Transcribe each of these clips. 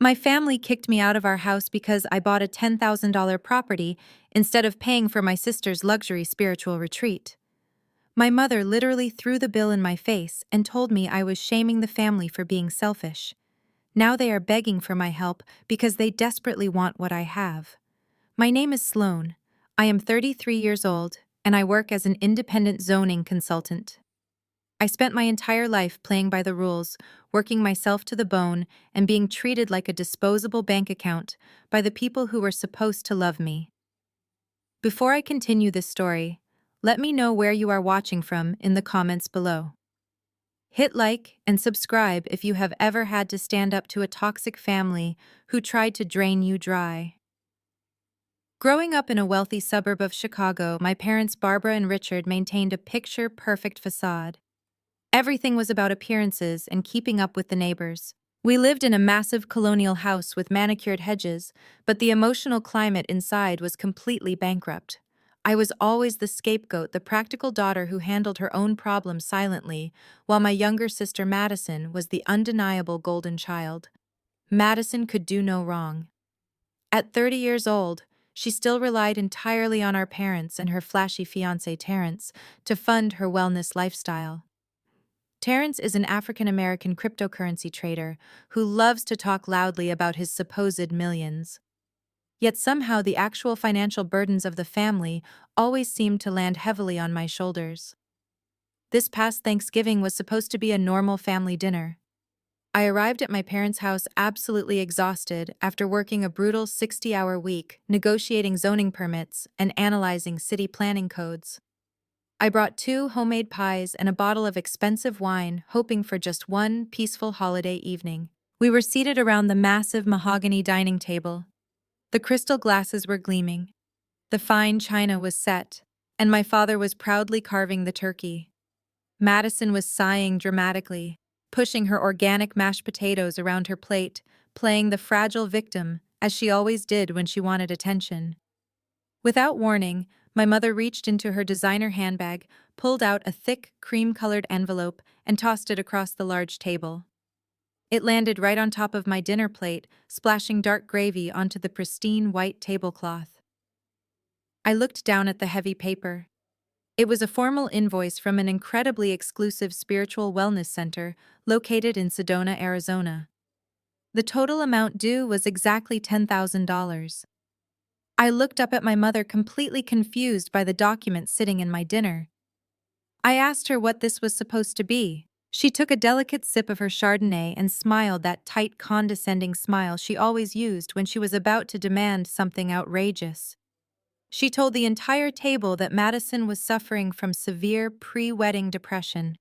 My family kicked me out of our house because I bought a $10,000 property instead of paying for my sister's luxury spiritual retreat. My mother literally threw the bill in my face and told me I was shaming the family for being selfish. Now they are begging for my help because they desperately want what I have. My name is Sloan. I am 33 years old, and I work as an independent zoning consultant. I spent my entire life playing by the rules, working myself to the bone, and being treated like a disposable bank account by the people who were supposed to love me. Before I continue this story, let me know where you are watching from in the comments below. Hit like and subscribe if you have ever had to stand up to a toxic family who tried to drain you dry. Growing up in a wealthy suburb of Chicago, my parents Barbara and Richard maintained a picture-perfect facade. Everything was about appearances and keeping up with the neighbors. We lived in a massive colonial house with manicured hedges, but the emotional climate inside was completely bankrupt. I was always the scapegoat, the practical daughter who handled her own problems silently, while my younger sister Madison was the undeniable golden child. Madison could do no wrong. At 30 years old, she still relied entirely on our parents and her flashy fiancé Terrence to fund her wellness lifestyle. Terrence is an African-American cryptocurrency trader who loves to talk loudly about his supposed millions. Yet somehow the actual financial burdens of the family always seemed to land heavily on my shoulders. This past Thanksgiving was supposed to be a normal family dinner. I arrived at my parents' house absolutely exhausted after working a brutal 60-hour week, negotiating zoning permits, and analyzing city planning codes. I brought 2 homemade pies and a bottle of expensive wine, hoping for just one peaceful holiday evening. We were seated around the massive mahogany dining table. The crystal glasses were gleaming. The fine china was set, and my father was proudly carving the turkey. Madison was sighing dramatically, pushing her organic mashed potatoes around her plate, playing the fragile victim, as she always did when she wanted attention. Without warning, my mother reached into her designer handbag, pulled out a thick, cream-colored envelope, and tossed it across the large table. It landed right on top of my dinner plate, splashing dark gravy onto the pristine white tablecloth. I looked down at the heavy paper. It was a formal invoice from an incredibly exclusive spiritual wellness center located in Sedona, Arizona. The total amount due was exactly $10,000. I looked up at my mother, completely confused by the document sitting in my dinner. I asked her what this was supposed to be. She took a delicate sip of her Chardonnay and smiled, that tight, condescending smile she always used when she was about to demand something outrageous. She told the entire table that Madison was suffering from severe pre-wedding depression.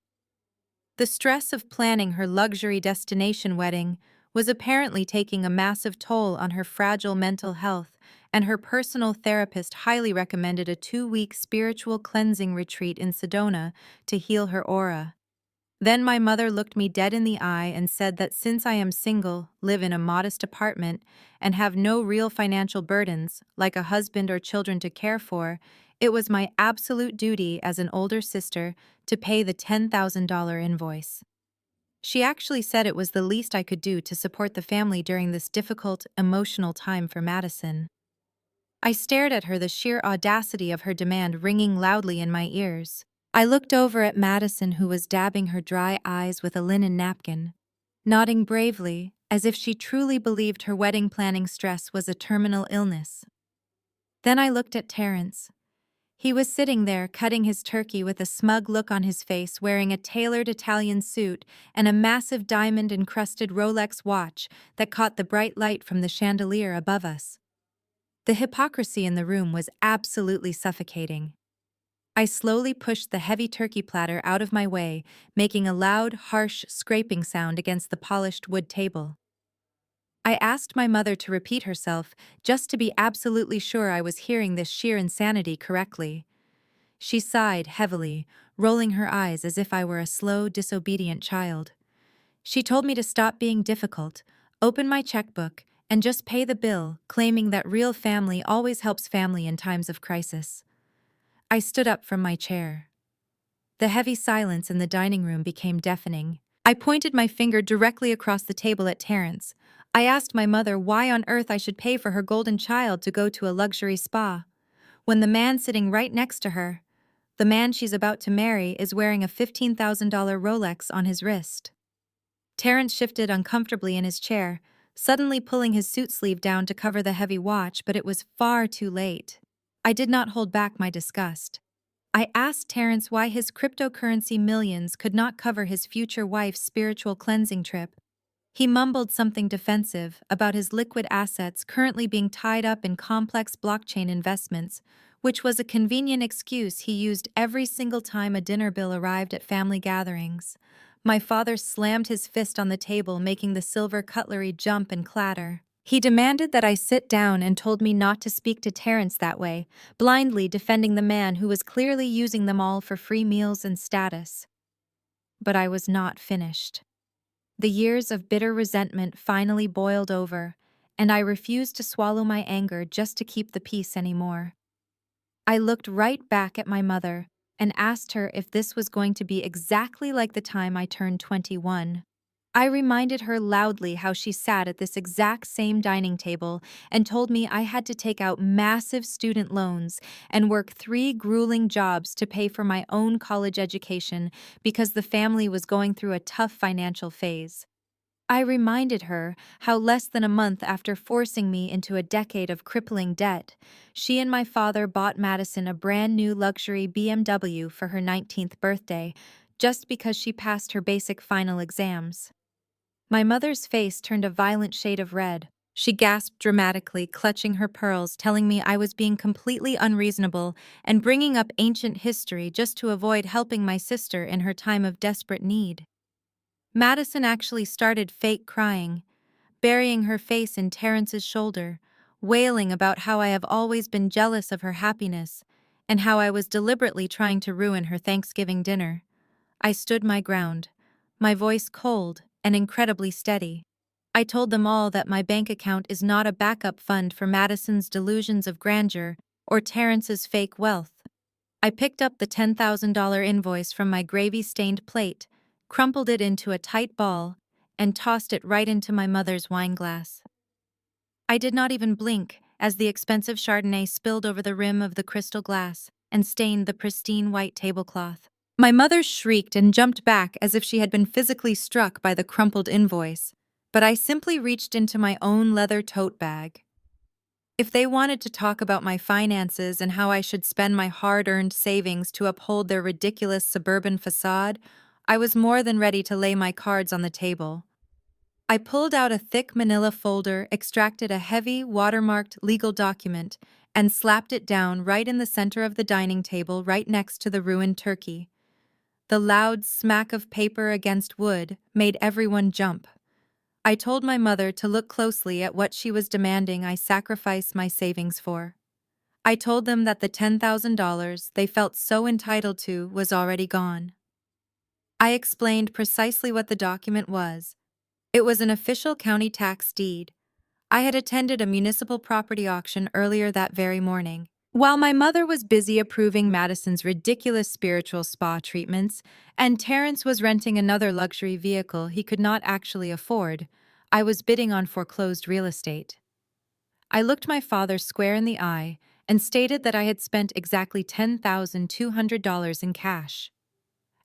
The stress of planning her luxury destination wedding was apparently taking a massive toll on her fragile mental health, and her personal therapist highly recommended a 2-week spiritual cleansing retreat in Sedona to heal her aura. Then my mother looked me dead in the eye and said that since I am single, live in a modest apartment, and have no real financial burdens, like a husband or children to care for, it was my absolute duty as an older sister to pay the $10,000 invoice. She actually said it was the least I could do to support the family during this difficult, emotional time for Madison. I stared at her, the sheer audacity of her demand ringing loudly in my ears. I looked over at Madison, who was dabbing her dry eyes with a linen napkin, nodding bravely, as if she truly believed her wedding planning stress was a terminal illness. Then I looked at Terrence. He was sitting there, cutting his turkey with a smug look on his face, wearing a tailored Italian suit and a massive diamond-encrusted Rolex watch that caught the bright light from the chandelier above us. The hypocrisy in the room was absolutely suffocating. I slowly pushed the heavy turkey platter out of my way, making a loud, harsh scraping sound against the polished wood table. I asked my mother to repeat herself, just to be absolutely sure I was hearing this sheer insanity correctly. She sighed heavily, rolling her eyes as if I were a slow, disobedient child. She told me to stop being difficult, open my checkbook, and just pay the bill, claiming that real family always helps family in times of crisis. I stood up from my chair. The heavy silence in the dining room became deafening. I pointed my finger directly across the table at Terrence. I asked my mother why on earth I should pay for her golden child to go to a luxury spa, when the man sitting right next to her, the man she's about to marry, is wearing a $15,000 Rolex on his wrist. Terrence shifted uncomfortably in his chair, suddenly pulling his suit sleeve down to cover the heavy watch, but it was far too late. I did not hold back my disgust. I asked Terrence why his cryptocurrency millions could not cover his future wife's spiritual cleansing trip. He mumbled something defensive about his liquid assets currently being tied up in complex blockchain investments, which was a convenient excuse he used every single time a dinner bill arrived at family gatherings. My father slammed his fist on the table, making the silver cutlery jump and clatter. He demanded that I sit down and told me not to speak to Terrence that way, blindly defending the man who was clearly using them all for free meals and status. But I was not finished. The years of bitter resentment finally boiled over, and I refused to swallow my anger just to keep the peace anymore. I looked right back at my mother and asked her if this was going to be exactly like the time I turned 21. I reminded her loudly how she sat at this exact same dining table and told me I had to take out massive student loans and work 3 grueling jobs to pay for my own college education because the family was going through a tough financial phase. I reminded her how less than a month after forcing me into a decade of crippling debt, she and my father bought Madison a brand new luxury BMW for her 19th birthday, just because she passed her basic final exams. My mother's face turned a violent shade of red. She gasped dramatically, clutching her pearls, telling me I was being completely unreasonable and bringing up ancient history just to avoid helping my sister in her time of desperate need. Madison actually started fake crying, burying her face in Terrence's shoulder, wailing about how I have always been jealous of her happiness and how I was deliberately trying to ruin her Thanksgiving dinner. I stood my ground, my voice cold and incredibly steady. I told them all that my bank account is not a backup fund for Madison's delusions of grandeur or Terrence's fake wealth. I picked up the $10,000 invoice from my gravy-stained plate, crumpled it into a tight ball, and tossed it right into my mother's wine glass. I did not even blink as the expensive Chardonnay spilled over the rim of the crystal glass and stained the pristine white tablecloth. My mother shrieked and jumped back as if she had been physically struck by the crumpled invoice, but I simply reached into my own leather tote bag. If they wanted to talk about my finances and how I should spend my hard-earned savings to uphold their ridiculous suburban facade, I was more than ready to lay my cards on the table. I pulled out a thick manila folder, extracted a heavy, watermarked legal document, and slapped it down right in the center of the dining table right next to the ruined turkey. The loud smack of paper against wood made everyone jump. I told my mother to look closely at what she was demanding I sacrifice my savings for. I told them that the $10,000 they felt so entitled to was already gone. I explained precisely what the document was. It was an official county tax deed. I had attended a municipal property auction earlier that very morning. While my mother was busy approving Madison's ridiculous spiritual spa treatments, and Terrence was renting another luxury vehicle he could not actually afford, I was bidding on foreclosed real estate. I looked my father square in the eye and stated that I had spent exactly $10,200 in cash.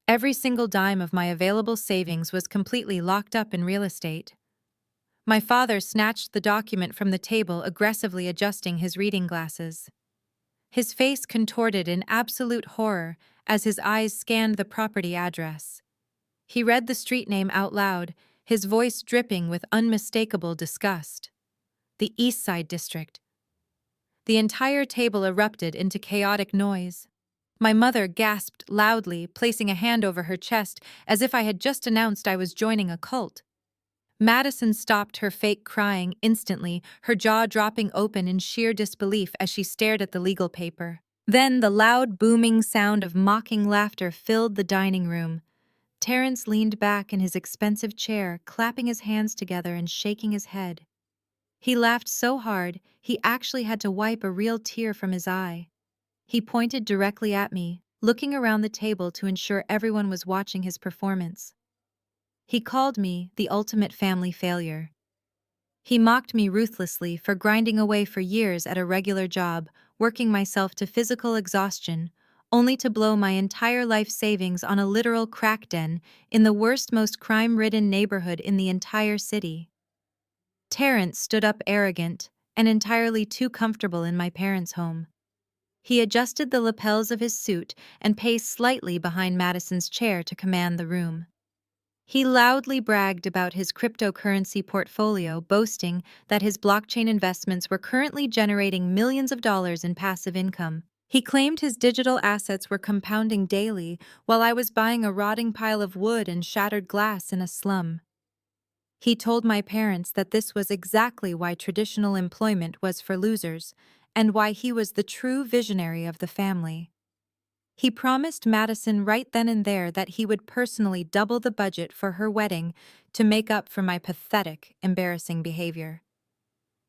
Every single dime of my available savings was completely locked up in real estate. My father snatched the document from the table, aggressively adjusting his reading glasses. His face contorted in absolute horror as his eyes scanned the property address. He read the street name out loud, his voice dripping with unmistakable disgust. The East Side District. The entire table erupted into chaotic noise. My mother gasped loudly, placing a hand over her chest as if I had just announced I was joining a cult. Madison stopped her fake crying instantly, her jaw dropping open in sheer disbelief as she stared at the legal paper. Then the loud, booming sound of mocking laughter filled the dining room. Terrence leaned back in his expensive chair, clapping his hands together and shaking his head. He laughed so hard, he actually had to wipe a real tear from his eye. He pointed directly at me, looking around the table to ensure everyone was watching his performance. He called me the ultimate family failure. He mocked me ruthlessly for grinding away for years at a regular job, working myself to physical exhaustion, only to blow my entire life savings on a literal crack den in the worst, most crime-ridden neighborhood in the entire city. Terrence stood up arrogant and entirely too comfortable in my parents' home. He adjusted the lapels of his suit and paced slightly behind Madison's chair to command the room. He loudly bragged about his cryptocurrency portfolio, boasting that his blockchain investments were currently generating millions of dollars in passive income. He claimed his digital assets were compounding daily, while I was buying a rotting pile of wood and shattered glass in a slum. He told my parents that this was exactly why traditional employment was for losers, and why he was the true visionary of the family. He promised Madison right then and there that he would personally double the budget for her wedding to make up for my pathetic, embarrassing behavior.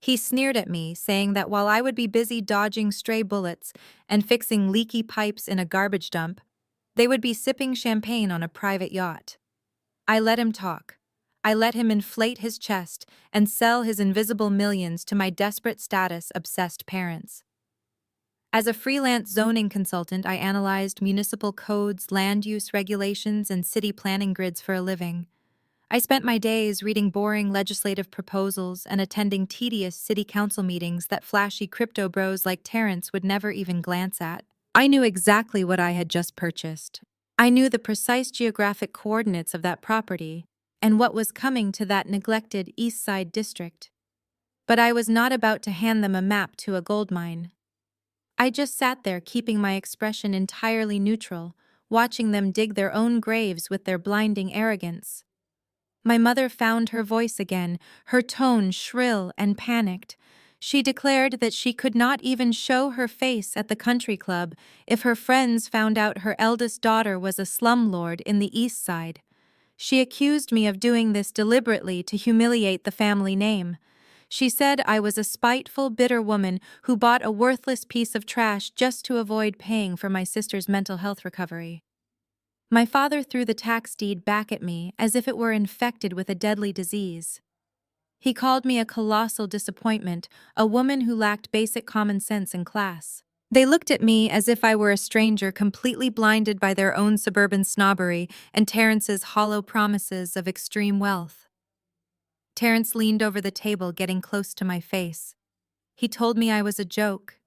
He sneered at me, saying that while I would be busy dodging stray bullets and fixing leaky pipes in a garbage dump, they would be sipping champagne on a private yacht. I let him talk. I let him inflate his chest and sell his invisible millions to my desperate status-obsessed parents. As a freelance zoning consultant, I analyzed municipal codes, land use regulations, and city planning grids for a living. I spent my days reading boring legislative proposals and attending tedious city council meetings that flashy crypto bros like Terrence would never even glance at. I knew exactly what I had just purchased. I knew the precise geographic coordinates of that property and what was coming to that neglected East Side district. But I was not about to hand them a map to a gold mine. I just sat there keeping my expression entirely neutral, watching them dig their own graves with their blinding arrogance. My mother found her voice again, her tone shrill and panicked. She declared that she could not even show her face at the country club if her friends found out her eldest daughter was a slumlord in the East Side. She accused me of doing this deliberately to humiliate the family name. She said I was a spiteful, bitter woman who bought a worthless piece of trash just to avoid paying for my sister's mental health recovery. My father threw the tax deed back at me as if it were infected with a deadly disease. He called me a colossal disappointment, a woman who lacked basic common sense and class. They looked at me as if I were a stranger completely blinded by their own suburban snobbery and Terrence's hollow promises of extreme wealth. Terrence leaned over the table, getting close to my face. He told me I was a joke.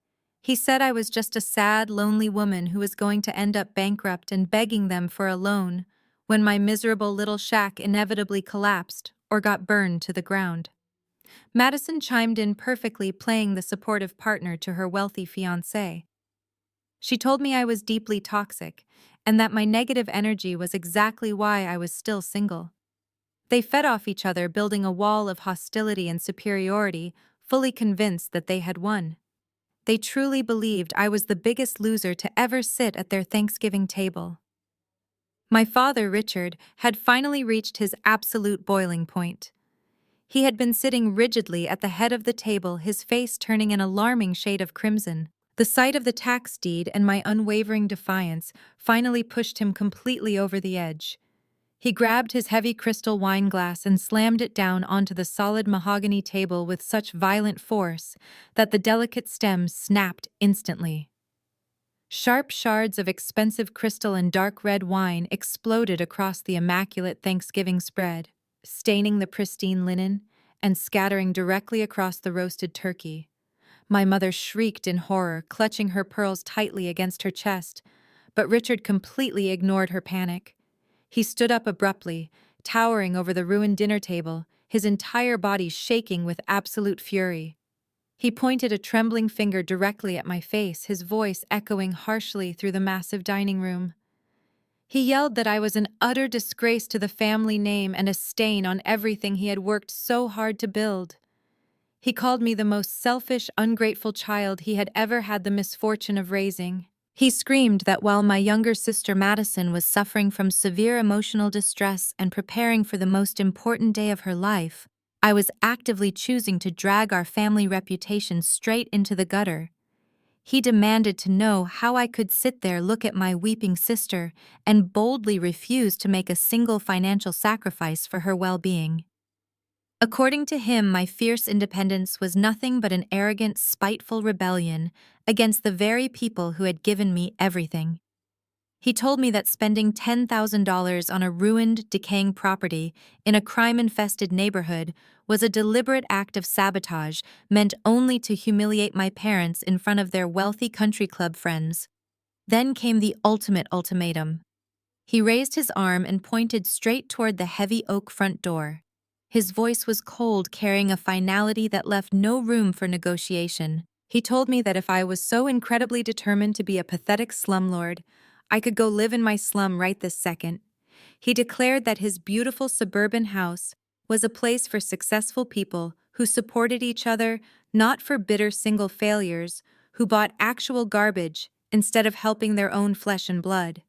He said I was just a sad, lonely woman who was going to end up bankrupt and begging them for a loan when my miserable little shack inevitably collapsed or got burned to the ground. Madison chimed in perfectly, playing the supportive partner to her wealthy fiancé. She told me I was deeply toxic and that my negative energy was exactly why I was still single. They fed off each other, building a wall of hostility and superiority, fully convinced that they had won. They truly believed I was the biggest loser to ever sit at their Thanksgiving table. My father, Richard, had finally reached his absolute boiling point. He had been sitting rigidly at the head of the table, his face turning an alarming shade of crimson. The sight of the tax deed and my unwavering defiance finally pushed him completely over the edge. He grabbed his heavy crystal wine glass and slammed it down onto the solid mahogany table with such violent force that the delicate stems snapped instantly. Sharp shards of expensive crystal and dark red wine exploded across the immaculate Thanksgiving spread, staining the pristine linen and scattering directly across the roasted turkey. My mother shrieked in horror, clutching her pearls tightly against her chest, but Richard completely ignored her panic. He stood up abruptly, towering over the ruined dinner table, his entire body shaking with absolute fury. He pointed a trembling finger directly at my face, his voice echoing harshly through the massive dining room. He yelled that I was an utter disgrace to the family name and a stain on everything he had worked so hard to build. He called me the most selfish, ungrateful child he had ever had the misfortune of raising. He screamed that while my younger sister Madison was suffering from severe emotional distress and preparing for the most important day of her life, I was actively choosing to drag our family reputation straight into the gutter. He demanded to know how I could sit there, look at my weeping sister, and boldly refuse to make a single financial sacrifice for her well-being. According to him, my fierce independence was nothing but an arrogant, spiteful rebellion against the very people who had given me everything. He told me that spending $10,000 on a ruined, decaying property in a crime-infested neighborhood was a deliberate act of sabotage meant only to humiliate my parents in front of their wealthy country club friends. Then came the ultimate ultimatum. He raised his arm and pointed straight toward the heavy oak front door. His voice was cold, carrying a finality that left no room for negotiation. He told me that if I was so incredibly determined to be a pathetic slumlord, I could go live in my slum right this second. He declared that his beautiful suburban house was a place for successful people who supported each other, not for bitter single failures, who bought actual garbage instead of helping their own flesh and blood.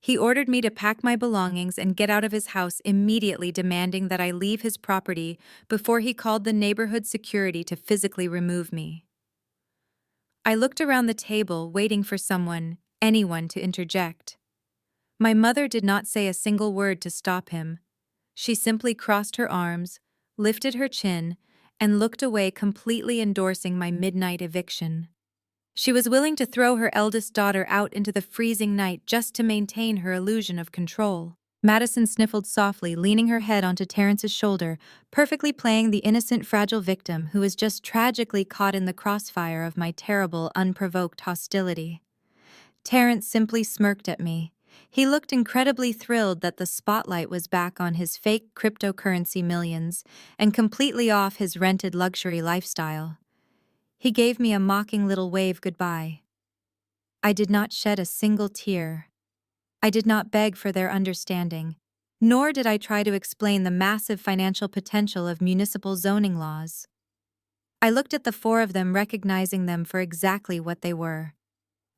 He ordered me to pack my belongings and get out of his house immediately, demanding that I leave his property before he called the neighborhood security to physically remove me. I looked around the table, waiting for anyone to interject. My mother did not say a single word to stop him. She simply crossed her arms, lifted her chin, and looked away, completely endorsing my midnight eviction. She was willing to throw her eldest daughter out into the freezing night just to maintain her illusion of control. Madison sniffled softly, leaning her head onto Terrence's shoulder, perfectly playing the innocent, fragile victim who was just tragically caught in the crossfire of my terrible, unprovoked hostility. Terrence simply smirked at me. He looked incredibly thrilled that the spotlight was back on his fake cryptocurrency millions and completely off his rented luxury lifestyle. He gave me a mocking little wave goodbye. I did not shed a single tear. I did not beg for their understanding, nor did I try to explain the massive financial potential of municipal zoning laws. I looked at the four of them, recognizing them for exactly what they were: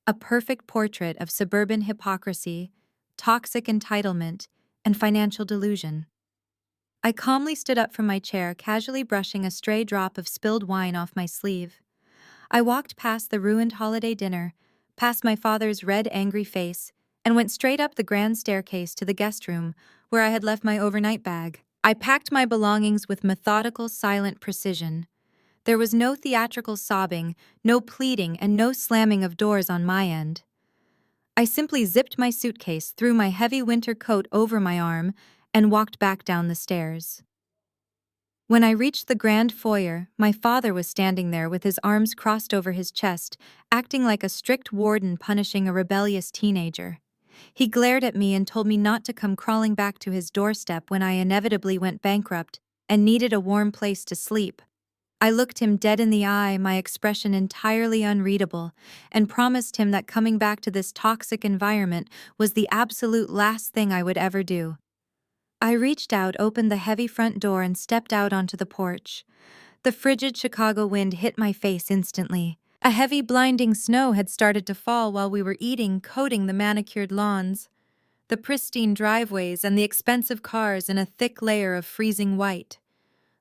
a perfect portrait of suburban hypocrisy, toxic entitlement, and financial delusion. I calmly stood up from my chair, casually brushing a stray drop of spilled wine off my sleeve. I walked past the ruined holiday dinner, past my father's red, angry face, and went straight up the grand staircase to the guest room, where I had left my overnight bag. I packed my belongings with methodical, silent precision. There was no theatrical sobbing, no pleading, and no slamming of doors on my end. I simply zipped my suitcase, threw my heavy winter coat over my arm, and walked back down the stairs. When I reached the grand foyer, my father was standing there with his arms crossed over his chest, acting like a strict warden punishing a rebellious teenager. He glared at me and told me not to come crawling back to his doorstep when I inevitably went bankrupt and needed a warm place to sleep. I looked him dead in the eye, my expression entirely unreadable, and promised him that coming back to this toxic environment was the absolute last thing I would ever do. I reached out, opened the heavy front door, and stepped out onto the porch. The frigid Chicago wind hit my face instantly. A heavy, blinding snow had started to fall while we were eating, coating the manicured lawns, the pristine driveways, and the expensive cars in a thick layer of freezing white.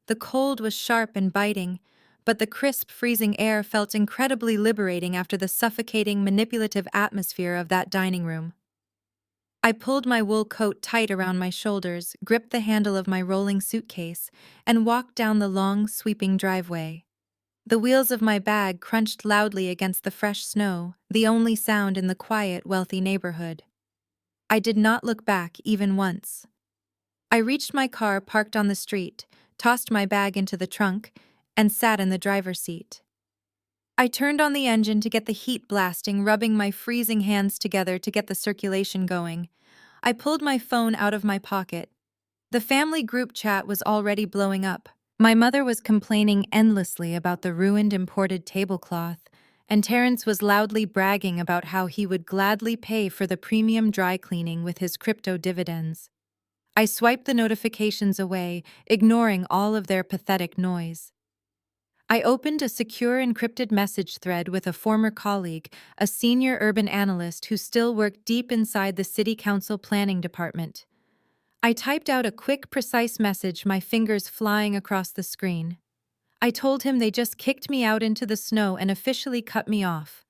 The cold was sharp and biting, but the crisp, freezing air felt incredibly liberating after the suffocating, manipulative atmosphere of that dining room. I pulled my wool coat tight around my shoulders, gripped the handle of my rolling suitcase, and walked down the long, sweeping driveway. The wheels of my bag crunched loudly against the fresh snow, the only sound in the quiet, wealthy neighborhood. I did not look back even once. I reached my car parked on the street, tossed my bag into the trunk, and sat in the driver's seat. I turned on the engine to get the heat blasting, rubbing my freezing hands together to get the circulation going. I pulled my phone out of my pocket. The family group chat was already blowing up. My mother was complaining endlessly about the ruined imported tablecloth, and Terrence was loudly bragging about how he would gladly pay for the premium dry cleaning with his crypto dividends. I swiped the notifications away, ignoring all of their pathetic noise. I opened a secure encrypted message thread with a former colleague, a senior urban analyst who still worked deep inside the city council planning department. I typed out a quick, precise message, my fingers flying across the screen. I told him they just kicked me out into the snow and officially cut me off.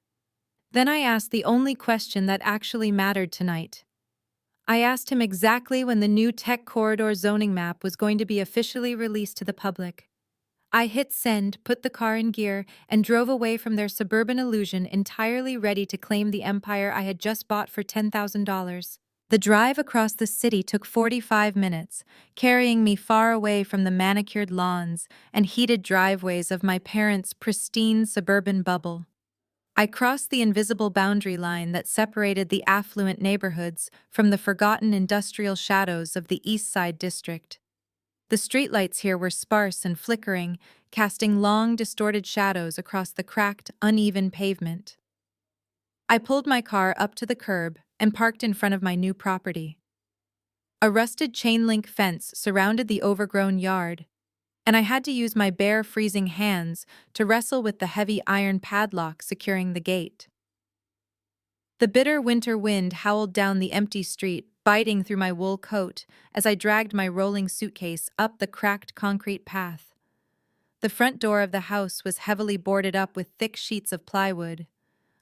Then I asked the only question that actually mattered tonight. I asked him exactly when the new tech corridor zoning map was going to be officially released to the public. I hit send, put the car in gear, and drove away from their suburban illusion entirely ready to claim the empire I had just bought for $10,000. The drive across the city took 45 minutes, carrying me far away from the manicured lawns and heated driveways of my parents' pristine suburban bubble. I crossed the invisible boundary line that separated the affluent neighborhoods from the forgotten industrial shadows of the East Side district. The streetlights here were sparse and flickering, casting long, distorted shadows across the cracked, uneven pavement. I pulled my car up to the curb and parked in front of my new property. A rusted chain-link fence surrounded the overgrown yard, and I had to use my bare, freezing hands to wrestle with the heavy iron padlock securing the gate. The bitter winter wind howled down the empty street, biting through my wool coat as I dragged my rolling suitcase up the cracked concrete path. The front door of the house was heavily boarded up with thick sheets of plywood.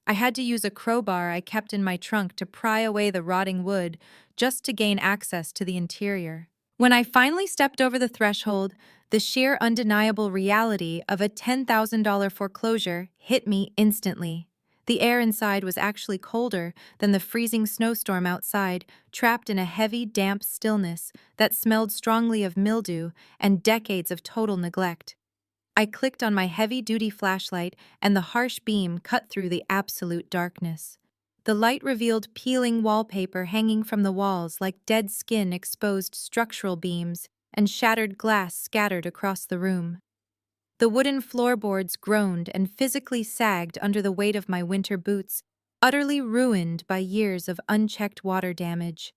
I had to use a crowbar I kept in my trunk to pry away the rotting wood just to gain access to the interior. When I finally stepped over the threshold, the sheer undeniable reality of a $10,000 foreclosure hit me instantly. The air inside was actually colder than the freezing snowstorm outside, trapped in a heavy, damp stillness that smelled strongly of mildew and decades of total neglect. I clicked on my heavy-duty flashlight, and the harsh beam cut through the absolute darkness. The light revealed peeling wallpaper hanging from the walls like dead skin, exposed structural beams, and shattered glass scattered across the room. The wooden floorboards groaned and physically sagged under the weight of my winter boots, utterly ruined by years of unchecked water damage.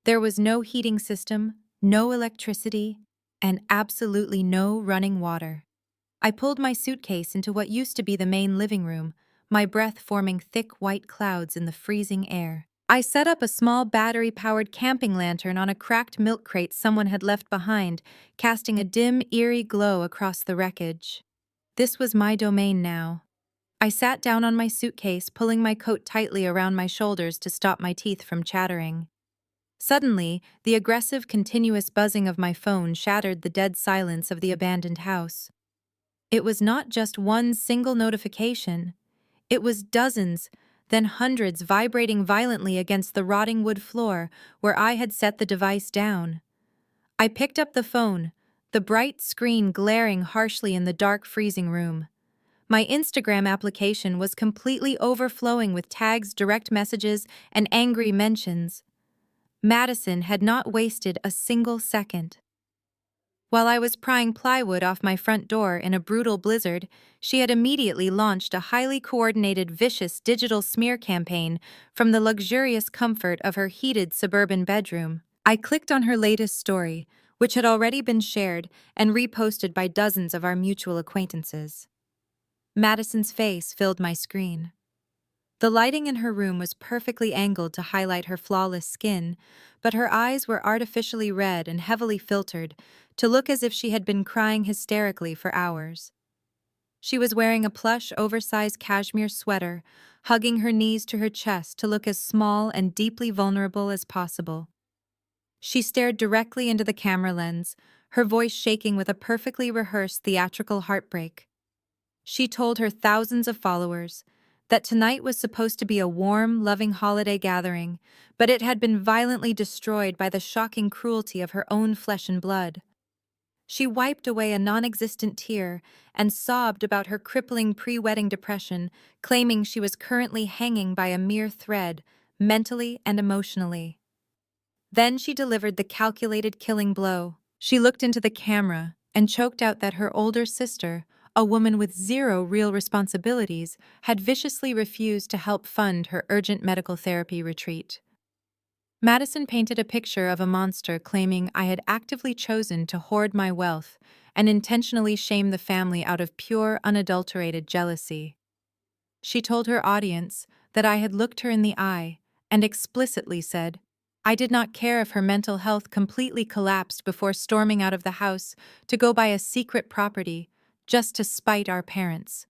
There was no heating system, no electricity, and absolutely no running water. I pulled my suitcase into what used to be the main living room, my breath forming thick white clouds in the freezing air. I set up a small battery-powered camping lantern on a cracked milk crate someone had left behind, casting a dim, eerie glow across the wreckage. This was my domain now. I sat down on my suitcase, pulling my coat tightly around my shoulders to stop my teeth from chattering. Suddenly, the aggressive, continuous buzzing of my phone shattered the dead silence of the abandoned house. It was not just one single notification. It was dozens, then hundreds vibrating violently against the rotting wood floor where I had set the device down. I picked up the phone, the bright screen glaring harshly in the dark, freezing room. My Instagram application was completely overflowing with tags, direct messages, and angry mentions. Madison had not wasted a single second. While I was prying plywood off my front door in a brutal blizzard, she had immediately launched a highly coordinated, vicious digital smear campaign from the luxurious comfort of her heated suburban bedroom. I clicked on her latest story, which had already been shared and reposted by dozens of our mutual acquaintances. Madison's face filled my screen. The lighting in her room was perfectly angled to highlight her flawless skin, but her eyes were artificially red and heavily filtered to look as if she had been crying hysterically for hours. She was wearing a plush, oversized cashmere sweater, hugging her knees to her chest to look as small and deeply vulnerable as possible. She stared directly into the camera lens, her voice shaking with a perfectly rehearsed theatrical heartbreak. She told her thousands of followers that tonight was supposed to be a warm, loving holiday gathering, but it had been violently destroyed by the shocking cruelty of her own flesh and blood. She wiped away a non-existent tear and sobbed about her crippling pre-wedding depression, claiming she was currently hanging by a mere thread, mentally and emotionally. Then she delivered the calculated killing blow. She looked into the camera and choked out that her older sister, a woman with zero real responsibilities, had viciously refused to help fund her urgent medical therapy retreat. Madison painted a picture of a monster claiming I had actively chosen to hoard my wealth and intentionally shame the family out of pure, unadulterated jealousy. She told her audience that I had looked her in the eye and explicitly said, I did not care if her mental health completely collapsed before storming out of the house to go buy a secret property just to spite our parents.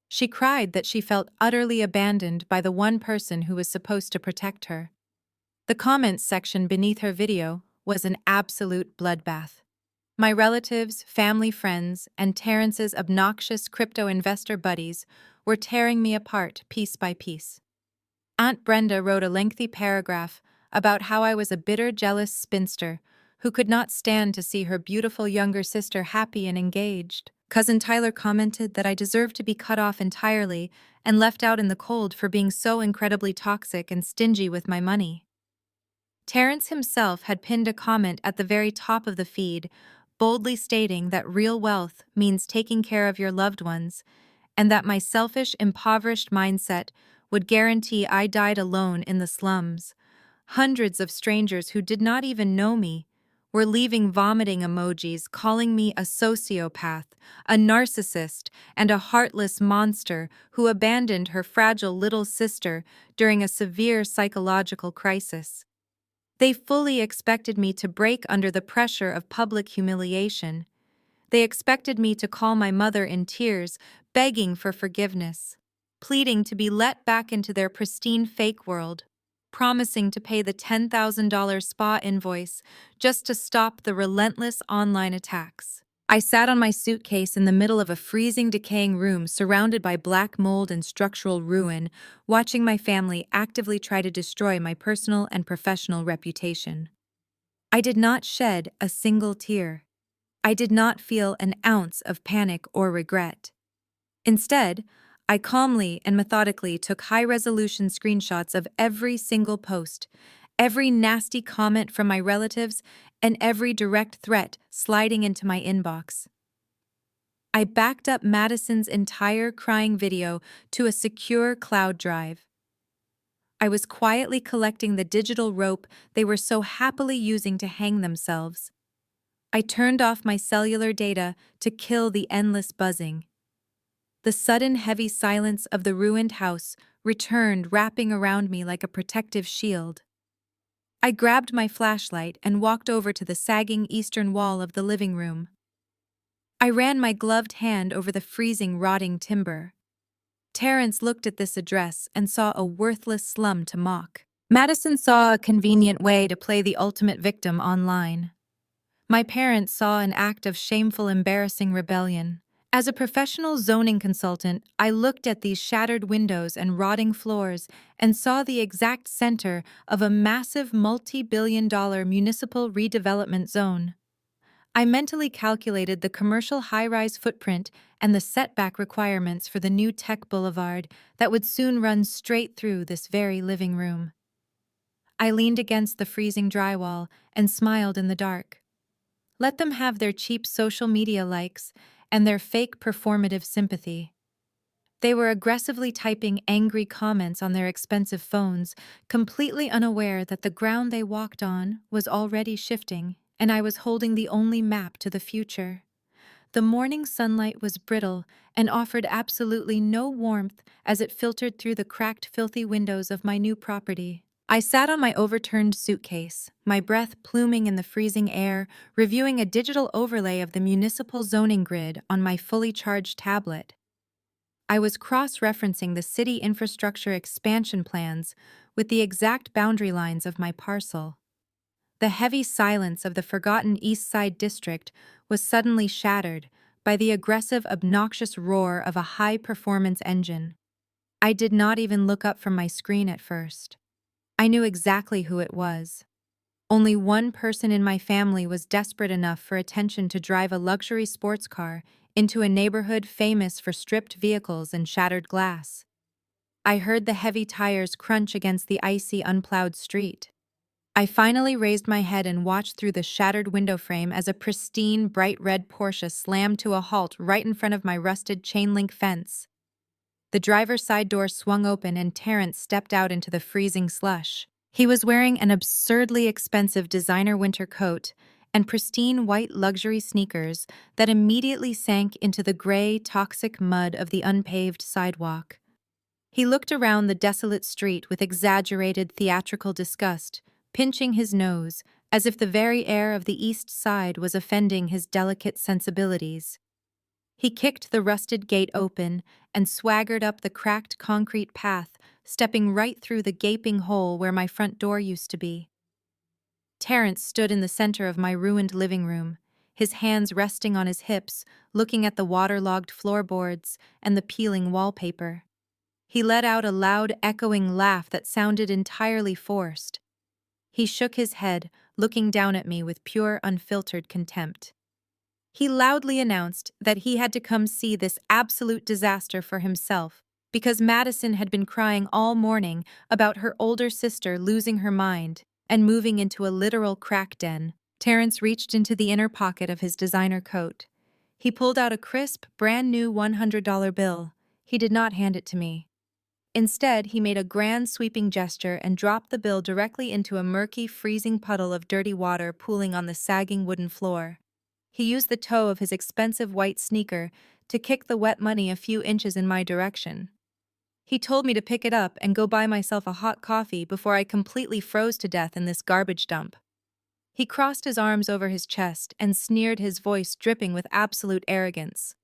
She cried that she felt utterly abandoned by the one person who was supposed to protect her. The comments section beneath her video was an absolute bloodbath. My relatives, family friends, and Terrence's obnoxious crypto investor buddies were tearing me apart piece by piece. Aunt Brenda wrote a lengthy paragraph about how I was a bitter, jealous spinster who could not stand to see her beautiful younger sister happy and engaged. Cousin Tyler commented that I deserved to be cut off entirely and left out in the cold for being so incredibly toxic and stingy with my money. Terrence himself had pinned a comment at the very top of the feed, boldly stating that real wealth means taking care of your loved ones, and that my selfish, impoverished mindset would guarantee I died alone in the slums. Hundreds of strangers who did not even know me were leaving vomiting emojis calling me a sociopath, a narcissist, and a heartless monster who abandoned her fragile little sister during a severe psychological crisis. They fully expected me to break under the pressure of public humiliation. They expected me to call my mother in tears, begging for forgiveness, pleading to be let back into their pristine fake world, promising to pay the $10,000 spa invoice just to stop the relentless online attacks. I sat on my suitcase in the middle of a freezing, decaying room surrounded by black mold and structural ruin, watching my family actively try to destroy my personal and professional reputation. I did not shed a single tear. I did not feel an ounce of panic or regret. Instead, I calmly and methodically took high-resolution screenshots of every single post, every nasty comment from my relatives, and every direct threat sliding into my inbox. I backed up Madison's entire crying video to a secure cloud drive. I was quietly collecting the digital rope they were so happily using to hang themselves. I turned off my cellular data to kill the endless buzzing. The sudden heavy silence of the ruined house returned, wrapping around me like a protective shield. I grabbed my flashlight and walked over to the sagging eastern wall of the living room. I ran my gloved hand over the freezing, rotting timber. Terrence looked at this address and saw a worthless slum to mock. Madison saw a convenient way to play the ultimate victim online. My parents saw an act of shameful, embarrassing rebellion. As a professional zoning consultant, I looked at these shattered windows and rotting floors and saw the exact center of a massive multi-billion-dollar municipal redevelopment zone. I mentally calculated the commercial high-rise footprint and the setback requirements for the new tech boulevard that would soon run straight through this very living room. I leaned against the freezing drywall and smiled in the dark. Let them have their cheap social media likes and their fake performative sympathy. They were aggressively typing angry comments on their expensive phones, completely unaware that the ground they walked on was already shifting, and I was holding the only map to the future. The morning sunlight was brittle and offered absolutely no warmth as it filtered through the cracked, filthy windows of my new property. I sat on my overturned suitcase, my breath pluming in the freezing air, reviewing a digital overlay of the municipal zoning grid on my fully charged tablet. I was cross-referencing the city infrastructure expansion plans with the exact boundary lines of my parcel. The heavy silence of the forgotten East Side district was suddenly shattered by the aggressive, obnoxious roar of a high-performance engine. I did not even look up from my screen at first. I knew exactly who it was. Only one person in my family was desperate enough for attention to drive a luxury sports car into a neighborhood famous for stripped vehicles and shattered glass. I heard the heavy tires crunch against the icy, unplowed street. I finally raised my head and watched through the shattered window frame as a pristine, bright red Porsche slammed to a halt right in front of my rusted chain-link fence. The driver's side door swung open and Terrence stepped out into the freezing slush. He was wearing an absurdly expensive designer winter coat and pristine white luxury sneakers that immediately sank into the gray, toxic mud of the unpaved sidewalk. He looked around the desolate street with exaggerated theatrical disgust, pinching his nose, as if the very air of the East Side was offending his delicate sensibilities. He kicked the rusted gate open and swaggered up the cracked concrete path, stepping right through the gaping hole where my front door used to be. Terrence stood in the center of my ruined living room, his hands resting on his hips, looking at the waterlogged floorboards and the peeling wallpaper. He let out a loud, echoing laugh that sounded entirely forced. He shook his head, looking down at me with pure, unfiltered contempt. He loudly announced that he had to come see this absolute disaster for himself because Madison had been crying all morning about her older sister losing her mind and moving into a literal crack den. Terrence reached into the inner pocket of his designer coat. He pulled out a crisp, brand-new $100 bill. He did not hand it to me. Instead, he made a grand sweeping gesture and dropped the bill directly into a murky, freezing puddle of dirty water pooling on the sagging wooden floor. He used the toe of his expensive white sneaker to kick the wet money a few inches in my direction. He told me to pick it up and go buy myself a hot coffee before I completely froze to death in this garbage dump. He crossed his arms over his chest and sneered, his voice dripping with absolute arrogance.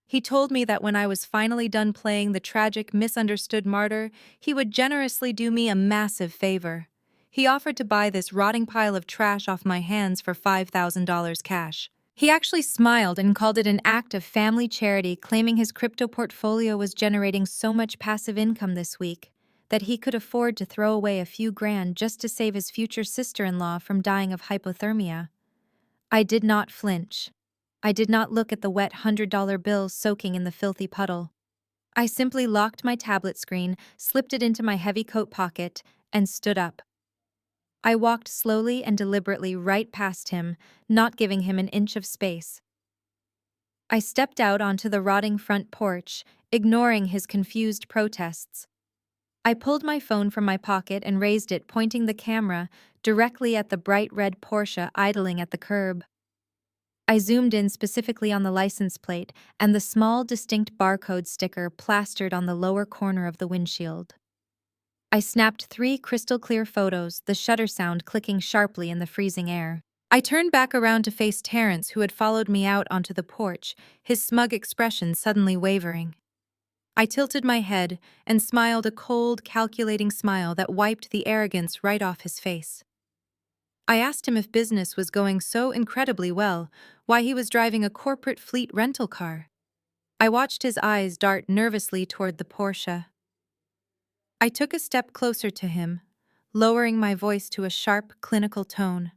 He told me that when I was finally done playing the tragic, misunderstood martyr, he would generously do me a massive favor. He offered to buy this rotting pile of trash off my hands for $5,000 cash. He actually smiled and called it an act of family charity, claiming his crypto portfolio was generating so much passive income this week that he could afford to throw away a few grand just to save his future sister-in-law from dying of hypothermia. I did not flinch. I did not look at the wet $100 bill soaking in the filthy puddle. I simply locked my tablet screen, slipped it into my heavy coat pocket, and stood up. I walked slowly and deliberately right past him, not giving him an inch of space. I stepped out onto the rotting front porch, ignoring his confused protests. I pulled my phone from my pocket and raised it, pointing the camera directly at the bright red Porsche idling at the curb. I zoomed in specifically on the license plate and the small, distinct barcode sticker plastered on the lower corner of the windshield. I snapped 3 crystal-clear photos, the shutter sound clicking sharply in the freezing air. I turned back around to face Terrence, who had followed me out onto the porch, his smug expression suddenly wavering. I tilted my head and smiled, a cold, calculating smile that wiped the arrogance right off his face. I asked him if business was going so incredibly well, why he was driving a corporate fleet rental car. I watched his eyes dart nervously toward the Porsche. I took a step closer to him, lowering my voice to a sharp, clinical tone.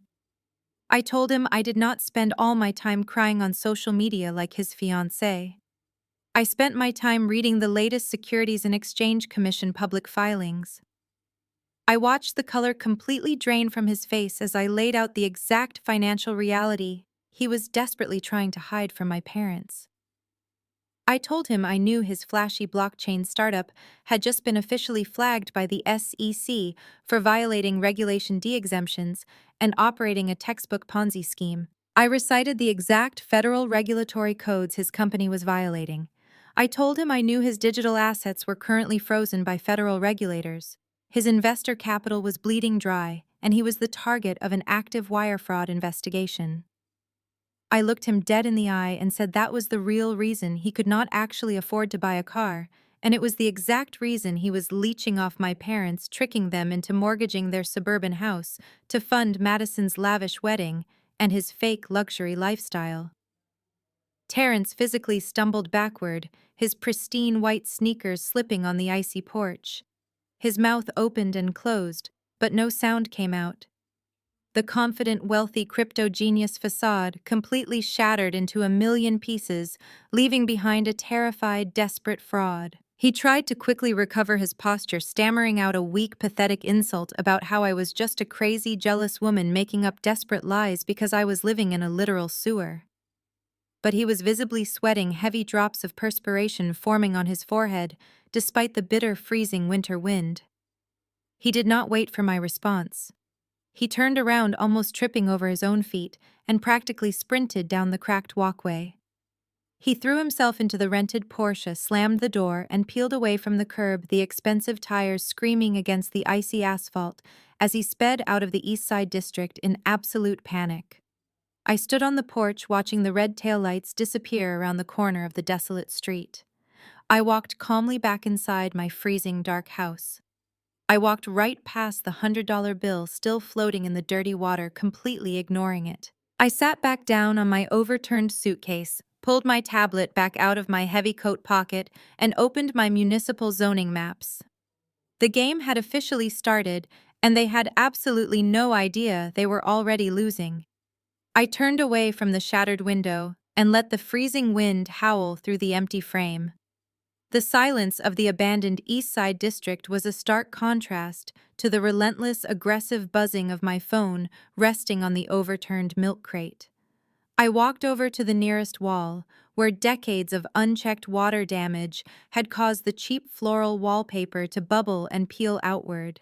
I told him I did not spend all my time crying on social media like his fiancée. I spent my time reading the latest Securities and Exchange Commission public filings. I watched the color completely drain from his face as I laid out the exact financial reality he was desperately trying to hide from my parents. I told him I knew his flashy blockchain startup had just been officially flagged by the SEC for violating Regulation D exemptions and operating a textbook Ponzi scheme. I recited the exact federal regulatory codes his company was violating. I told him I knew his digital assets were currently frozen by federal regulators. His investor capital was bleeding dry, and he was the target of an active wire fraud investigation. I looked him dead in the eye and said that was the real reason he could not actually afford to buy a car, and it was the exact reason he was leeching off my parents, tricking them into mortgaging their suburban house to fund Madison's lavish wedding and his fake luxury lifestyle. Terrence physically stumbled backward, his pristine white sneakers slipping on the icy porch. His mouth opened and closed, but no sound came out. The confident, wealthy crypto genius facade completely shattered into a million pieces, leaving behind a terrified, desperate fraud. He tried to quickly recover his posture, stammering out a weak, pathetic insult about how I was just a crazy, jealous woman making up desperate lies because I was living in a literal sewer. But he was visibly sweating, heavy drops of perspiration forming on his forehead, despite the bitter, freezing winter wind. He did not wait for my response. He turned around, almost tripping over his own feet, and practically sprinted down the cracked walkway. He threw himself into the rented Porsche, slammed the door, and peeled away from the curb, the expensive tires screaming against the icy asphalt as he sped out of the East Side district in absolute panic. I stood on the porch watching the red taillights disappear around the corner of the desolate street. I walked calmly back inside my freezing dark house. I walked right past the $100 bill still floating in the dirty water, completely ignoring it. I sat back down on my overturned suitcase, pulled my tablet back out of my heavy coat pocket, and opened my municipal zoning maps. The game had officially started, and they had absolutely no idea they were already losing. I turned away from the shattered window and let the freezing wind howl through the empty frame. The silence of the abandoned East Side district was a stark contrast to the relentless, aggressive buzzing of my phone resting on the overturned milk crate. I walked over to the nearest wall, where decades of unchecked water damage had caused the cheap floral wallpaper to bubble and peel outward.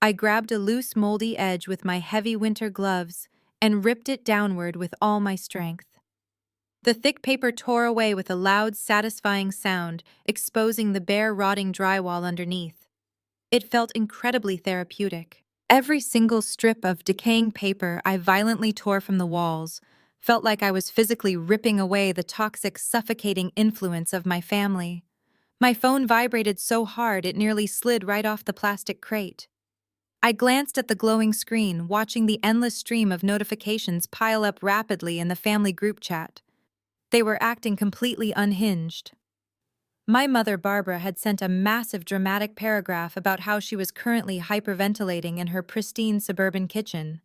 I grabbed a loose, moldy edge with my heavy winter gloves and ripped it downward with all my strength. The thick paper tore away with a loud, satisfying sound, exposing the bare, rotting drywall underneath. It felt incredibly therapeutic. Every single strip of decaying paper I violently tore from the walls felt like I was physically ripping away the toxic, suffocating influence of my family. My phone vibrated so hard it nearly slid right off the plastic crate. I glanced at the glowing screen, watching the endless stream of notifications pile up rapidly in the family group chat. They were acting completely unhinged. My mother, Barbara, had sent a massive dramatic paragraph about how she was currently hyperventilating in her pristine suburban kitchen.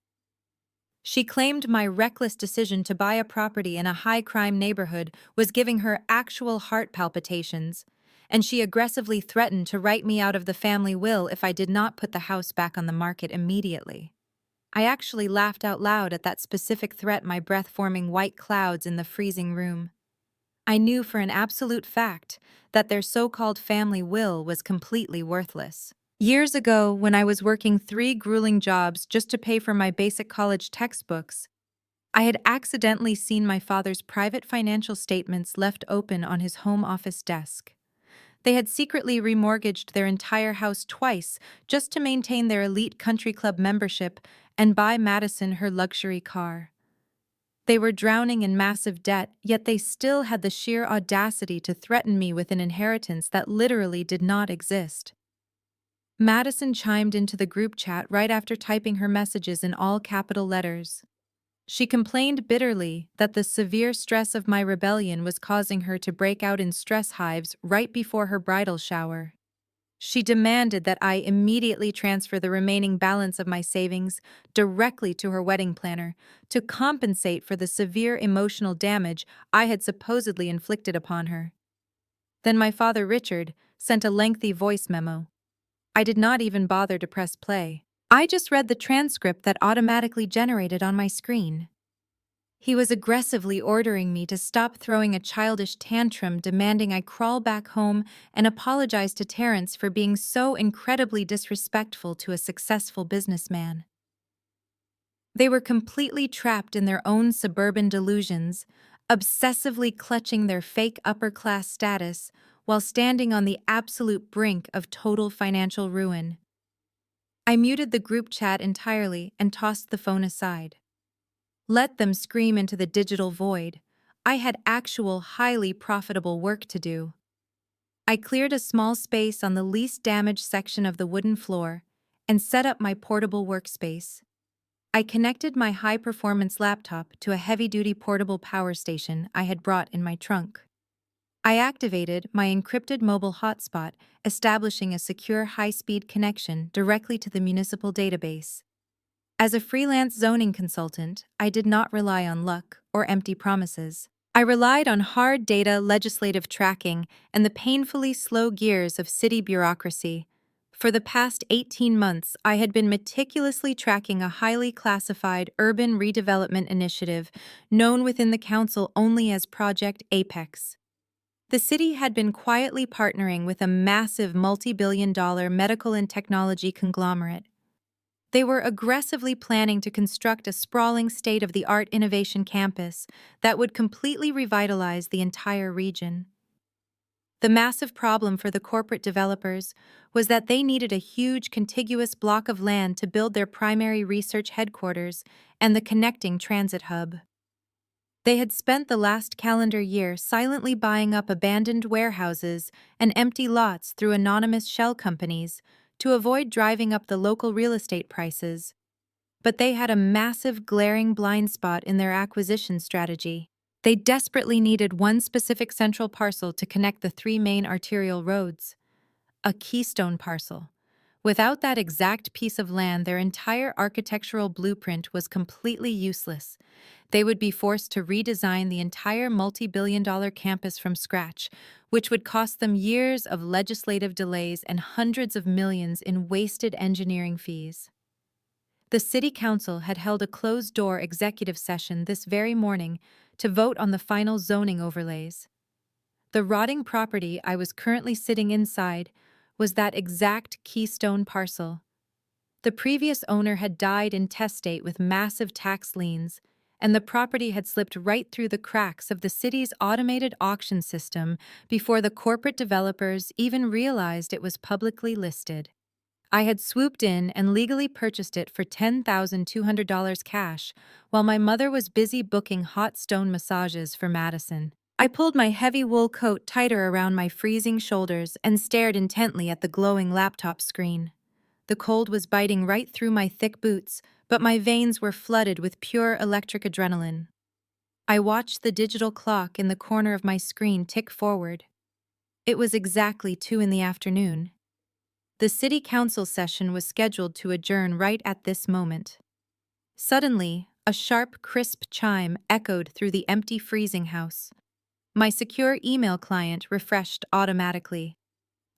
She claimed my reckless decision to buy a property in a high-crime neighborhood was giving her actual heart palpitations, and she aggressively threatened to write me out of the family will if I did not put the house back on the market immediately. I actually laughed out loud at that specific threat, my breath forming white clouds in the freezing room. I knew for an absolute fact that their so-called family will was completely worthless. Years ago, when I was working 3 grueling jobs just to pay for my basic college textbooks, I had accidentally seen my father's private financial statements left open on his home office desk. They had secretly remortgaged their entire house twice just to maintain their elite country club membership and buy Madison her luxury car. They were drowning in massive debt, yet they still had the sheer audacity to threaten me with an inheritance that literally did not exist. Madison chimed into the group chat right after typing her messages in all capital letters. She complained bitterly that the severe stress of my rebellion was causing her to break out in stress hives right before her bridal shower. She demanded that I immediately transfer the remaining balance of my savings directly to her wedding planner to compensate for the severe emotional damage I had supposedly inflicted upon her. Then my father, Richard, sent a lengthy voice memo. I did not even bother to press play. I just read the transcript that automatically generated on my screen. He was aggressively ordering me to stop throwing a childish tantrum, demanding I crawl back home and apologize to Terrence for being so incredibly disrespectful to a successful businessman. They were completely trapped in their own suburban delusions, obsessively clutching their fake upper-class status while standing on the absolute brink of total financial ruin. I muted the group chat entirely and tossed the phone aside. Let them scream into the digital void. I had actual, highly profitable work to do. I cleared a small space on the least damaged section of the wooden floor and set up my portable workspace. I connected my high-performance laptop to a heavy-duty portable power station I had brought in my trunk. I activated my encrypted mobile hotspot, establishing a secure high-speed connection directly to the municipal database. As a freelance zoning consultant, I did not rely on luck or empty promises. I relied on hard data, legislative tracking, and the painfully slow gears of city bureaucracy. For the past 18 months, I had been meticulously tracking a highly classified urban redevelopment initiative known within the council only as Project Apex. The city had been quietly partnering with a massive multi-billion-dollar medical and technology conglomerate. They were aggressively planning to construct a sprawling state-of-the-art innovation campus that would completely revitalize the entire region. The massive problem for the corporate developers was that they needed a huge contiguous block of land to build their primary research headquarters and the connecting transit hub. They had spent the last calendar year silently buying up abandoned warehouses and empty lots through anonymous shell companies to avoid driving up the local real estate prices. But they had a massive, glaring blind spot in their acquisition strategy. They desperately needed one specific central parcel to connect the three main arterial roads: a Keystone parcel. Without that exact piece of land, their entire architectural blueprint was completely useless. They would be forced to redesign the entire multi-billion-dollar campus from scratch, which would cost them years of legislative delays and hundreds of millions in wasted engineering fees. The City Council had held a closed-door executive session this very morning to vote on the final zoning overlays. The rotting property I was currently sitting inside was that exact Keystone parcel. The previous owner had died intestate with massive tax liens, and the property had slipped right through the cracks of the city's automated auction system before the corporate developers even realized it was publicly listed. I had swooped in and legally purchased it for $10,200 cash, while my mother was busy booking hot stone massages for Madison. I pulled my heavy wool coat tighter around my freezing shoulders and stared intently at the glowing laptop screen. The cold was biting right through my thick boots, but my veins were flooded with pure electric adrenaline. I watched the digital clock in the corner of my screen tick forward. It was exactly 2 in the afternoon. The city council session was scheduled to adjourn right at this moment. Suddenly, a sharp, crisp chime echoed through the empty freezing house. My secure email client refreshed automatically.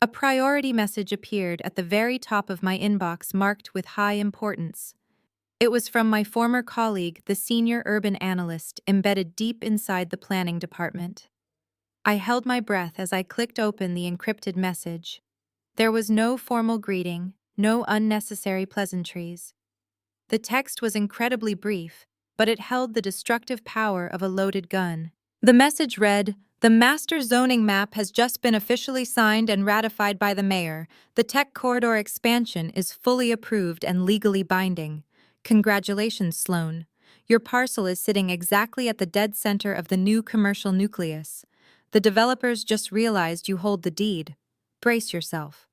A priority message appeared at the very top of my inbox marked with high importance. It was from my former colleague, the senior urban analyst, embedded deep inside the planning department. I held my breath as I clicked open the encrypted message. There was no formal greeting, no unnecessary pleasantries. The text was incredibly brief, but it held the destructive power of a loaded gun. The message read, "The master zoning map has just been officially signed and ratified by the mayor. The tech corridor expansion is fully approved and legally binding. Congratulations, Sloan. Your parcel is sitting exactly at the dead center of the new commercial nucleus. The developers just realized you hold the deed. Brace yourself."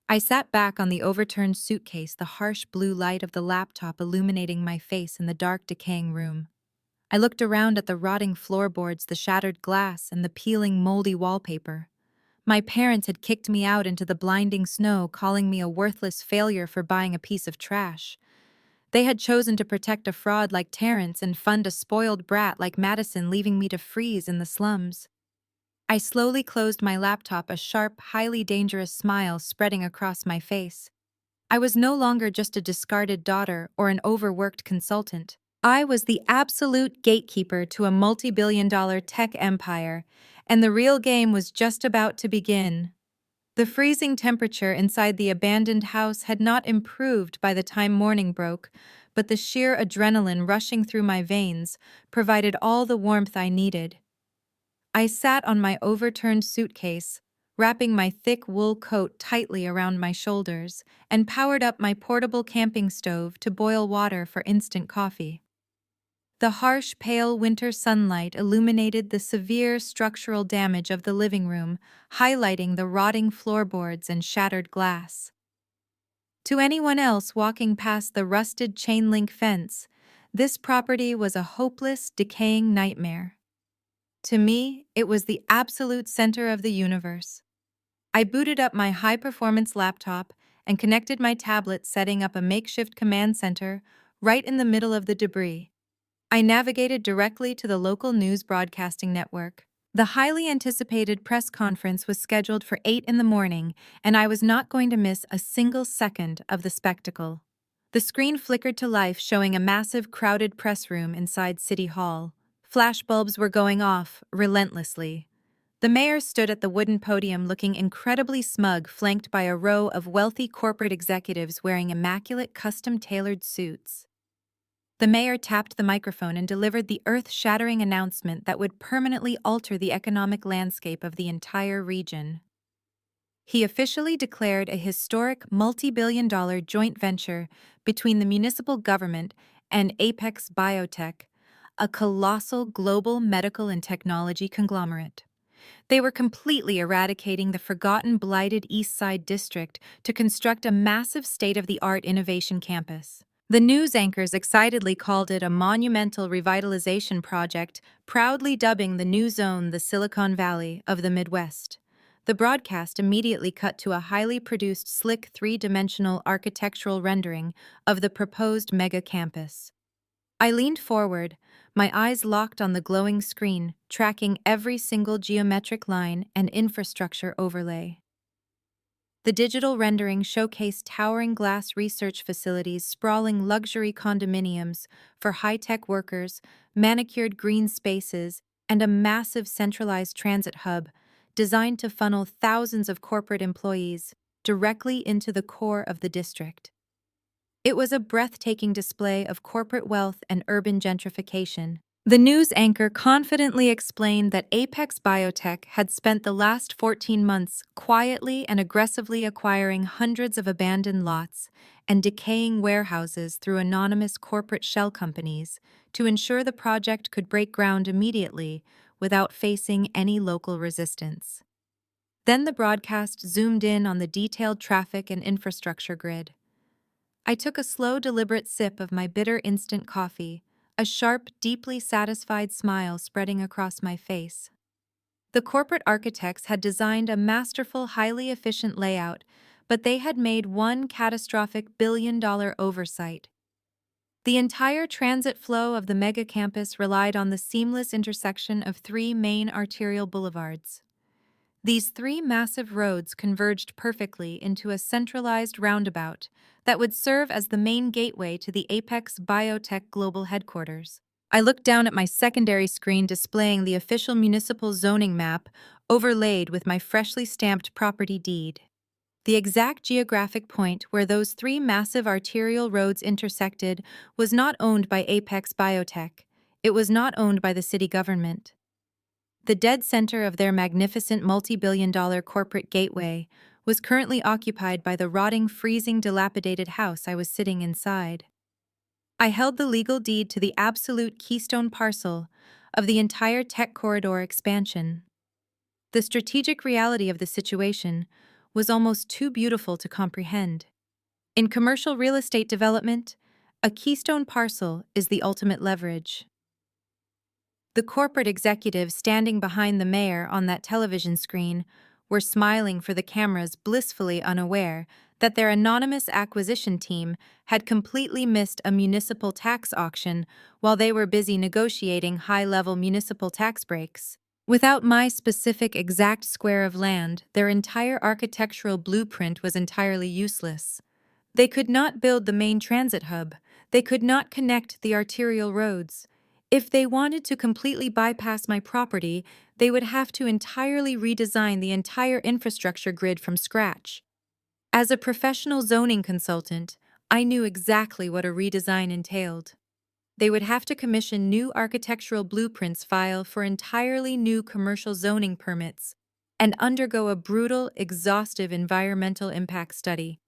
I sat back on the overturned suitcase, the harsh blue light of the laptop illuminating my face in the dark, decaying room. I looked around at the rotting floorboards, the shattered glass, and the peeling, moldy wallpaper. My parents had kicked me out into the blinding snow, calling me a worthless failure for buying a piece of trash. They had chosen to protect a fraud like Terrence and fund a spoiled brat like Madison, leaving me to freeze in the slums. I slowly closed my laptop, a sharp, highly dangerous smile spreading across my face. I was no longer just a discarded daughter or an overworked consultant. I was the absolute gatekeeper to a multi-billion-dollar tech empire, and the real game was just about to begin. The freezing temperature inside the abandoned house had not improved by the time morning broke, but the sheer adrenaline rushing through my veins provided all the warmth I needed. I sat on my overturned suitcase, wrapping my thick wool coat tightly around my shoulders, and powered up my portable camping stove to boil water for instant coffee. The harsh, pale winter sunlight illuminated the severe structural damage of the living room, highlighting the rotting floorboards and shattered glass. To anyone else walking past the rusted chain-link fence, this property was a hopeless, decaying nightmare. To me, it was the absolute center of the universe. I booted up my high-performance laptop and connected my tablet, setting up a makeshift command center right in the middle of the debris. I navigated directly to the local news broadcasting network. The highly anticipated press conference was scheduled for 8 in the morning, and I was not going to miss a single second of the spectacle. The screen flickered to life, showing a massive, crowded press room inside City Hall. Flashbulbs were going off relentlessly. The mayor stood at the wooden podium looking incredibly smug, flanked by a row of wealthy corporate executives wearing immaculate, custom-tailored suits. The mayor tapped the microphone and delivered the earth-shattering announcement that would permanently alter the economic landscape of the entire region. He officially declared a historic multi-billion-dollar joint venture between the municipal government and Apex Biotech, a colossal global medical and technology conglomerate. They were completely eradicating the forgotten, blighted East Side district to construct a massive state-of-the-art innovation campus. The news anchors excitedly called it a monumental revitalization project, proudly dubbing the new zone the Silicon Valley of the Midwest. The broadcast immediately cut to a highly produced, slick three-dimensional architectural rendering of the proposed mega campus. I leaned forward, my eyes locked on the glowing screen, tracking every single geometric line and infrastructure overlay. The digital rendering showcased towering glass research facilities, sprawling luxury condominiums for high-tech workers, manicured green spaces, and a massive centralized transit hub designed to funnel thousands of corporate employees directly into the core of the district. It was a breathtaking display of corporate wealth and urban gentrification. The news anchor confidently explained that Apex Biotech had spent the last 14 months quietly and aggressively acquiring hundreds of abandoned lots and decaying warehouses through anonymous corporate shell companies to ensure the project could break ground immediately without facing any local resistance. Then the broadcast zoomed in on the detailed traffic and infrastructure grid. I took a slow, deliberate sip of my bitter instant coffee, a sharp, deeply satisfied smile spreading across my face. The corporate architects had designed a masterful, highly efficient layout, but they had made one catastrophic billion-dollar oversight. The entire transit flow of the mega campus relied on the seamless intersection of three main arterial boulevards. These three massive roads converged perfectly into a centralized roundabout that would serve as the main gateway to the Apex Biotech Global Headquarters. I looked down at my secondary screen displaying the official municipal zoning map overlaid with my freshly stamped property deed. The exact geographic point where those three massive arterial roads intersected was not owned by Apex Biotech. It was not owned by the city government. The dead center of their magnificent multi-billion-dollar corporate gateway was currently occupied by the rotting, freezing, dilapidated house I was sitting inside. I held the legal deed to the absolute Keystone parcel of the entire tech corridor expansion. The strategic reality of the situation was almost too beautiful to comprehend. In commercial real estate development, a Keystone parcel is the ultimate leverage. The corporate executives standing behind the mayor on that television screen were smiling for the cameras, blissfully unaware that their anonymous acquisition team had completely missed a municipal tax auction while they were busy negotiating high-level municipal tax breaks. Without my specific exact square of land, their entire architectural blueprint was entirely useless. They could not build the main transit hub. They could not connect the arterial roads. If they wanted to completely bypass my property, they would have to entirely redesign the entire infrastructure grid from scratch. As a professional zoning consultant, I knew exactly what a redesign entailed. They would have to commission new architectural blueprints, file for entirely new commercial zoning permits, and undergo a brutal, exhaustive environmental impact study.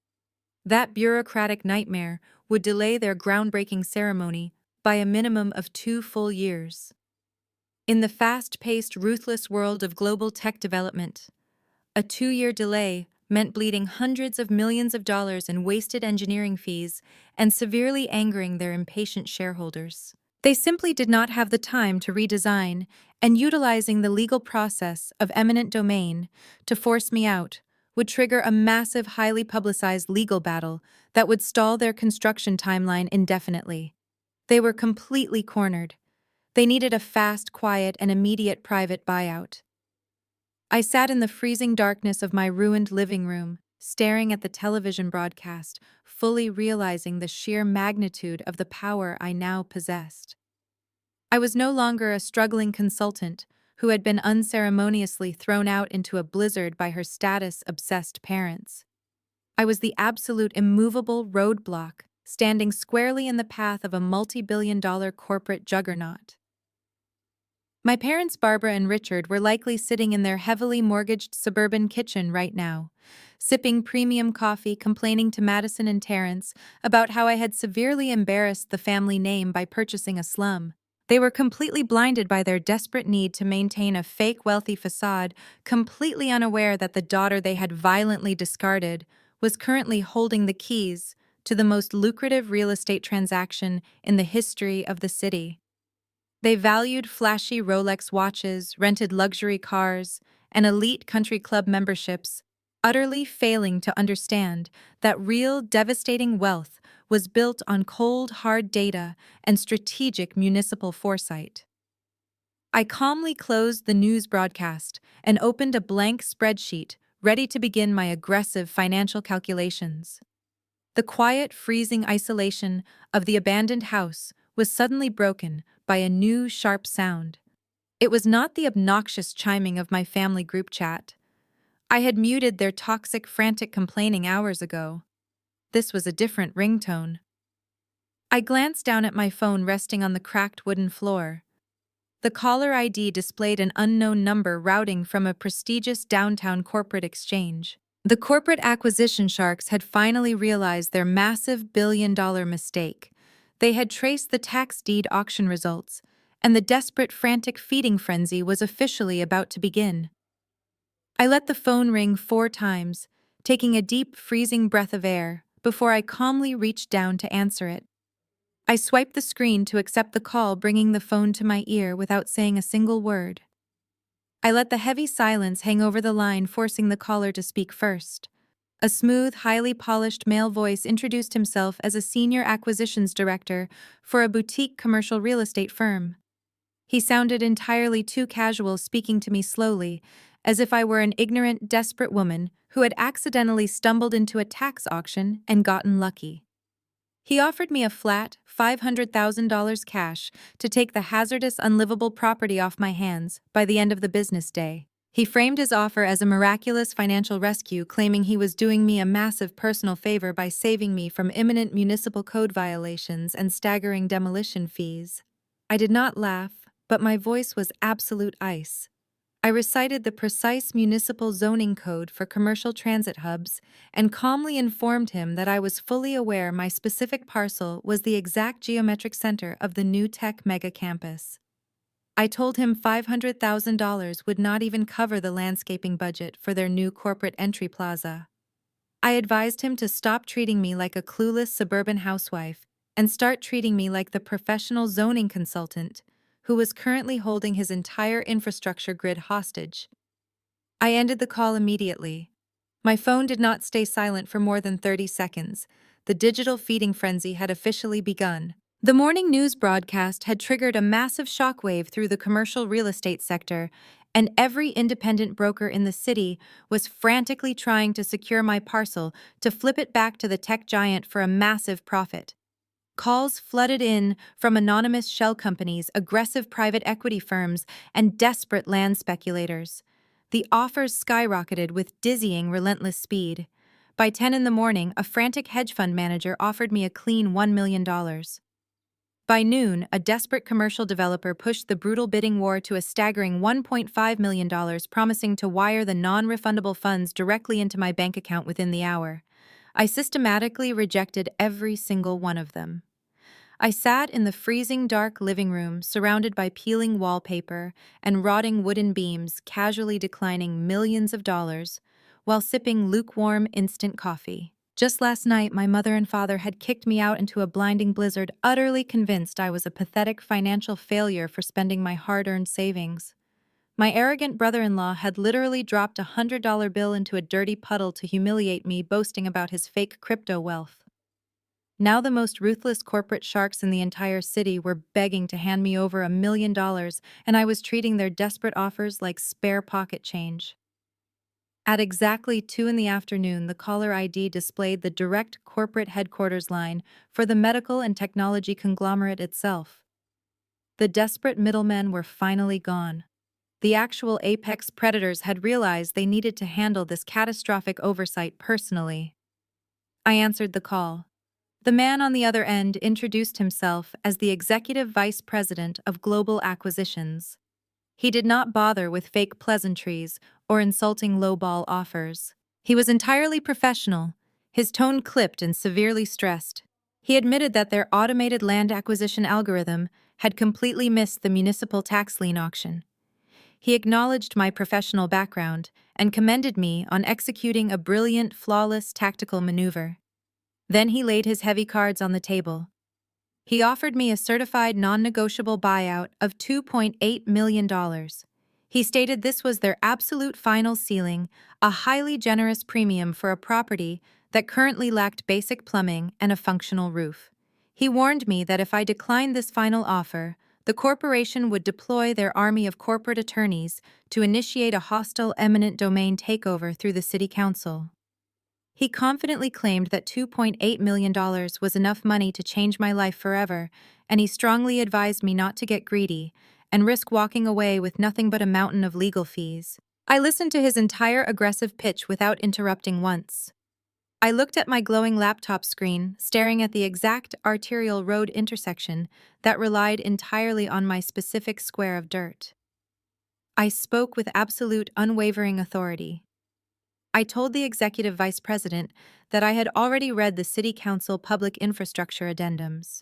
That bureaucratic nightmare would delay their groundbreaking ceremony by a minimum of 2 full years. In the fast-paced, ruthless world of global tech development, a 2-year delay meant bleeding hundreds of millions of dollars in wasted engineering fees and severely angering their impatient shareholders. They simply did not have the time to redesign, and utilizing the legal process of eminent domain to force me out would trigger a massive, highly publicized legal battle that would stall their construction timeline indefinitely. They were completely cornered. They needed a fast, quiet, and immediate private buyout. I sat in the freezing darkness of my ruined living room, staring at the television broadcast, fully realizing the sheer magnitude of the power I now possessed. I was no longer a struggling consultant who had been unceremoniously thrown out into a blizzard by her status-obsessed parents. I was the absolute immovable roadblock, standing squarely in the path of a multi-billion-dollar corporate juggernaut. My parents, Barbara and Richard, were likely sitting in their heavily mortgaged suburban kitchen right now, sipping premium coffee, complaining to Madison and Terrence about how I had severely embarrassed the family name by purchasing a slum. They were completely blinded by their desperate need to maintain a fake wealthy facade, completely unaware that the daughter they had violently discarded was currently holding the keys to the most lucrative real estate transaction in the history of the city. They valued flashy Rolex watches, rented luxury cars, and elite country club memberships, utterly failing to understand that real devastating wealth was built on cold, hard data and strategic municipal foresight. I calmly closed the news broadcast and opened a blank spreadsheet, ready to begin my aggressive financial calculations. The quiet, freezing isolation of the abandoned house was suddenly broken by a new, sharp sound. It was not the obnoxious chiming of my family group chat. I had muted their toxic, frantic complaining hours ago. This was a different ringtone. I glanced down at my phone resting on the cracked wooden floor. The caller ID displayed an unknown number routing from a prestigious downtown corporate exchange. The corporate acquisition sharks had finally realized their massive billion-dollar mistake. They had traced the tax deed auction results, and the desperate, frantic feeding frenzy was officially about to begin. I let the phone ring 4 times, taking a deep, freezing breath of air, before I calmly reached down to answer it. I swiped the screen to accept the call, bringing the phone to my ear without saying a single word. I let the heavy silence hang over the line, forcing the caller to speak first. A smooth, highly polished male voice introduced himself as a senior acquisitions director for a boutique commercial real estate firm. He sounded entirely too casual, speaking to me slowly, as if I were an ignorant, desperate woman who had accidentally stumbled into a tax auction and gotten lucky. He offered me a flat, $500,000 cash to take the hazardous, unlivable property off my hands by the end of the business day. He framed his offer as a miraculous financial rescue, claiming he was doing me a massive personal favor by saving me from imminent municipal code violations and staggering demolition fees. I did not laugh, but my voice was absolute ice. I recited the precise municipal zoning code for commercial transit hubs and calmly informed him that I was fully aware my specific parcel was the exact geometric center of the new tech mega campus. I told him $500,000 would not even cover the landscaping budget for their new corporate entry plaza. I advised him to stop treating me like a clueless suburban housewife and start treating me like the professional zoning consultant who was currently holding his entire infrastructure grid hostage. I ended the call immediately. My phone did not stay silent for more than 30 seconds. The digital feeding frenzy had officially begun. The morning news broadcast had triggered a massive shockwave through the commercial real estate sector, and every independent broker in the city was frantically trying to secure my parcel to flip it back to the tech giant for a massive profit. Calls flooded in from anonymous shell companies, aggressive private equity firms, and desperate land speculators. The offers skyrocketed with dizzying, relentless speed. By 10 in the morning, a frantic hedge fund manager offered me a clean $1 million. By noon, a desperate commercial developer pushed the brutal bidding war to a staggering $1.5 million, promising to wire the non-refundable funds directly into my bank account within the hour. I systematically rejected every single one of them. I sat in the freezing dark living room, surrounded by peeling wallpaper and rotting wooden beams, casually declining millions of dollars, while sipping lukewarm instant coffee. Just last night, my mother and father had kicked me out into a blinding blizzard, utterly convinced I was a pathetic financial failure for spending my hard-earned savings. My arrogant brother-in-law had literally dropped a $100 bill into a dirty puddle to humiliate me, boasting about his fake crypto wealth. Now the most ruthless corporate sharks in the entire city were begging to hand me over $1 million, and I was treating their desperate offers like spare pocket change. At exactly 2 in the afternoon, the caller ID displayed the direct corporate headquarters line for the medical and technology conglomerate itself. The desperate middlemen were finally gone. The actual apex predators had realized they needed to handle this catastrophic oversight personally. I answered the call. The man on the other end introduced himself as the Executive Vice President of Global Acquisitions. He did not bother with fake pleasantries or insulting lowball offers. He was entirely professional, his tone clipped and severely stressed. He admitted that their automated land acquisition algorithm had completely missed the municipal tax lien auction. He acknowledged my professional background and commended me on executing a brilliant, flawless tactical maneuver. Then he laid his heavy cards on the table. He offered me a certified non-negotiable buyout of $2.8 million. He stated this was their absolute final ceiling, a highly generous premium for a property that currently lacked basic plumbing and a functional roof. He warned me that if I declined this final offer, the corporation would deploy their army of corporate attorneys to initiate a hostile eminent domain takeover through the city council. He confidently claimed that $2.8 million was enough money to change my life forever, and he strongly advised me not to get greedy and risk walking away with nothing but a mountain of legal fees. I listened to his entire aggressive pitch without interrupting once. I looked at my glowing laptop screen, staring at the exact arterial road intersection that relied entirely on my specific square of dirt. I spoke with absolute, unwavering authority. I told the executive vice president that I had already read the city council public infrastructure addendums.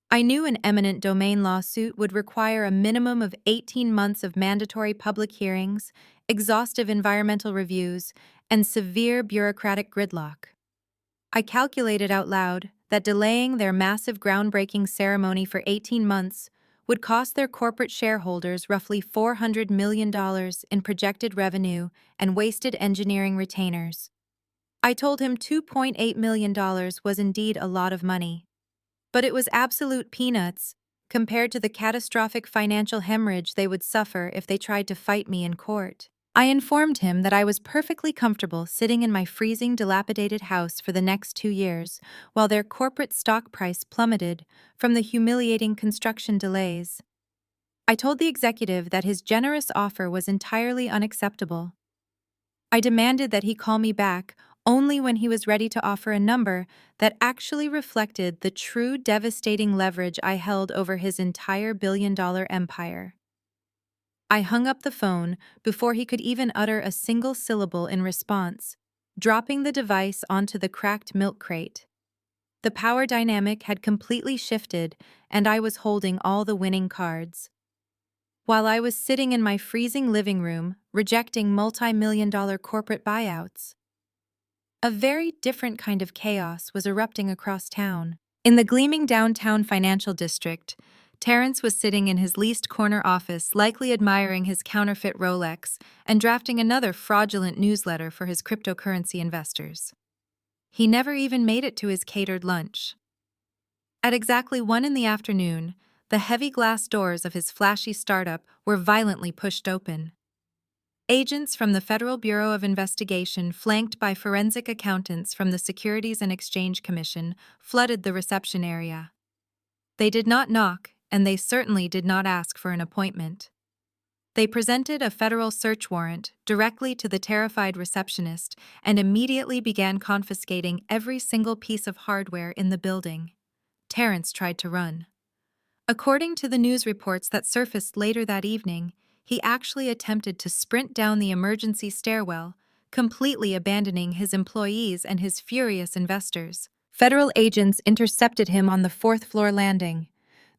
I knew an eminent domain lawsuit would require a minimum of 18 months of mandatory public hearings, exhaustive environmental reviews, and severe bureaucratic gridlock. I calculated out loud that delaying their massive groundbreaking ceremony for 18 months would cost their corporate shareholders roughly $400 million in projected revenue and wasted engineering retainers. I told him $2.8 million was indeed a lot of money. But it was absolute peanuts compared to the catastrophic financial hemorrhage they would suffer if they tried to fight me in court. I informed him that I was perfectly comfortable sitting in my freezing, dilapidated house for the next 2 years, while their corporate stock price plummeted from the humiliating construction delays. I told the executive that his generous offer was entirely unacceptable. I demanded that he call me back only when he was ready to offer a number that actually reflected the true devastating leverage I held over his entire billion-dollar empire. I hung up the phone before he could even utter a single syllable in response, dropping the device onto the cracked milk crate. The power dynamic had completely shifted, and I was holding all the winning cards. While I was sitting in my freezing living room, rejecting multi-million-dollar corporate buyouts, a very different kind of chaos was erupting across town. In the gleaming downtown financial district, Terrence was sitting in his leased corner office, likely admiring his counterfeit Rolex and drafting another fraudulent newsletter for his cryptocurrency investors. He never even made it to his catered lunch. At exactly 1 p.m, the heavy glass doors of his flashy startup were violently pushed open. Agents from the Federal Bureau of Investigation, flanked by forensic accountants from the Securities and Exchange Commission, flooded the reception area. They did not knock, and they certainly did not ask for an appointment. They presented a federal search warrant directly to the terrified receptionist and immediately began confiscating every single piece of hardware in the building. Terrence tried to run. According to the news reports that surfaced later that evening, he actually attempted to sprint down the emergency stairwell, completely abandoning his employees and his furious investors. Federal agents intercepted him on the 4th-floor landing.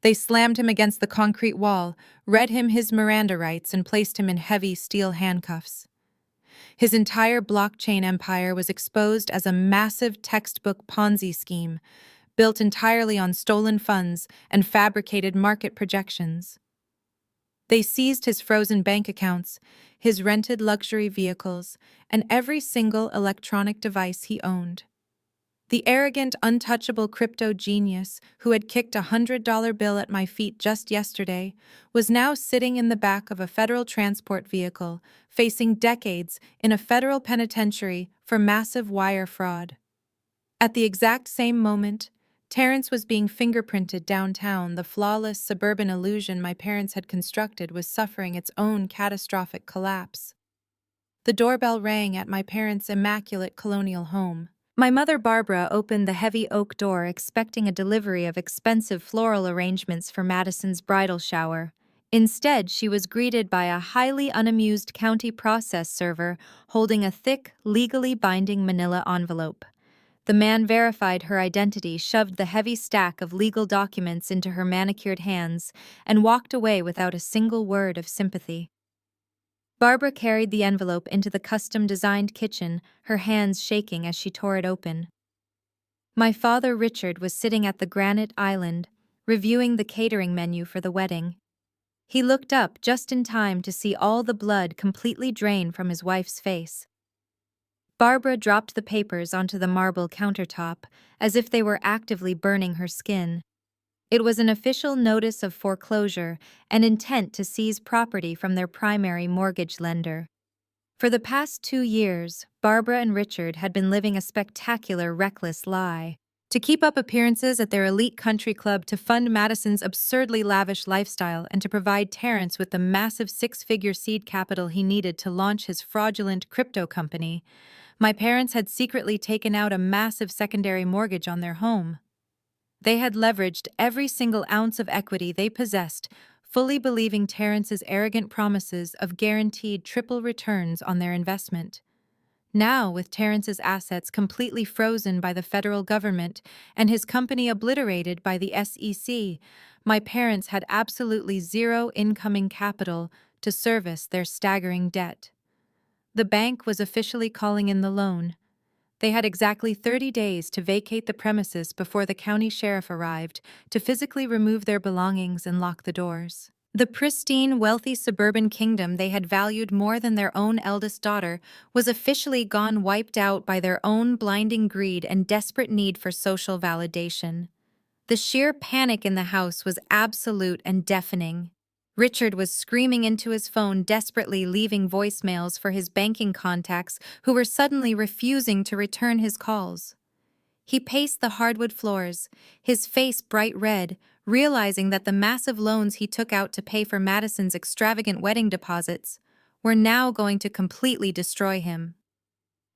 They slammed him against the concrete wall, read him his Miranda rights, and placed him in heavy steel handcuffs. His entire blockchain empire was exposed as a massive textbook Ponzi scheme, built entirely on stolen funds and fabricated market projections. They seized his frozen bank accounts, his rented luxury vehicles, and every single electronic device he owned. The arrogant, untouchable crypto genius who had kicked a $100 bill at my feet just yesterday was now sitting in the back of a federal transport vehicle, facing decades in a federal penitentiary for massive wire fraud. At the exact same moment, Terrence was being fingerprinted downtown. The flawless suburban illusion my parents had constructed was suffering its own catastrophic collapse. The doorbell rang at my parents' immaculate colonial home. My mother Barbara opened the heavy oak door expecting a delivery of expensive floral arrangements for Madison's bridal shower. Instead, she was greeted by a highly unamused county process server holding a thick, legally binding manila envelope. The man verified her identity, shoved the heavy stack of legal documents into her manicured hands, and walked away without a single word of sympathy. Barbara carried the envelope into the custom-designed kitchen, her hands shaking as she tore it open. My father Richard was sitting at the granite island, reviewing the catering menu for the wedding. He looked up just in time to see all the blood completely drain from his wife's face. Barbara dropped the papers onto the marble countertop, as if they were actively burning her skin. It was an official notice of foreclosure and intent to seize property from their primary mortgage lender. For the past 2 years, Barbara and Richard had been living a spectacular, reckless lie. To keep up appearances at their elite country club, to fund Madison's absurdly lavish lifestyle, and to provide Terrence with the massive 6-figure seed capital he needed to launch his fraudulent crypto company, my parents had secretly taken out a massive secondary mortgage on their home. They had leveraged every single ounce of equity they possessed, fully believing Terrence's arrogant promises of guaranteed triple returns on their investment. Now, with Terrence's assets completely frozen by the federal government and his company obliterated by the SEC, my parents had absolutely zero incoming capital to service their staggering debt. The bank was officially calling in the loan. They had exactly 30 days to vacate the premises before the county sheriff arrived to physically remove their belongings and lock the doors. The pristine, wealthy suburban kingdom they had valued more than their own eldest daughter was officially gone, wiped out by their own blinding greed and desperate need for social validation. The sheer panic in the house was absolute and deafening. Richard was screaming into his phone, desperately leaving voicemails for his banking contacts who were suddenly refusing to return his calls. He paced the hardwood floors, his face bright red, realizing that the massive loans he took out to pay for Madison's extravagant wedding deposits were now going to completely destroy him.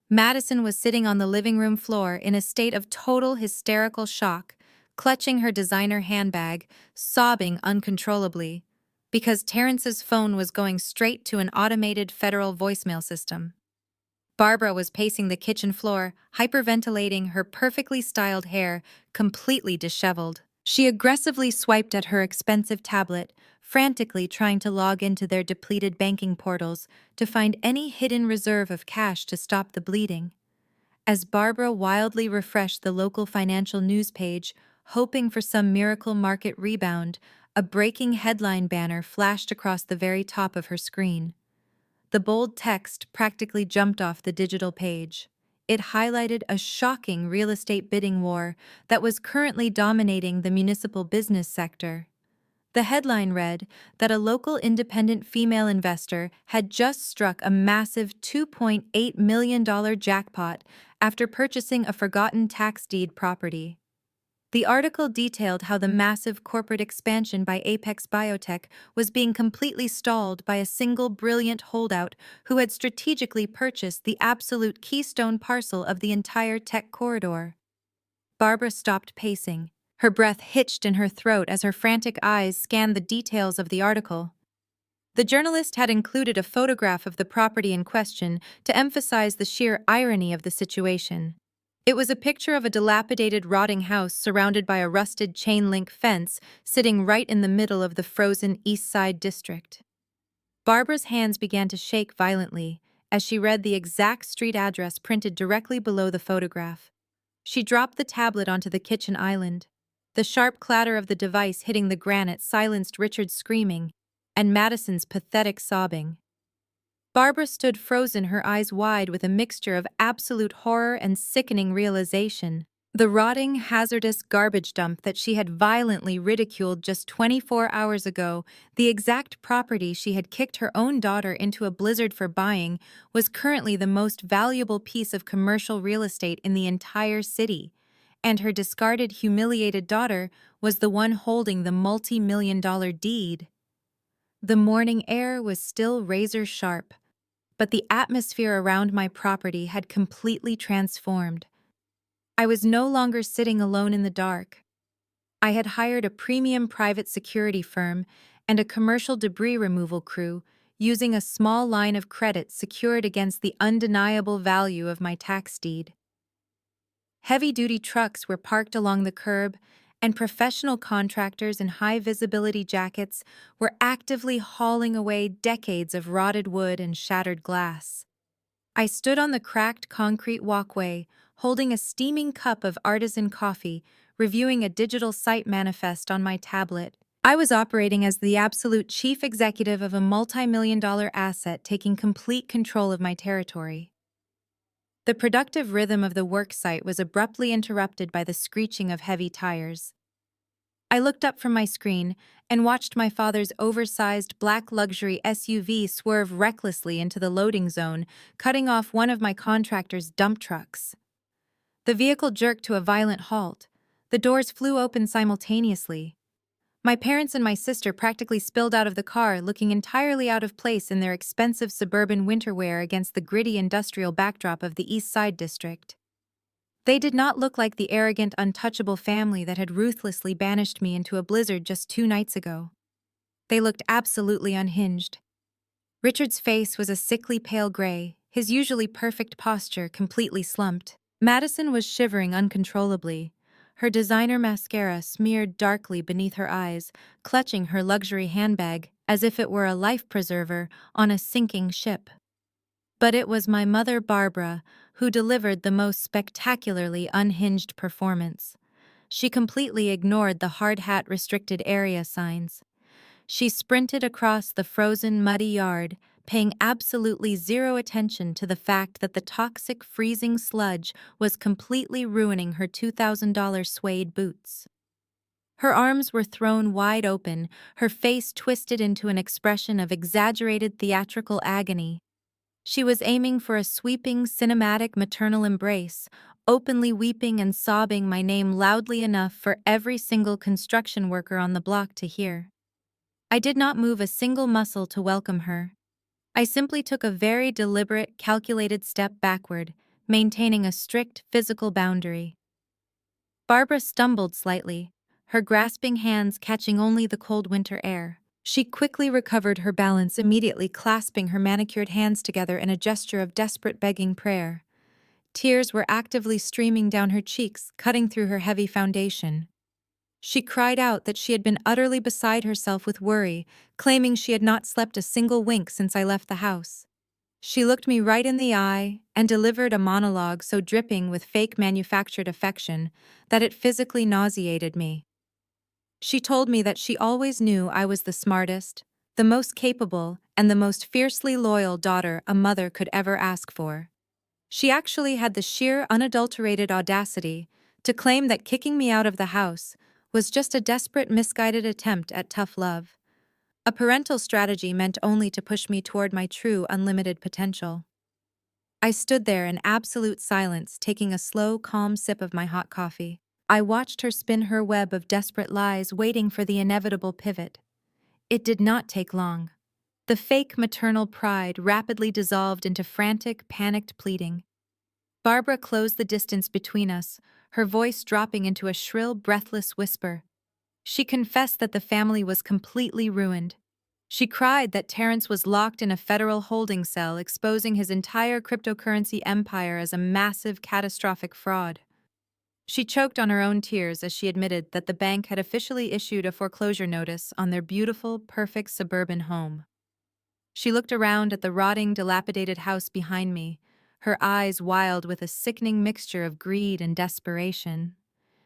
Madison was sitting on the living room floor in a state of total hysterical shock, clutching her designer handbag, sobbing uncontrollably, because Terrence's phone was going straight to an automated federal voicemail system. Barbara was pacing the kitchen floor, hyperventilating, her perfectly styled hair completely disheveled. She aggressively swiped at her expensive tablet, frantically trying to log into their depleted banking portals to find any hidden reserve of cash to stop the bleeding. As Barbara wildly refreshed the local financial news page, hoping for some miracle market rebound, a breaking headline banner flashed across the very top of her screen. The bold text practically jumped off the digital page. It highlighted a shocking real estate bidding war that was currently dominating the municipal business sector. The headline read that a local independent female investor had just struck a massive $2.8 million jackpot after purchasing a forgotten tax deed property. The article detailed how the massive corporate expansion by Apex Biotech was being completely stalled by a single brilliant holdout who had strategically purchased the absolute keystone parcel of the entire tech corridor. Barbara stopped pacing. Her breath hitched in her throat as her frantic eyes scanned the details of the article. The journalist had included a photograph of the property in question to emphasize the sheer irony of the situation. It was a picture of a dilapidated, rotting house surrounded by a rusted chain-link fence sitting right in the middle of the frozen East Side district. Barbara's hands began to shake violently as she read the exact street address printed directly below the photograph. She dropped the tablet onto the kitchen island. The sharp clatter of the device hitting the granite silenced Richard's screaming and Madison's pathetic sobbing. Barbara stood frozen, her eyes wide with a mixture of absolute horror and sickening realization. The rotting, hazardous garbage dump that she had violently ridiculed just 24 hours ago, the exact property she had kicked her own daughter into a blizzard for buying, was currently the most valuable piece of commercial real estate in the entire city. And her discarded, humiliated daughter was the one holding the multi-million-dollar deed. The morning air was still razor-sharp, but the atmosphere around my property had completely transformed. I was no longer sitting alone in the dark. I had hired a premium private security firm and a commercial debris removal crew, using a small line of credit secured against the undeniable value of my tax deed. Heavy-duty trucks were parked along the curb, and professional contractors in high-visibility jackets were actively hauling away decades of rotted wood and shattered glass. I stood on the cracked concrete walkway, holding a steaming cup of artisan coffee, reviewing a digital site manifest on my tablet. I was operating as the absolute chief executive of a multi-million-dollar asset, taking complete control of my territory. The productive rhythm of the work site was abruptly interrupted by the screeching of heavy tires. I looked up from my screen and watched my father's oversized black luxury SUV swerve recklessly into the loading zone, cutting off one of my contractor's dump trucks. The vehicle jerked to a violent halt. The doors flew open simultaneously. My parents and my sister practically spilled out of the car, looking entirely out of place in their expensive suburban winter wear against the gritty industrial backdrop of the East Side district. They did not look like the arrogant, untouchable family that had ruthlessly banished me into a blizzard just 2 nights ago. They looked absolutely unhinged. Richard's face was a sickly pale gray, his usually perfect posture completely slumped. Madison was shivering uncontrollably, her designer mascara smeared darkly beneath her eyes, clutching her luxury handbag as if it were a life preserver on a sinking ship. But it was my mother, Barbara, who delivered the most spectacularly unhinged performance. She completely ignored the hard hat restricted area signs. She sprinted across the frozen, muddy yard, paying absolutely zero attention to the fact that the toxic, freezing sludge was completely ruining her $2,000 suede boots. Her arms were thrown wide open, her face twisted into an expression of exaggerated theatrical agony. She was aiming for a sweeping, cinematic maternal embrace, openly weeping and sobbing my name loudly enough for every single construction worker on the block to hear. I did not move a single muscle to welcome her. I simply took a very deliberate, calculated step backward, maintaining a strict physical boundary. Barbara stumbled slightly, her grasping hands catching only the cold winter air. She quickly recovered her balance, immediately clasping her manicured hands together in a gesture of desperate begging prayer. Tears were actively streaming down her cheeks, cutting through her heavy foundation. She cried out that she had been utterly beside herself with worry, claiming she had not slept a single wink since I left the house. She looked me right in the eye and delivered a monologue so dripping with fake manufactured affection that it physically nauseated me. She told me that she always knew I was the smartest, the most capable, and the most fiercely loyal daughter a mother could ever ask for. She actually had the sheer, unadulterated audacity to claim that kicking me out of the house was just a desperate, misguided attempt at tough love. A parental strategy meant only to push me toward my true, unlimited potential. I stood there in absolute silence, taking a slow, calm sip of my hot coffee. I watched her spin her web of desperate lies, waiting for the inevitable pivot. It did not take long. The fake maternal pride rapidly dissolved into frantic, panicked pleading. Barbara closed the distance between us, her voice dropping into a shrill, breathless whisper. She confessed that the family was completely ruined. She cried that Terrence was locked in a federal holding cell, exposing his entire cryptocurrency empire as a massive, catastrophic fraud. She choked on her own tears as she admitted that the bank had officially issued a foreclosure notice on their beautiful, perfect suburban home. She looked around at the rotting, dilapidated house behind me, her eyes wild with a sickening mixture of greed and desperation.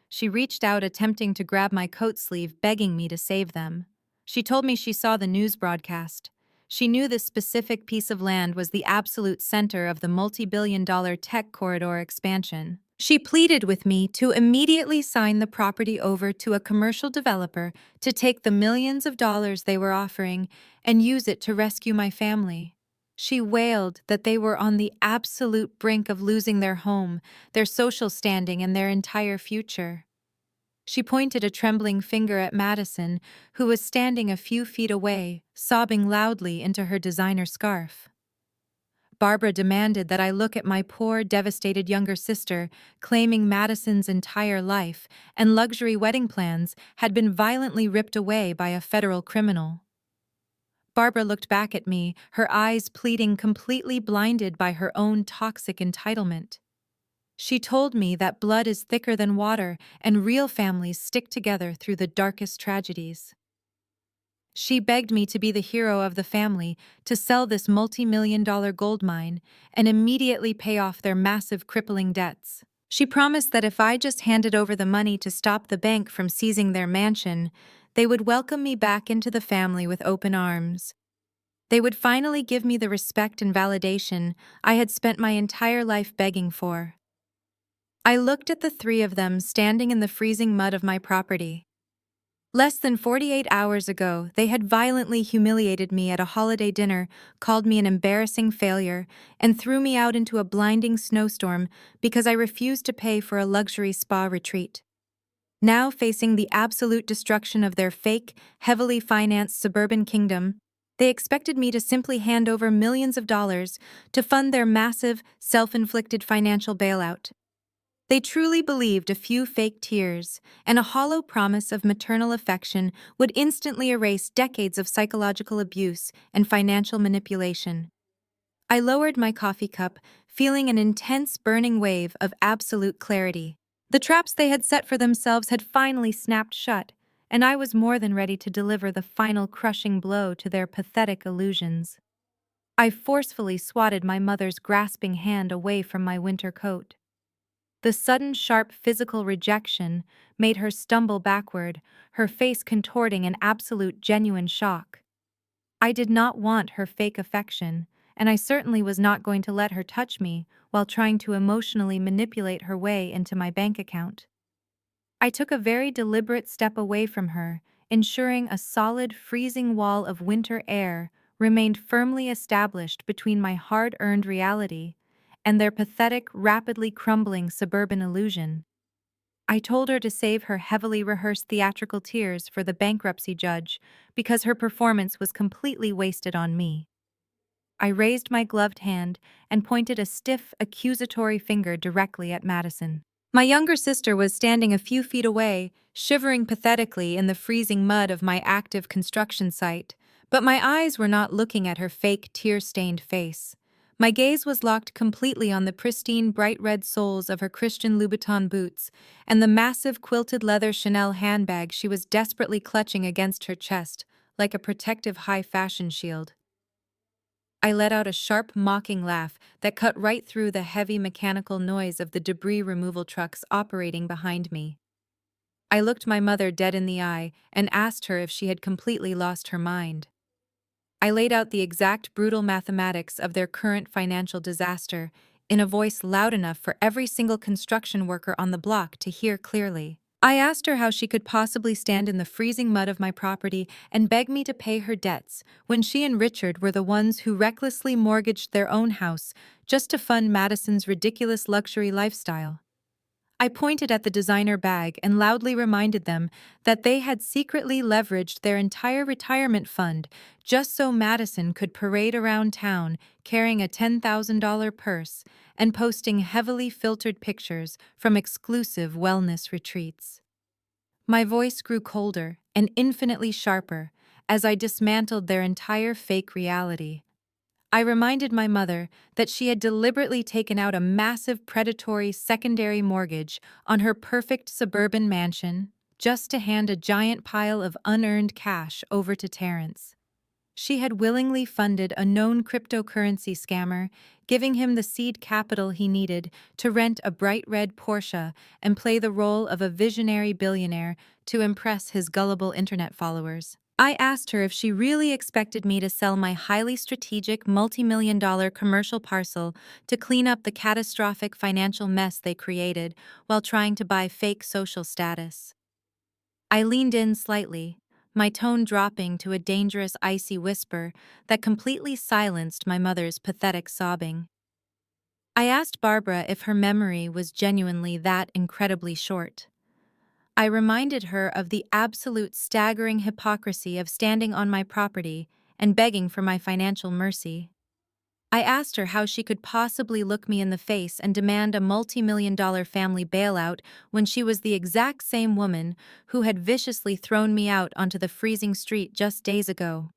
She reached out, attempting to grab my coat sleeve, begging me to save them. She told me she saw the news broadcast. She knew this specific piece of land was the absolute center of the multi-billion-dollar tech corridor expansion. She pleaded with me to immediately sign the property over to a commercial developer to take the millions of dollars they were offering and use it to rescue my family. She wailed that they were on the absolute brink of losing their home, their social standing, and their entire future. She pointed a trembling finger at Madison, who was standing a few feet away, sobbing loudly into her designer scarf. Barbara demanded that I look at my poor, devastated younger sister, claiming Madison's entire life and luxury wedding plans had been violently ripped away by a federal criminal. Barbara looked back at me, her eyes pleading, completely blinded by her own toxic entitlement. She told me that blood is thicker than water and real families stick together through the darkest tragedies. She begged me to be the hero of the family, to sell this multi-million-dollar gold mine, and immediately pay off their massive crippling debts. She promised that if I just handed over the money to stop the bank from seizing their mansion, they would welcome me back into the family with open arms. They would finally give me the respect and validation I had spent my entire life begging for. I looked at the three of them standing in the freezing mud of my property. Less than 48 hours ago, they had violently humiliated me at a holiday dinner, called me an embarrassing failure, and threw me out into a blinding snowstorm because I refused to pay for a luxury spa retreat. Now facing the absolute destruction of their fake, heavily financed suburban kingdom, they expected me to simply hand over millions of dollars to fund their massive, self-inflicted financial bailout. They truly believed a few fake tears and a hollow promise of maternal affection would instantly erase decades of psychological abuse and financial manipulation. I lowered my coffee cup, feeling an intense burning wave of absolute clarity. The traps they had set for themselves had finally snapped shut, and I was more than ready to deliver the final crushing blow to their pathetic illusions. I forcefully swatted my mother's grasping hand away from my winter coat. The sudden sharp physical rejection made her stumble backward, her face contorting in absolute genuine shock. I did not want her fake affection, and I certainly was not going to let her touch me while trying to emotionally manipulate her way into my bank account. I took a very deliberate step away from her, ensuring a solid, freezing wall of winter air remained firmly established between my hard-earned reality and their pathetic, rapidly crumbling suburban illusion. I told her to save her heavily rehearsed theatrical tears for the bankruptcy judge because her performance was completely wasted on me. I raised my gloved hand and pointed a stiff, accusatory finger directly at Madison. My younger sister was standing a few feet away, shivering pathetically in the freezing mud of my active construction site, but my eyes were not looking at her fake, tear-stained face. My gaze was locked completely on the pristine, bright red soles of her Christian Louboutin boots and the massive quilted leather Chanel handbag she was desperately clutching against her chest, like a protective high-fashion shield. I let out a sharp, mocking laugh that cut right through the heavy mechanical noise of the debris removal trucks operating behind me. I looked my mother dead in the eye and asked her if she had completely lost her mind. I laid out the exact brutal mathematics of their current financial disaster in a voice loud enough for every single construction worker on the block to hear clearly. I asked her how she could possibly stand in the freezing mud of my property and beg me to pay her debts when she and Richard were the ones who recklessly mortgaged their own house just to fund Madison's ridiculous luxury lifestyle. I pointed at the designer bag and loudly reminded them that they had secretly leveraged their entire retirement fund just so Madison could parade around town carrying a $10,000 purse and posting heavily filtered pictures from exclusive wellness retreats. My voice grew colder and infinitely sharper as I dismantled their entire fake reality. I reminded my mother that she had deliberately taken out a massive predatory secondary mortgage on her perfect suburban mansion just to hand a giant pile of unearned cash over to Terrence. She had willingly funded a known cryptocurrency scammer, giving him the seed capital he needed to rent a bright red Porsche and play the role of a visionary billionaire to impress his gullible internet followers. I asked her if she really expected me to sell my highly strategic multi-million-dollar commercial parcel to clean up the catastrophic financial mess they created while trying to buy fake social status. I leaned in slightly, my tone dropping to a dangerous icy whisper that completely silenced my mother's pathetic sobbing. I asked Barbara if her memory was genuinely that incredibly short. I reminded her of the absolute staggering hypocrisy of standing on my property and begging for my financial mercy. I asked her how she could possibly look me in the face and demand a multi-million-dollar family bailout when she was the exact same woman who had viciously thrown me out onto the freezing street just days ago.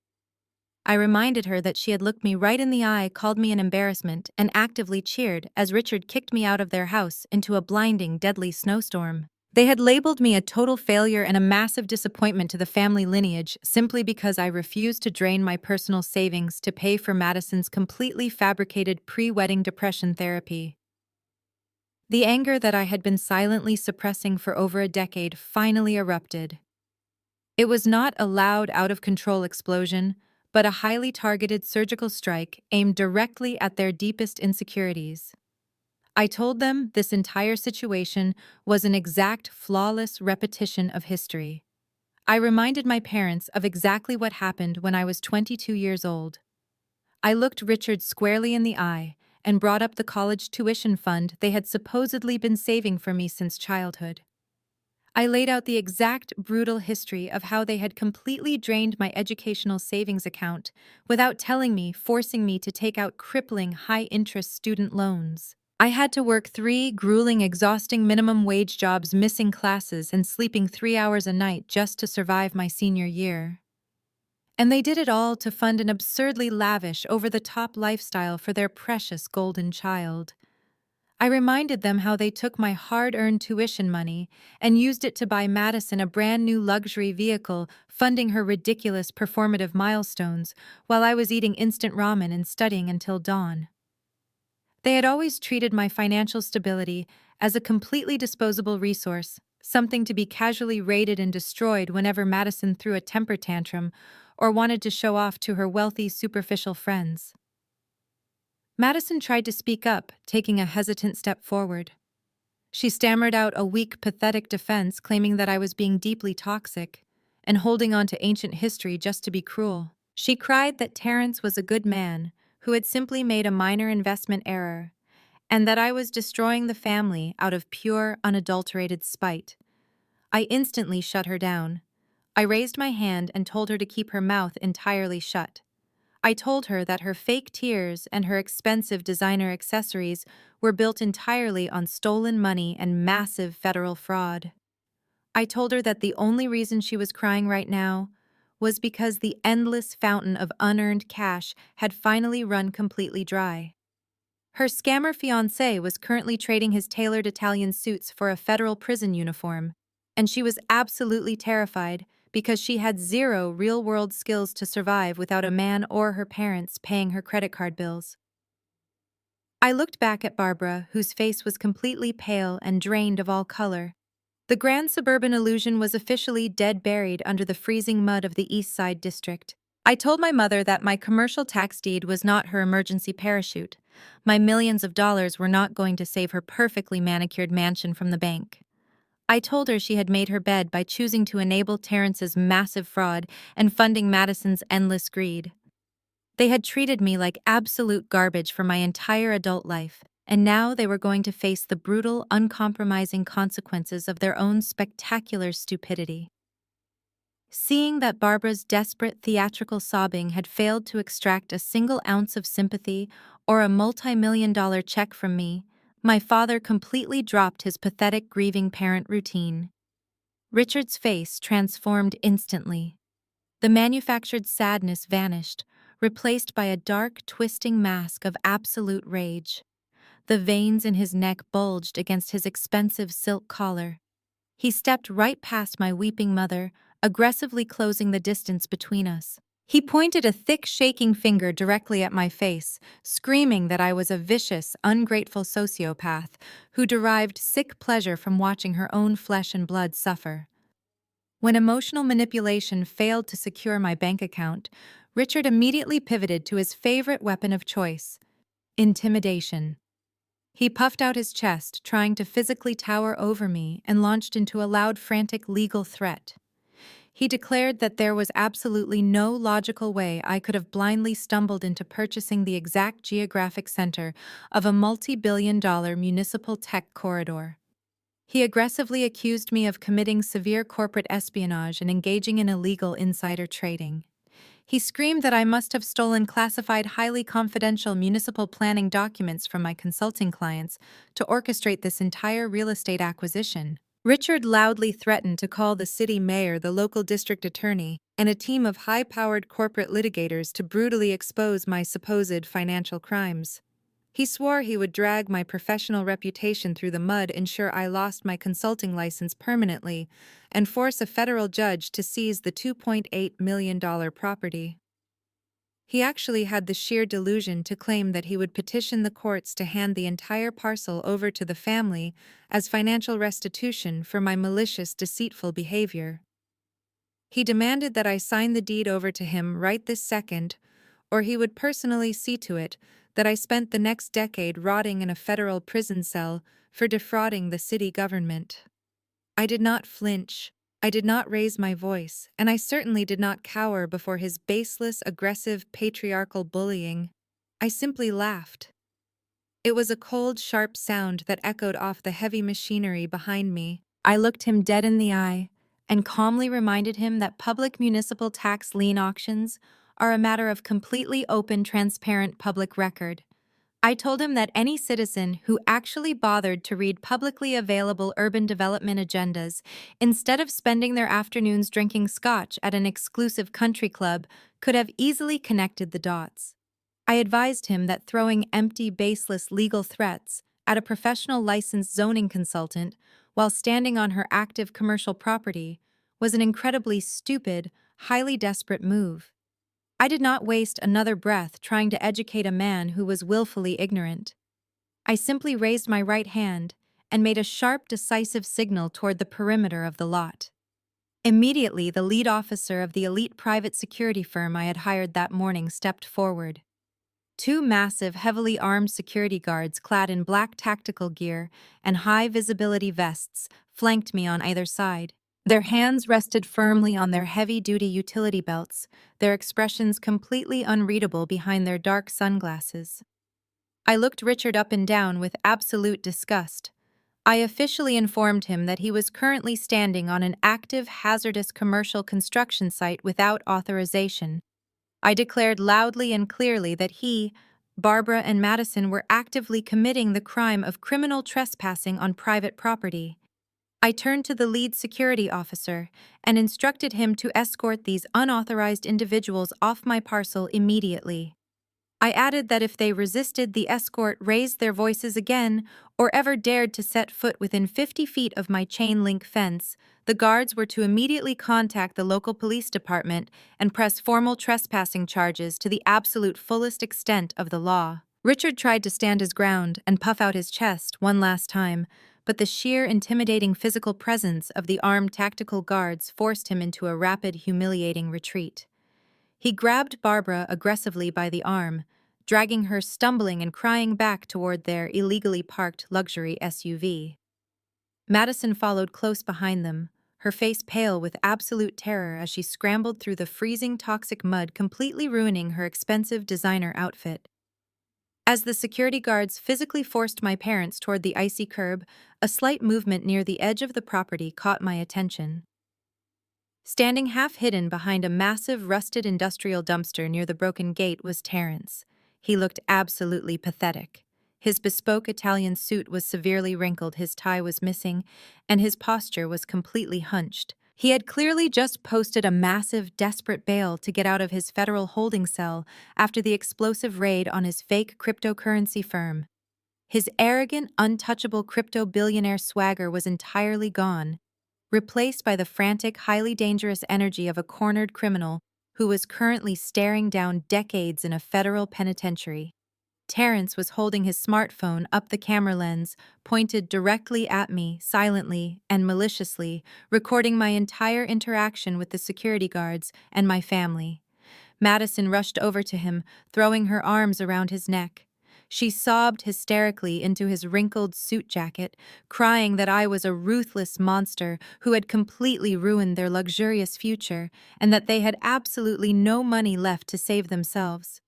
I reminded her that she had looked me right in the eye, called me an embarrassment, and actively cheered as Richard kicked me out of their house into a blinding, deadly snowstorm. They had labeled me a total failure and a massive disappointment to the family lineage simply because I refused to drain my personal savings to pay for Madison's completely fabricated pre-wedding depression therapy. The anger that I had been silently suppressing for over a decade finally erupted. It was not a loud, out-of-control explosion, but a highly targeted surgical strike aimed directly at their deepest insecurities. I told them this entire situation was an exact, flawless repetition of history. I reminded my parents of exactly what happened when I was 22 years old. I looked Richard squarely in the eye and brought up the college tuition fund they had supposedly been saving for me since childhood. I laid out the exact brutal history of how they had completely drained my educational savings account without telling me, forcing me to take out crippling high-interest student loans. I had to work 3 grueling, exhausting minimum wage jobs, missing classes and sleeping 3 hours a night just to survive my senior year. And they did it all to fund an absurdly lavish, over-the-top lifestyle for their precious golden child. I reminded them how they took my hard-earned tuition money and used it to buy Madison a brand-new luxury vehicle, funding her ridiculous performative milestones, while I was eating instant ramen and studying until dawn. They had always treated my financial stability as a completely disposable resource, something to be casually raided and destroyed whenever Madison threw a temper tantrum or wanted to show off to her wealthy, superficial friends. Madison tried to speak up, taking a hesitant step forward. She stammered out a weak, pathetic defense, claiming that I was being deeply toxic and holding on to ancient history just to be cruel. She cried that Terrence was a good man who had simply made a minor investment error, and that I was destroying the family out of pure, unadulterated spite. I instantly shut her down. I raised my hand and told her to keep her mouth entirely shut. I told her that her fake tears and her expensive designer accessories were built entirely on stolen money and massive federal fraud. I told her that the only reason she was crying right now was because the endless fountain of unearned cash had finally run completely dry. Her scammer fiancé was currently trading his tailored Italian suits for a federal prison uniform, and she was absolutely terrified because she had zero real-world skills to survive without a man or her parents paying her credit card bills. I looked back at Barbara, whose face was completely pale and drained of all color. The grand suburban illusion was officially dead buried under the freezing mud of the East Side district. I told my mother that my commercial tax deed was not her emergency parachute. My millions of dollars were not going to save her perfectly manicured mansion from the bank. I told her she had made her bed by choosing to enable Terrence's massive fraud and funding Madison's endless greed. They had treated me like absolute garbage for my entire adult life, and now they were going to face the brutal, uncompromising consequences of their own spectacular stupidity. Seeing that Barbara's desperate theatrical sobbing had failed to extract a single ounce of sympathy or a multi-million-dollar check from me, my father completely dropped his pathetic grieving parent routine. Richard's face transformed instantly. The manufactured sadness vanished, replaced by a dark, twisting mask of absolute rage. The veins in his neck bulged against his expensive silk collar. He stepped right past my weeping mother, aggressively closing the distance between us. He pointed a thick, shaking finger directly at my face, screaming that I was a vicious, ungrateful sociopath who derived sick pleasure from watching her own flesh and blood suffer. When emotional manipulation failed to secure my bank account, Richard immediately pivoted to his favorite weapon of choice: intimidation. He puffed out his chest, trying to physically tower over me, and launched into a loud, frantic legal threat. He declared that there was absolutely no logical way I could have blindly stumbled into purchasing the exact geographic center of a multi-billion-dollar municipal tech corridor. He aggressively accused me of committing severe corporate espionage and engaging in illegal insider trading. He screamed that I must have stolen classified, highly confidential municipal planning documents from my consulting clients to orchestrate this entire real estate acquisition. Richard loudly threatened to call the city mayor, the local district attorney, and a team of high-powered corporate litigators to brutally expose my supposed financial crimes. He swore he would drag my professional reputation through the mud, ensure I lost my consulting license permanently, and force a federal judge to seize the $2.8 million property. He actually had the sheer delusion to claim that he would petition the courts to hand the entire parcel over to the family as financial restitution for my malicious, deceitful behavior. He demanded that I sign the deed over to him right this second, or he would personally see to it that I spent the next decade rotting in a federal prison cell for defrauding the city government. I did not flinch. I did not raise my voice, and I certainly did not cower before his baseless, aggressive, patriarchal bullying. I simply laughed. It was a cold, sharp sound that echoed off the heavy machinery behind me. I looked him dead in the eye and calmly reminded him that public municipal tax lien auctions are a matter of completely open, transparent public record. I told him that any citizen who actually bothered to read publicly available urban development agendas instead of spending their afternoons drinking scotch at an exclusive country club could have easily connected the dots. I advised him that throwing empty, baseless legal threats at a professional licensed zoning consultant while standing on her active commercial property was an incredibly stupid, highly desperate move. I did not waste another breath trying to educate a man who was willfully ignorant. I simply raised my right hand and made a sharp, decisive signal toward the perimeter of the lot. Immediately, the lead officer of the elite private security firm I had hired that morning stepped forward. Two massive, heavily armed security guards clad in black tactical gear and high-visibility vests flanked me on either side. Their hands rested firmly on their heavy-duty utility belts, their expressions completely unreadable behind their dark sunglasses. I looked Richard up and down with absolute disgust. I officially informed him that he was currently standing on an active, hazardous commercial construction site without authorization. I declared loudly and clearly that he, Barbara, and Madison were actively committing the crime of criminal trespassing on private property. I turned to the lead security officer and instructed him to escort these unauthorized individuals off my parcel immediately. I added that if they resisted the escort, raised their voices again, or ever dared to set foot within 50 feet of my chain-link fence, the guards were to immediately contact the local police department and press formal trespassing charges to the absolute fullest extent of the law. Richard tried to stand his ground and puff out his chest one last time, but the sheer intimidating physical presence of the armed tactical guards forced him into a rapid, humiliating retreat. He grabbed Barbara aggressively by the arm, dragging her stumbling and crying back toward their illegally parked luxury SUV. Madison followed close behind them, her face pale with absolute terror as she scrambled through the freezing toxic mud, completely ruining her expensive designer outfit. As the security guards physically forced my parents toward the icy curb, a slight movement near the edge of the property caught my attention. Standing half-hidden behind a massive, rusted industrial dumpster near the broken gate was Terrence. He looked absolutely pathetic. His bespoke Italian suit was severely wrinkled, his tie was missing, and his posture was completely hunched. He had clearly just posted a massive, desperate bail to get out of his federal holding cell after the explosive raid on his fake cryptocurrency firm. His arrogant, untouchable crypto-billionaire swagger was entirely gone, replaced by the frantic, highly dangerous energy of a cornered criminal who was currently staring down decades in a federal penitentiary. Terrence was holding his smartphone up the camera lens, pointed directly at me, silently and maliciously, recording my entire interaction with the security guards and my family. Madison rushed over to him, throwing her arms around his neck. She sobbed hysterically into his wrinkled suit jacket, crying that I was a ruthless monster who had completely ruined their luxurious future and that they had absolutely no money left to save themselves.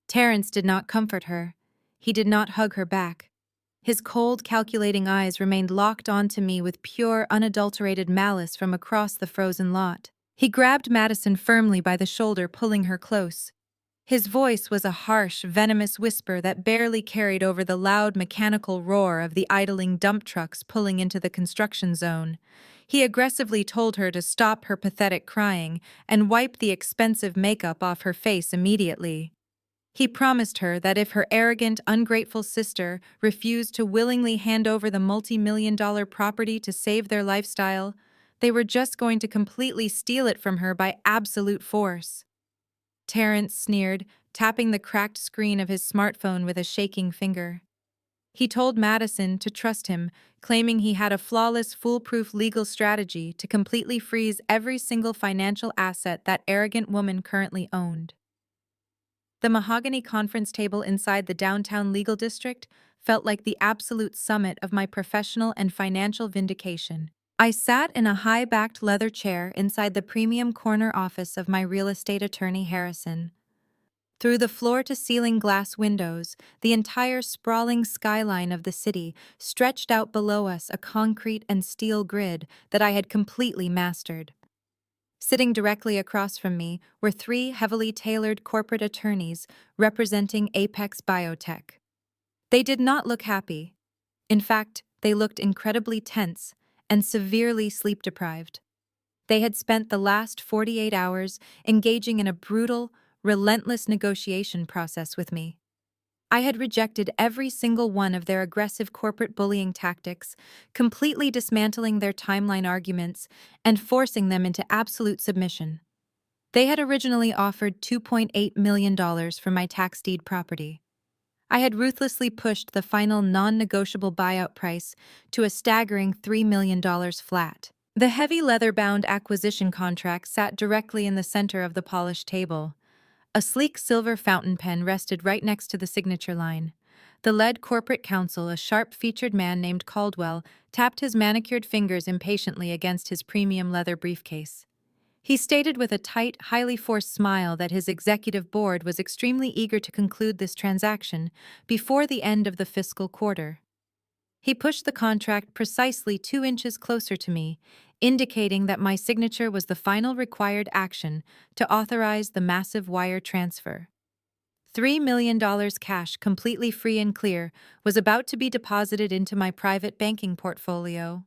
Terrence did not comfort her. He did not hug her back. His cold, calculating eyes remained locked onto me with pure, unadulterated malice from across the frozen lot. He grabbed Madison firmly by the shoulder, pulling her close. His voice was a harsh, venomous whisper that barely carried over the loud mechanical roar of the idling dump trucks pulling into the construction zone. He aggressively told her to stop her pathetic crying and wipe the expensive makeup off her face immediately. He promised her that if her arrogant, ungrateful sister refused to willingly hand over the multi-million-dollar property to save their lifestyle, they were just going to completely steal it from her by absolute force. Terrence sneered, tapping the cracked screen of his smartphone with a shaking finger. He told Madison to trust him, claiming he had a flawless, foolproof legal strategy to completely freeze every single financial asset that arrogant woman currently owned. The mahogany conference table inside the downtown legal district felt like the absolute summit of my professional and financial vindication. I sat in a high-backed leather chair inside the premium corner office of my real estate attorney Harrison. Through the floor-to-ceiling glass windows, the entire sprawling skyline of the city stretched out below us, a concrete and steel grid that I had completely mastered. Sitting directly across from me were three heavily tailored corporate attorneys representing Apex Biotech. They did not look happy. In fact, they looked incredibly tense and severely sleep-deprived. They had spent the last 48 hours engaging in a brutal, relentless negotiation process with me. I had rejected every single one of their aggressive corporate bullying tactics, completely dismantling their timeline arguments and forcing them into absolute submission. They had originally offered $2.8 million for my tax deed property. I had ruthlessly pushed the final non-negotiable buyout price to a staggering $3 million flat. The heavy leather-bound acquisition contract sat directly in the center of the polished table. A sleek silver fountain pen rested right next to the signature line. The lead corporate counsel, a sharp-featured man named Caldwell, tapped his manicured fingers impatiently against his premium leather briefcase. He stated with a tight, highly forced smile that his executive board was extremely eager to conclude this transaction before the end of the fiscal quarter. He pushed the contract precisely 2 inches closer to me, indicating that my signature was the final required action to authorize the massive wire transfer. $3 million cash, completely free and clear, was about to be deposited into my private banking portfolio.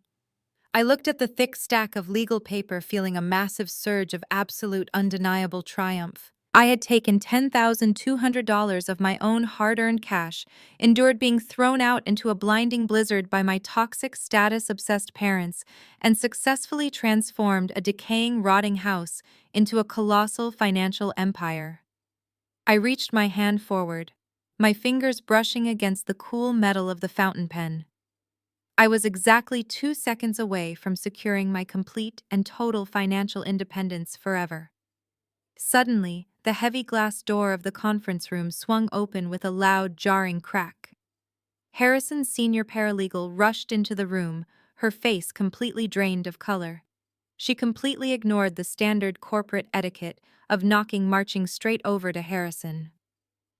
I looked at the thick stack of legal paper, feeling a massive surge of absolute, undeniable triumph. I had taken $10,200 of my own hard-earned cash, endured being thrown out into a blinding blizzard by my toxic, status-obsessed parents, and successfully transformed a decaying, rotting house into a colossal financial empire. I reached my hand forward, my fingers brushing against the cool metal of the fountain pen. I was exactly 2 seconds away from securing my complete and total financial independence forever. Suddenly, the heavy glass door of the conference room swung open with a loud, jarring crack. Harrison's senior paralegal rushed into the room, her face completely drained of color. She completely ignored the standard corporate etiquette of marching straight over to Harrison.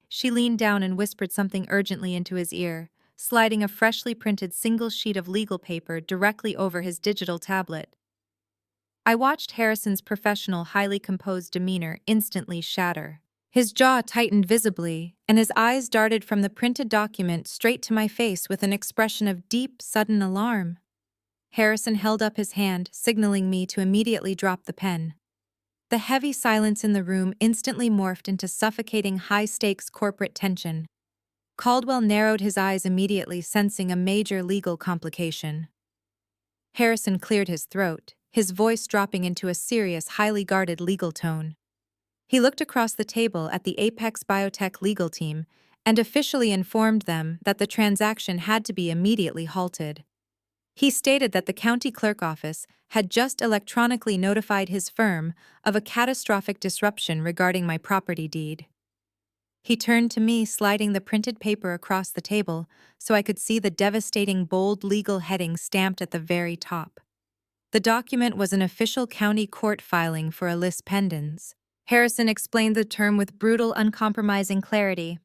She leaned down and whispered something urgently into his ear, sliding a freshly printed single sheet of legal paper directly over his digital tablet. I watched Harrison's professional, highly composed demeanor instantly shatter. His jaw tightened visibly, and his eyes darted from the printed document straight to my face with an expression of deep, sudden alarm. Harrison held up his hand, signaling me to immediately drop the pen. The heavy silence in the room instantly morphed into suffocating, high-stakes corporate tension. Caldwell narrowed his eyes immediately, sensing a major legal complication. Harrison cleared his throat, his voice dropping into a serious, highly guarded legal tone. He looked across the table at the Apex Biotech legal team and officially informed them that the transaction had to be immediately halted. He stated that the county clerk office had just electronically notified his firm of a catastrophic disruption regarding my property deed. He turned to me, sliding the printed paper across the table so I could see the devastating bold legal heading stamped at the very top. The document was an official county court filing for a lis pendens. Harrison explained the term with brutal, uncompromising clarity.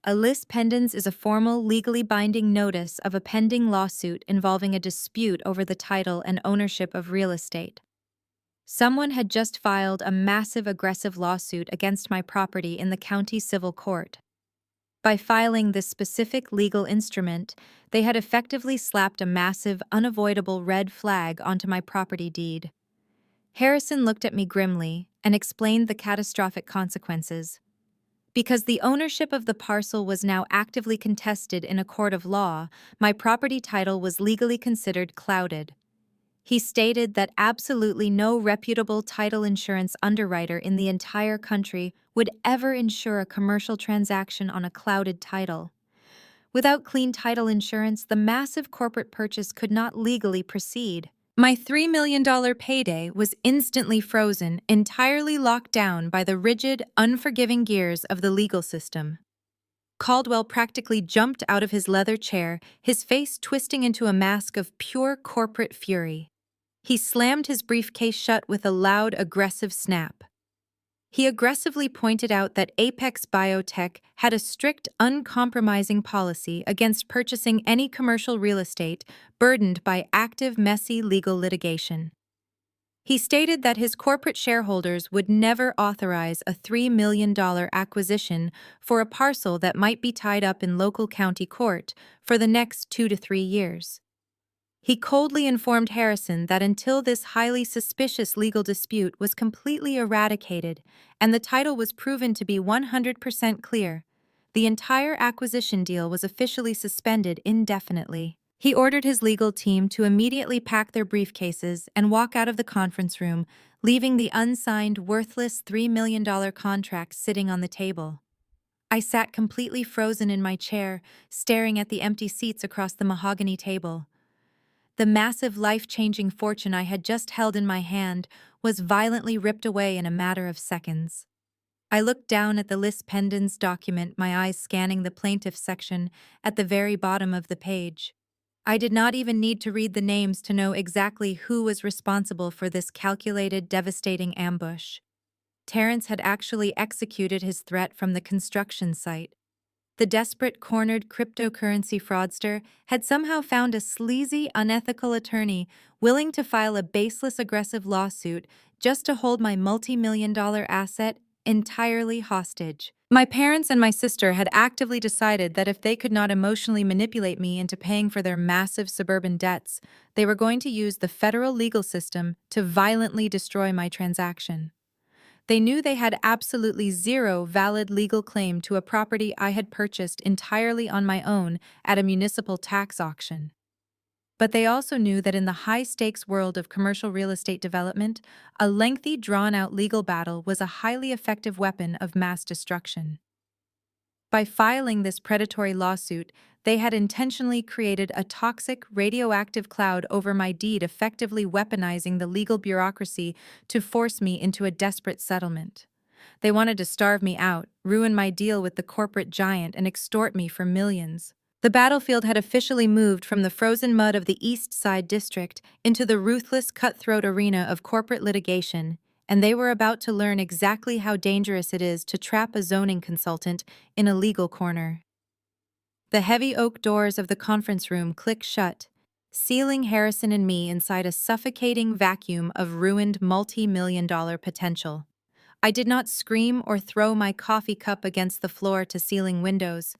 A lis pendens is a formal, legally binding notice of a pending lawsuit involving a dispute over the title and ownership of real estate. Someone had just filed a massive aggressive lawsuit against my property in the county civil court. By filing this specific legal instrument, they had effectively slapped a massive, unavoidable red flag onto my property deed. Harrison looked at me grimly and explained the catastrophic consequences. Because the ownership of the parcel was now actively contested in a court of law, my property title was legally considered clouded. He stated that absolutely no reputable title insurance underwriter in the entire country would ever insure a commercial transaction on a clouded title. Without clean title insurance, the massive corporate purchase could not legally proceed. My $3 million payday was instantly frozen, entirely locked down by the rigid, unforgiving gears of the legal system. Caldwell practically jumped out of his leather chair, his face twisting into a mask of pure corporate fury. He slammed his briefcase shut with a loud, aggressive snap. He aggressively pointed out that Apex Biotech had a strict, uncompromising policy against purchasing any commercial real estate burdened by active, messy legal litigation. He stated that his corporate shareholders would never authorize a $3 million acquisition for a parcel that might be tied up in local county court for the next 2 to 3 years. He coldly informed Harrison that until this highly suspicious legal dispute was completely eradicated and the title was proven to be 100% clear, the entire acquisition deal was officially suspended indefinitely. He ordered his legal team to immediately pack their briefcases and walk out of the conference room, leaving the unsigned, worthless $3 million contract sitting on the table. I sat completely frozen in my chair, staring at the empty seats across the mahogany table. The massive, life-changing fortune I had just held in my hand was violently ripped away in a matter of seconds. I looked down at the lis pendens document, my eyes scanning the plaintiff section at the very bottom of the page. I did not even need to read the names to know exactly who was responsible for this calculated, devastating ambush. Terrence had actually executed his threat from the construction site. The desperate, cornered cryptocurrency fraudster had somehow found a sleazy, unethical attorney willing to file a baseless, aggressive lawsuit just to hold my multi-million-dollar asset entirely hostage. My parents and my sister had actively decided that if they could not emotionally manipulate me into paying for their massive suburban debts, they were going to use the federal legal system to violently destroy my transaction. They knew they had absolutely zero valid legal claim to a property I had purchased entirely on my own at a municipal tax auction. But they also knew that in the high-stakes world of commercial real estate development, a lengthy, drawn-out legal battle was a highly effective weapon of mass destruction. By filing this predatory lawsuit, they had intentionally created a toxic, radioactive cloud over my deed, effectively weaponizing the legal bureaucracy to force me into a desperate settlement. They wanted to starve me out, ruin my deal with the corporate giant, and extort me for millions. The battlefield had officially moved from the frozen mud of the East Side District into the ruthless, cutthroat arena of corporate litigation, and they were about to learn exactly how dangerous it is to trap a zoning consultant in a legal corner. The heavy oak doors of the conference room clicked shut, sealing Harrison and me inside a suffocating vacuum of ruined multi-million-dollar potential. I did not scream or throw my coffee cup against the floor-to-ceiling windows.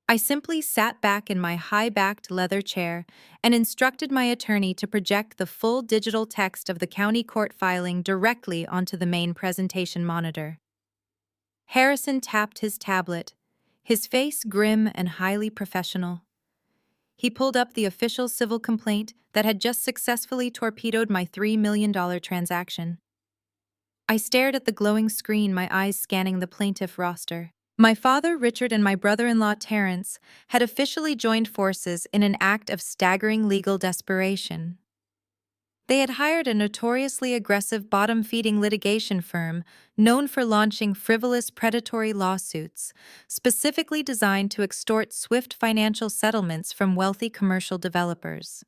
I simply sat back in my high-backed leather chair and instructed my attorney to project the full digital text of the county court filing directly onto the main presentation monitor. Harrison tapped his tablet, his face grim and highly professional. He pulled up the official civil complaint that had just successfully torpedoed my $3 million transaction. I stared at the glowing screen, my eyes scanning the plaintiff roster. My father, Richard, and my brother-in-law, Terrence, had officially joined forces in an act of staggering legal desperation. They had hired a notoriously aggressive bottom-feeding litigation firm known for launching frivolous predatory lawsuits, specifically designed to extort swift financial settlements from wealthy commercial developers.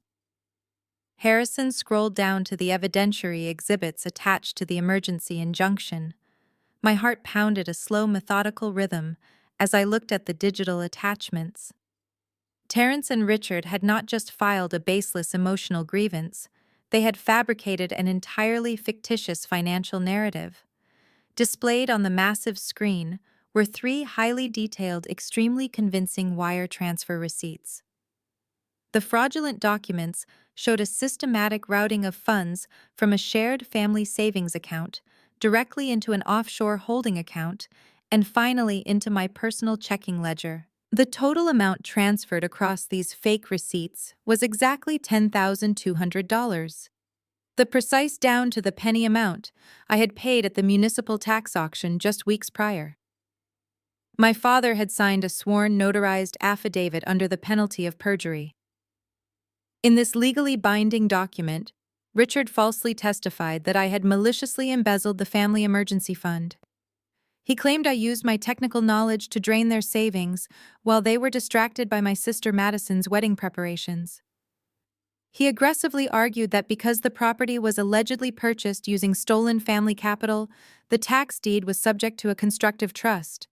Harrison scrolled down to the evidentiary exhibits attached to the emergency injunction. My heart pounded a slow, methodical rhythm as I looked at the digital attachments. Terrence and Richard had not just filed a baseless emotional grievance, They had fabricated an entirely fictitious financial narrative. Displayed on the massive screen were three highly detailed, extremely convincing wire transfer receipts. The fraudulent documents showed a systematic routing of funds from a shared family savings account directly into an offshore holding account and finally into my personal checking ledger. The total amount transferred across these fake receipts was exactly $10,200. The precise down to the penny amount I had paid at the municipal tax auction just weeks prior. My father had signed a sworn notarized affidavit under the penalty of perjury. In this legally binding document, Richard falsely testified that I had maliciously embezzled the family emergency fund. He claimed I used my technical knowledge to drain their savings while they were distracted by my sister Madison's wedding preparations. He aggressively argued that because the property was allegedly purchased using stolen family capital, the tax deed was subject to a constructive trust.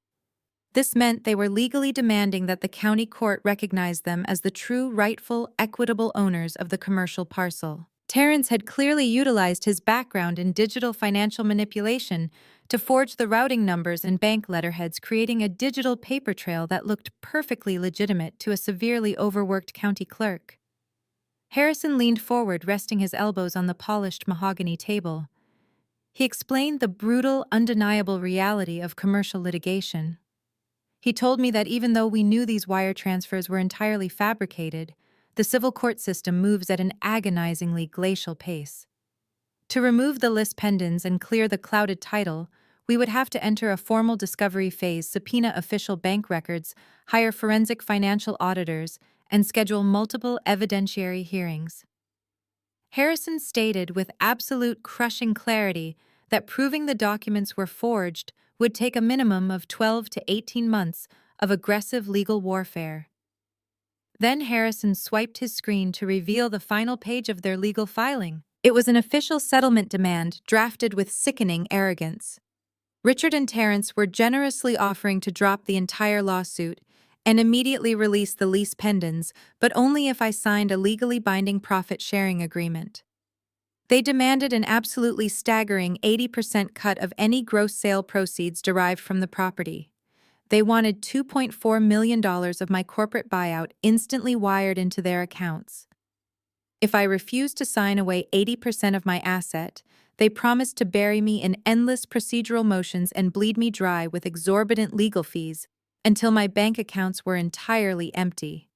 This meant they were legally demanding that the county court recognize them as the true, rightful, equitable owners of the commercial parcel. Terrence had clearly utilized his background in digital financial manipulation to forge the routing numbers and bank letterheads, creating a digital paper trail that looked perfectly legitimate to a severely overworked county clerk. Harrison leaned forward, resting his elbows on the polished mahogany table. He explained the brutal, undeniable reality of commercial litigation. He told me that even though we knew these wire transfers were entirely fabricated, the civil court system moves at an agonizingly glacial pace. To remove the lis pendens and clear the clouded title, we would have to enter a formal discovery phase, subpoena official bank records, hire forensic financial auditors, and schedule multiple evidentiary hearings. Harrison stated with absolute crushing clarity that proving the documents were forged would take a minimum of 12 to 18 months of aggressive legal warfare. Then Harrison swiped his screen to reveal the final page of their legal filing. It was an official settlement demand drafted with sickening arrogance. Richard and Terrence were generously offering to drop the entire lawsuit and immediately release the lis pendens, but only if I signed a legally binding profit-sharing agreement. They demanded an absolutely staggering 80% cut of any gross sale proceeds derived from the property. They wanted $2.4 million of my corporate buyout instantly wired into their accounts. If I refused to sign away 80% of my asset, they promised to bury me in endless procedural motions and bleed me dry with exorbitant legal fees until my bank accounts were entirely empty.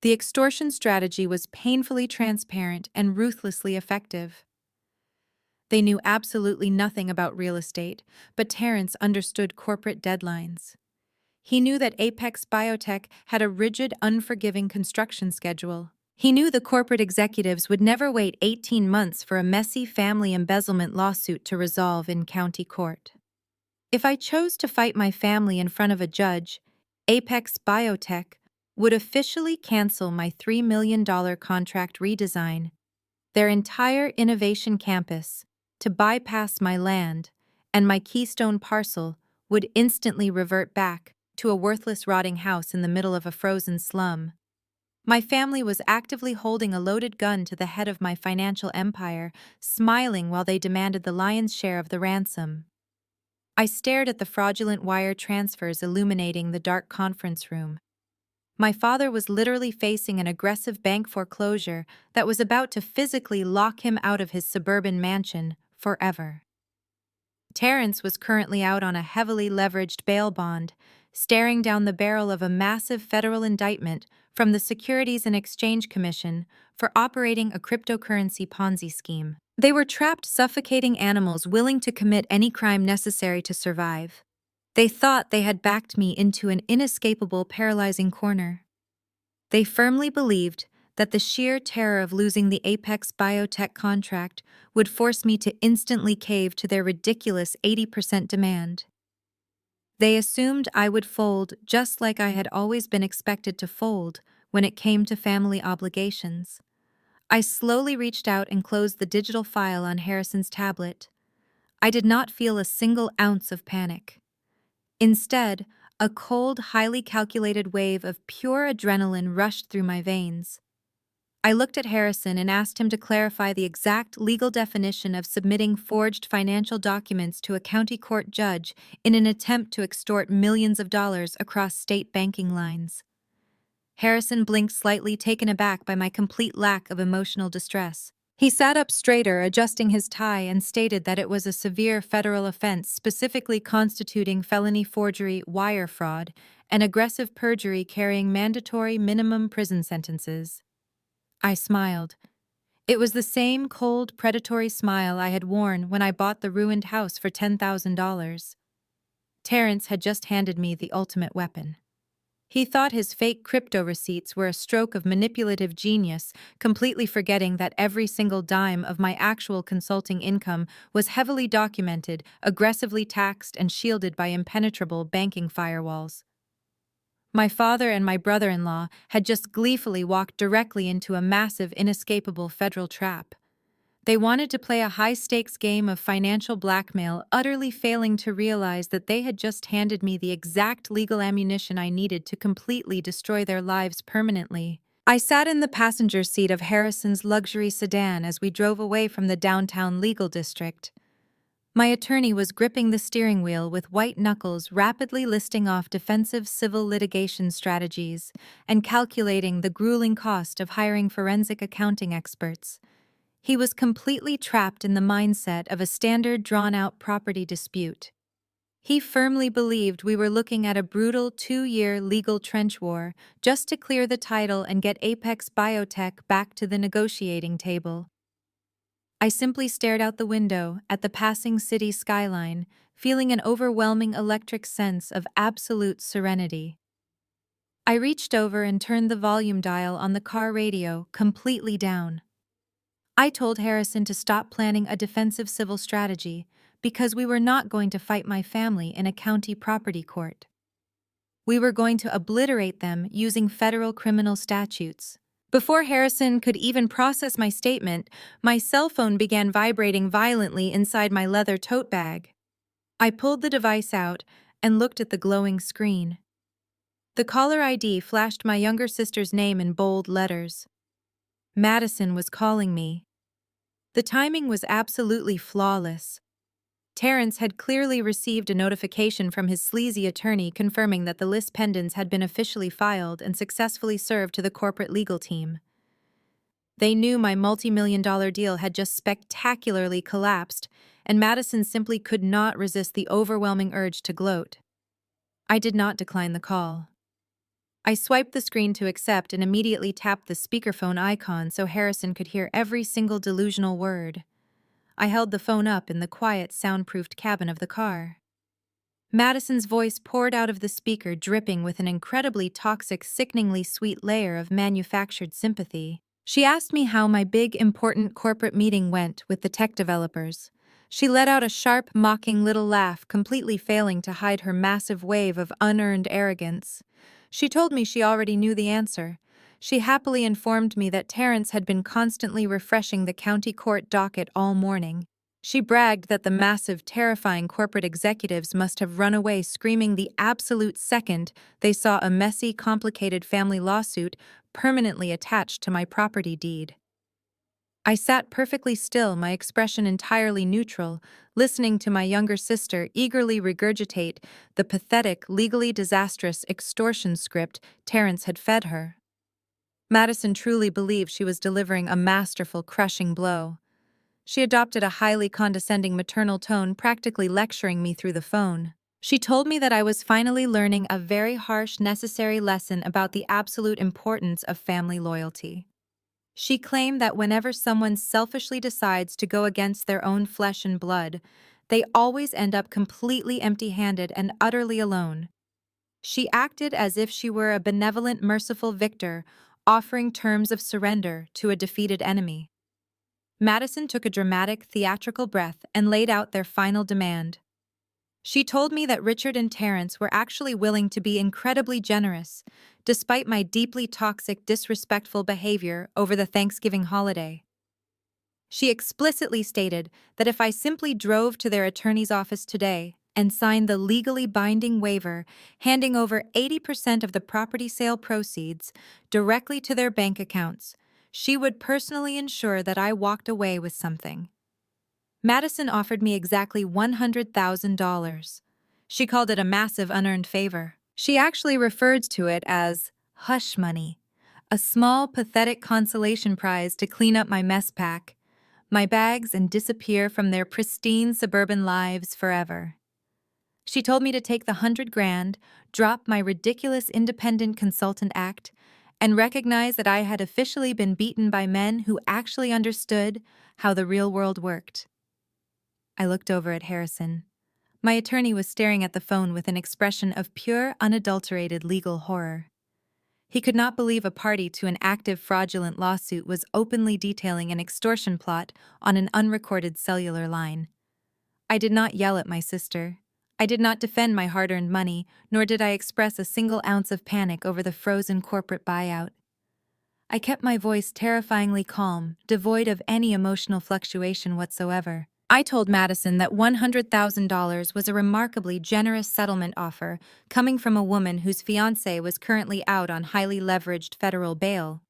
The extortion strategy was painfully transparent and ruthlessly effective. They knew absolutely nothing about real estate, but Terrence understood corporate deadlines. He knew that Apex Biotech had a rigid, unforgiving construction schedule. He knew the corporate executives would never wait 18 months for a messy family embezzlement lawsuit to resolve in county court. If I chose to fight my family in front of a judge, Apex Biotech would officially cancel my $3 million contract redesign, their entire innovation campus, to bypass my land, and my Keystone parcel would instantly revert back to a worthless rotting house in the middle of a frozen slum. My family was actively holding a loaded gun to the head of my financial empire, smiling while they demanded the lion's share of the ransom. I stared at the fraudulent wire transfers illuminating the dark conference room. My father was literally facing an aggressive bank foreclosure that was about to physically lock him out of his suburban mansion forever. Terrence was currently out on a heavily leveraged bail bond, staring down the barrel of a massive federal indictment from the Securities and Exchange Commission for operating a cryptocurrency Ponzi scheme. They were trapped, suffocating animals willing to commit any crime necessary to survive. They thought they had backed me into an inescapable, paralyzing corner. They firmly believed that the sheer terror of losing the Apex Biotech contract would force me to instantly cave to their ridiculous 80% demand. They assumed I would fold just like I had always been expected to fold when it came to family obligations. I slowly reached out and closed the digital file on Harrison's tablet. I did not feel a single ounce of panic. Instead, a cold, highly calculated wave of pure adrenaline rushed through my veins. I looked at Harrison and asked him to clarify the exact legal definition of submitting forged financial documents to a county court judge in an attempt to extort millions of dollars across state banking lines. Harrison blinked slightly, taken aback by my complete lack of emotional distress. He sat up straighter, adjusting his tie, and stated that it was a severe federal offense specifically constituting felony forgery, wire fraud, and aggressive perjury carrying mandatory minimum prison sentences. I smiled. It was the same cold, predatory smile I had worn when I bought the ruined house for $10,000. Terrence had just handed me the ultimate weapon. He thought his fake crypto receipts were a stroke of manipulative genius, completely forgetting that every single dime of my actual consulting income was heavily documented, aggressively taxed, and shielded by impenetrable banking firewalls. My father and my brother-in-law had just gleefully walked directly into a massive, inescapable federal trap. They wanted to play a high-stakes game of financial blackmail, utterly failing to realize that they had just handed me the exact legal ammunition I needed to completely destroy their lives permanently. I sat in the passenger seat of Harrison's luxury sedan as we drove away from the downtown legal district. My attorney was gripping the steering wheel with white knuckles, rapidly listing off defensive civil litigation strategies and calculating the grueling cost of hiring forensic accounting experts. He was completely trapped in the mindset of a standard drawn-out property dispute. He firmly believed we were looking at a brutal 2-year legal trench war just to clear the title and get Apex Biotech back to the negotiating table. I simply stared out the window at the passing city skyline, feeling an overwhelming electric sense of absolute serenity. I reached over and turned the volume dial on the car radio completely down. I told Harrison to stop planning a defensive civil strategy because we were not going to fight my family in a county property court. We were going to obliterate them using federal criminal statutes. Before Harrison could even process my statement, my cell phone began vibrating violently inside my leather tote bag. I pulled the device out and looked at the glowing screen. The caller ID flashed my younger sister's name in bold letters. Madison was calling me. The timing was absolutely flawless. Terrence had clearly received a notification from his sleazy attorney confirming that the lis pendens had been officially filed and successfully served to the corporate legal team. They knew my multi-million-dollar deal had just spectacularly collapsed, and Madison simply could not resist the overwhelming urge to gloat. I did not decline the call. I swiped the screen to accept and immediately tapped the speakerphone icon so Harrison could hear every single delusional word. I held the phone up in the quiet, soundproofed cabin of the car. Madison's voice poured out of the speaker, dripping with an incredibly toxic, sickeningly sweet layer of manufactured sympathy. She asked me how my big, important corporate meeting went with the tech developers. She let out a sharp, mocking little laugh, completely failing to hide her massive wave of unearned arrogance. She told me she already knew the answer. She happily informed me that Terrence had been constantly refreshing the county court docket all morning. She bragged that the massive, terrifying corporate executives must have run away screaming the absolute second they saw a messy, complicated family lawsuit permanently attached to my property deed. I sat perfectly still, my expression entirely neutral, listening to my younger sister eagerly regurgitate the pathetic, legally disastrous extortion script Terrence had fed her. Madison truly believed she was delivering a masterful, crushing blow. She adopted a highly condescending maternal tone, practically lecturing me through the phone. She told me that I was finally learning a very harsh, necessary lesson about the absolute importance of family loyalty. She claimed that whenever someone selfishly decides to go against their own flesh and blood, they always end up completely empty-handed and utterly alone. She acted as if she were a benevolent, merciful victor, offering terms of surrender to a defeated enemy. Madison took a dramatic, theatrical breath and laid out their final demand. She told me that Richard and Terrence were actually willing to be incredibly generous, despite my deeply toxic, disrespectful behavior over the Thanksgiving holiday. She explicitly stated that if I simply drove to their attorney's office today and signed the legally binding waiver handing over 80% of the property sale proceeds directly to their bank accounts, She would personally ensure that I walked away with something. Madison offered me exactly $100,000. She called it a massive unearned favor. She actually referred to it as hush money, a small, pathetic consolation prize to clean up my mess pack, my bags, and disappear from their pristine suburban lives forever. She told me to take the 100 grand, drop my ridiculous independent consultant act, and recognize that I had officially been beaten by men who actually understood how the real world worked. I looked over at Harrison. My attorney was staring at the phone with an expression of pure, unadulterated legal horror. He could not believe a party to an active fraudulent lawsuit was openly detailing an extortion plot on an unrecorded cellular line. I did not yell at my sister. I did not defend my hard-earned money, nor did I express a single ounce of panic over the frozen corporate buyout. I kept my voice terrifyingly calm, devoid of any emotional fluctuation whatsoever. I told Madison that $100,000 was a remarkably generous settlement offer coming from a woman whose fiancé was currently out on highly leveraged federal bail.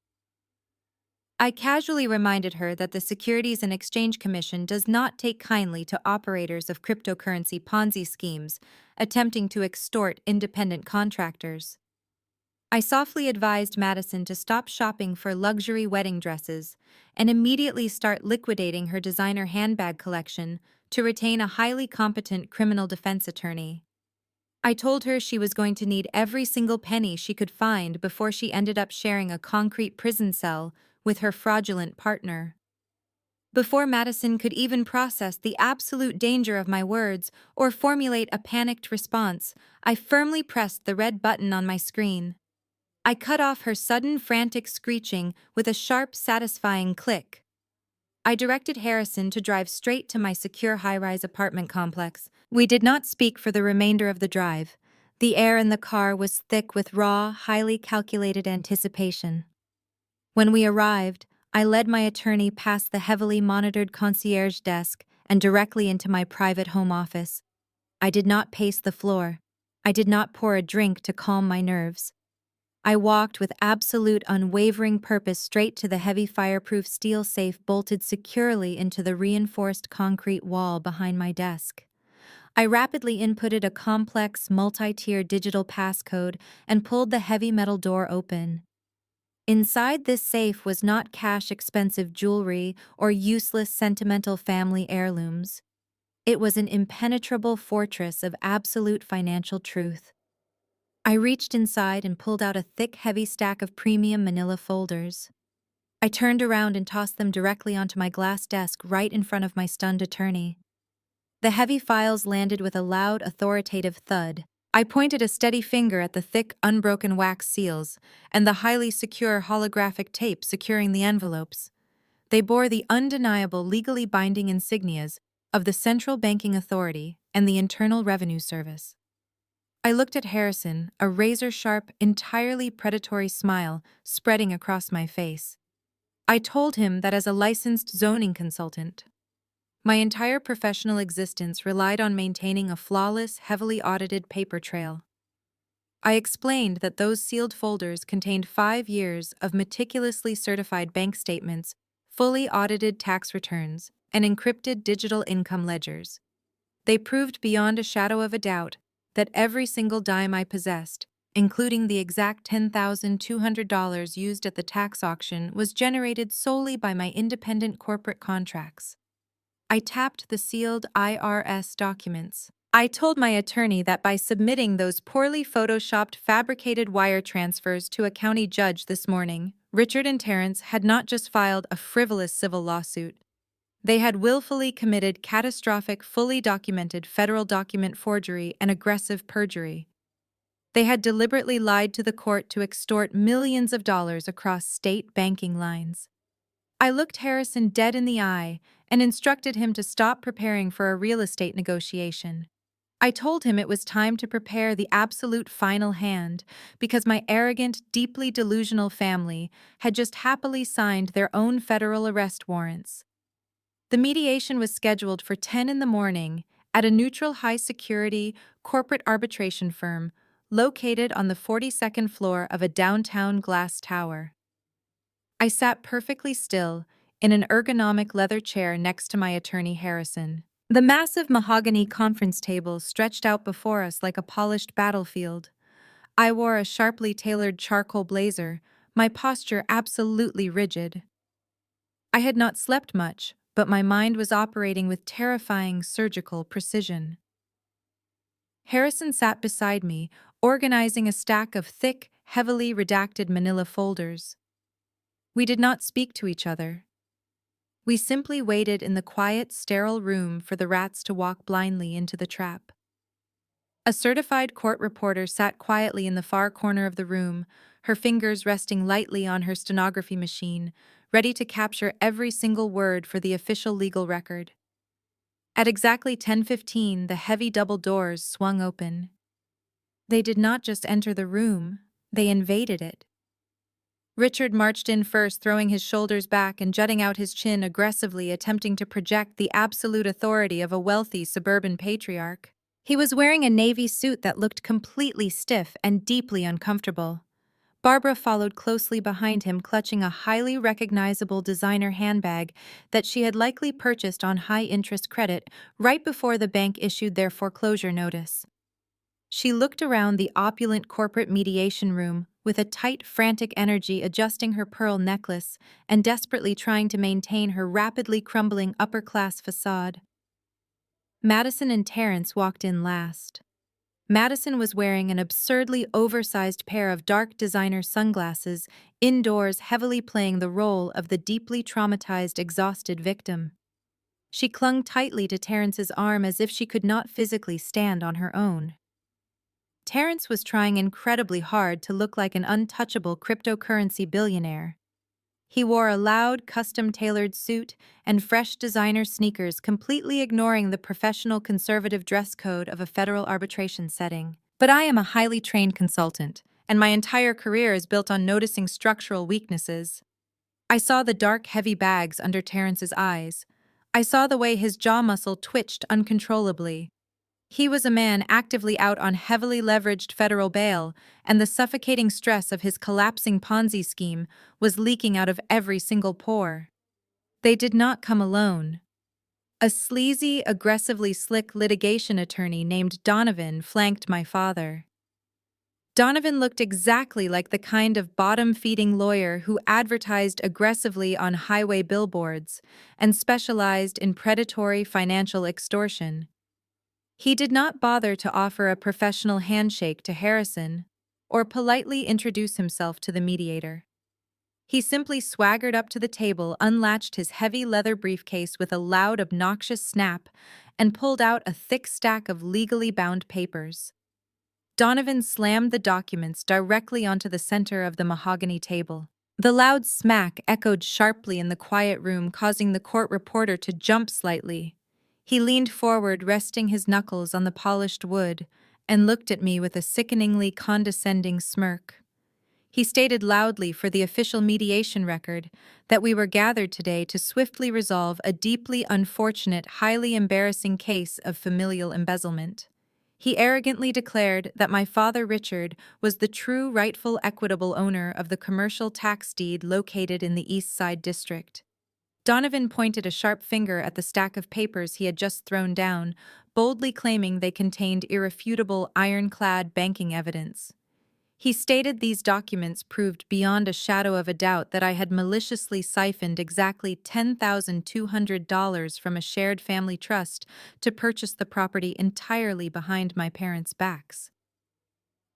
I casually reminded her that the Securities and Exchange Commission does not take kindly to operators of cryptocurrency Ponzi schemes attempting to extort independent contractors. I softly advised Madison to stop shopping for luxury wedding dresses and immediately start liquidating her designer handbag collection to retain a highly competent criminal defense attorney. I told her she was going to need every single penny she could find before she ended up sharing a concrete prison cell with her fraudulent partner. Before Madison could even process the absolute danger of my words or formulate a panicked response, I firmly pressed the red button on my screen. I cut off her sudden frantic screeching with a sharp, satisfying click. I directed Harrison to drive straight to my secure high-rise apartment complex. We did not speak for the remainder of the drive. The air in the car was thick with raw, highly calculated anticipation. When we arrived, I led my attorney past the heavily monitored concierge desk and directly into my private home office. I did not pace the floor. I did not pour a drink to calm my nerves. I walked with absolute unwavering purpose straight to the heavy fireproof steel safe bolted securely into the reinforced concrete wall behind my desk. I rapidly inputted a complex, multi-tier digital passcode and pulled the heavy metal door open. Inside this safe was not cash-expensive jewelry or useless sentimental family heirlooms. It was an impenetrable fortress of absolute financial truth. I reached inside and pulled out a thick, heavy stack of premium manila folders. I turned around and tossed them directly onto my glass desk right in front of my stunned attorney. The heavy files landed with a loud, authoritative thud. I pointed a steady finger at the thick, unbroken wax seals and the highly secure holographic tape securing the envelopes. They bore the undeniable legally binding insignias of the Central Banking Authority and the Internal Revenue Service. I looked at Harrison, a razor-sharp, entirely predatory smile spreading across my face. I told him that as a licensed zoning consultant, my entire professional existence relied on maintaining a flawless, heavily audited paper trail. I explained that those sealed folders contained 5 years of meticulously certified bank statements, fully audited tax returns, and encrypted digital income ledgers. They proved beyond a shadow of a doubt that every single dime I possessed, including the exact $10,200 used at the tax auction, was generated solely by my independent corporate contracts. I tapped the sealed IRS documents. I told my attorney that by submitting those poorly photoshopped fabricated wire transfers to a county judge this morning, Richard and Terrence had not just filed a frivolous civil lawsuit. They had willfully committed catastrophic, fully documented federal document forgery and aggressive perjury. They had deliberately lied to the court to extort millions of dollars across state banking lines. I looked Harrison dead in the eye and instructed him to stop preparing for a real estate negotiation. I told him it was time to prepare the absolute final hand because my arrogant, deeply delusional family had just happily signed their own federal arrest warrants. The mediation was scheduled for 10 in the morning at a neutral high-security corporate arbitration firm located on the 42nd floor of a downtown glass tower. I sat perfectly still, in an ergonomic leather chair next to my attorney Harrison. The massive mahogany conference table stretched out before us like a polished battlefield. I wore a sharply tailored charcoal blazer, my posture absolutely rigid. I had not slept much, but my mind was operating with terrifying surgical precision. Harrison sat beside me, organizing a stack of thick, heavily redacted manila folders. We did not speak to each other. We simply waited in the quiet, sterile room for the rats to walk blindly into the trap. A certified court reporter sat quietly in the far corner of the room, her fingers resting lightly on her stenography machine, ready to capture every single word for the official legal record. At exactly 10:15, the heavy double doors swung open. They did not just enter the room, they invaded it. Richard marched in first, throwing his shoulders back and jutting out his chin aggressively, attempting to project the absolute authority of a wealthy suburban patriarch. He was wearing a navy suit that looked completely stiff and deeply uncomfortable. Barbara followed closely behind him, clutching a highly recognizable designer handbag that she had likely purchased on high-interest credit right before the bank issued their foreclosure notice. She looked around the opulent corporate mediation room with a tight, frantic energy, adjusting her pearl necklace and desperately trying to maintain her rapidly crumbling upper-class facade. Madison and Terrence walked in last. Madison was wearing an absurdly oversized pair of dark designer sunglasses, indoors heavily playing the role of the deeply traumatized, exhausted victim. She clung tightly to Terrence's arm as if she could not physically stand on her own. Terrence was trying incredibly hard to look like an untouchable cryptocurrency billionaire. He wore a loud, custom-tailored suit and fresh designer sneakers, completely ignoring the professional conservative dress code of a federal arbitration setting. But I am a highly trained consultant, and my entire career is built on noticing structural weaknesses. I saw the dark, heavy bags under Terrence's eyes. I saw the way his jaw muscle twitched uncontrollably. He was a man actively out on heavily leveraged federal bail, and the suffocating stress of his collapsing Ponzi scheme was leaking out of every single pore. They did not come alone. A sleazy, aggressively slick litigation attorney named Donovan flanked my father. Donovan looked exactly like the kind of bottom-feeding lawyer who advertised aggressively on highway billboards and specialized in predatory financial extortion. He did not bother to offer a professional handshake to Harrison or politely introduce himself to the mediator. He simply swaggered up to the table, unlatched his heavy leather briefcase with a loud, obnoxious snap, and pulled out a thick stack of legally bound papers. Donovan slammed the documents directly onto the center of the mahogany table. The loud smack echoed sharply in the quiet room, causing the court reporter to jump slightly. He leaned forward, resting his knuckles on the polished wood, and looked at me with a sickeningly condescending smirk. He stated loudly for the official mediation record that we were gathered today to swiftly resolve a deeply unfortunate, highly embarrassing case of familial embezzlement. He arrogantly declared that my father Richard was the true rightful equitable owner of the commercial tax deed located in the East Side District. Donovan pointed a sharp finger at the stack of papers he had just thrown down, boldly claiming they contained irrefutable, ironclad banking evidence. He stated these documents proved beyond a shadow of a doubt that I had maliciously siphoned exactly $10,200 from a shared family trust to purchase the property entirely behind my parents' backs.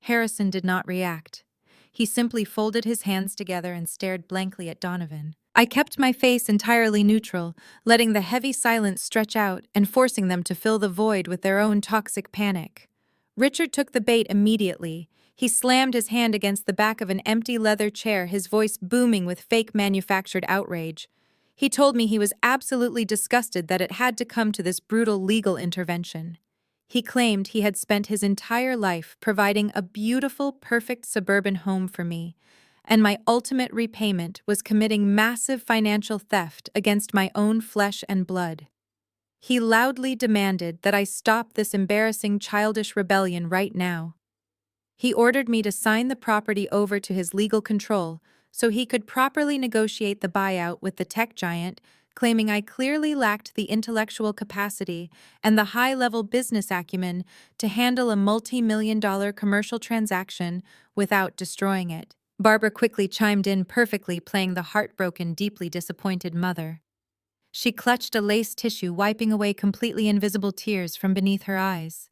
Harrison did not react. He simply folded his hands together and stared blankly at Donovan. I kept my face entirely neutral, letting the heavy silence stretch out and forcing them to fill the void with their own toxic panic. Richard took the bait immediately. He slammed his hand against the back of an empty leather chair, his voice booming with fake manufactured outrage. He told me he was absolutely disgusted that it had to come to this brutal legal intervention. He claimed he had spent his entire life providing a beautiful, perfect suburban home for me, and my ultimate repayment was committing massive financial theft against my own flesh and blood. He loudly demanded that I stop this embarrassing childish rebellion right now. He ordered me to sign the property over to his legal control so he could properly negotiate the buyout with the tech giant, claiming I clearly lacked the intellectual capacity and the high-level business acumen to handle a multi-million-dollar commercial transaction without destroying it. Barbara quickly chimed in perfectly, playing the heartbroken, deeply disappointed mother. She clutched a lace tissue, wiping away completely invisible tears from beneath her eyes.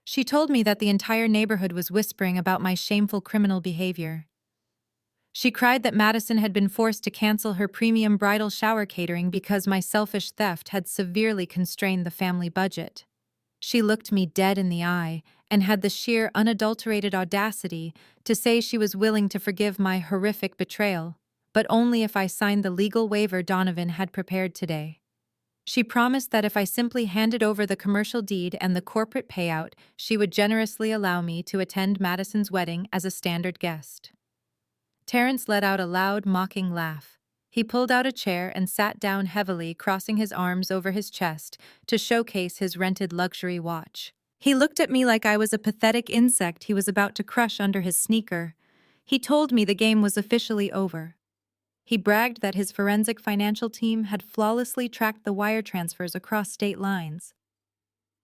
She told me that the entire neighborhood was whispering about my shameful criminal behavior. She cried that Madison had been forced to cancel her premium bridal shower catering because my selfish theft had severely constrained the family budget. She looked me dead in the eye and had the sheer, unadulterated audacity to say she was willing to forgive my horrific betrayal, but only if I signed the legal waiver Donovan had prepared today. She promised that if I simply handed over the commercial deed and the corporate payout, she would generously allow me to attend Madison's wedding as a standard guest. Terrence let out a loud, mocking laugh. He pulled out a chair and sat down heavily, crossing his arms over his chest to showcase his rented luxury watch. He looked at me like I was a pathetic insect he was about to crush under his sneaker. He told me the game was officially over. He bragged that his forensic financial team had flawlessly tracked the wire transfers across state lines.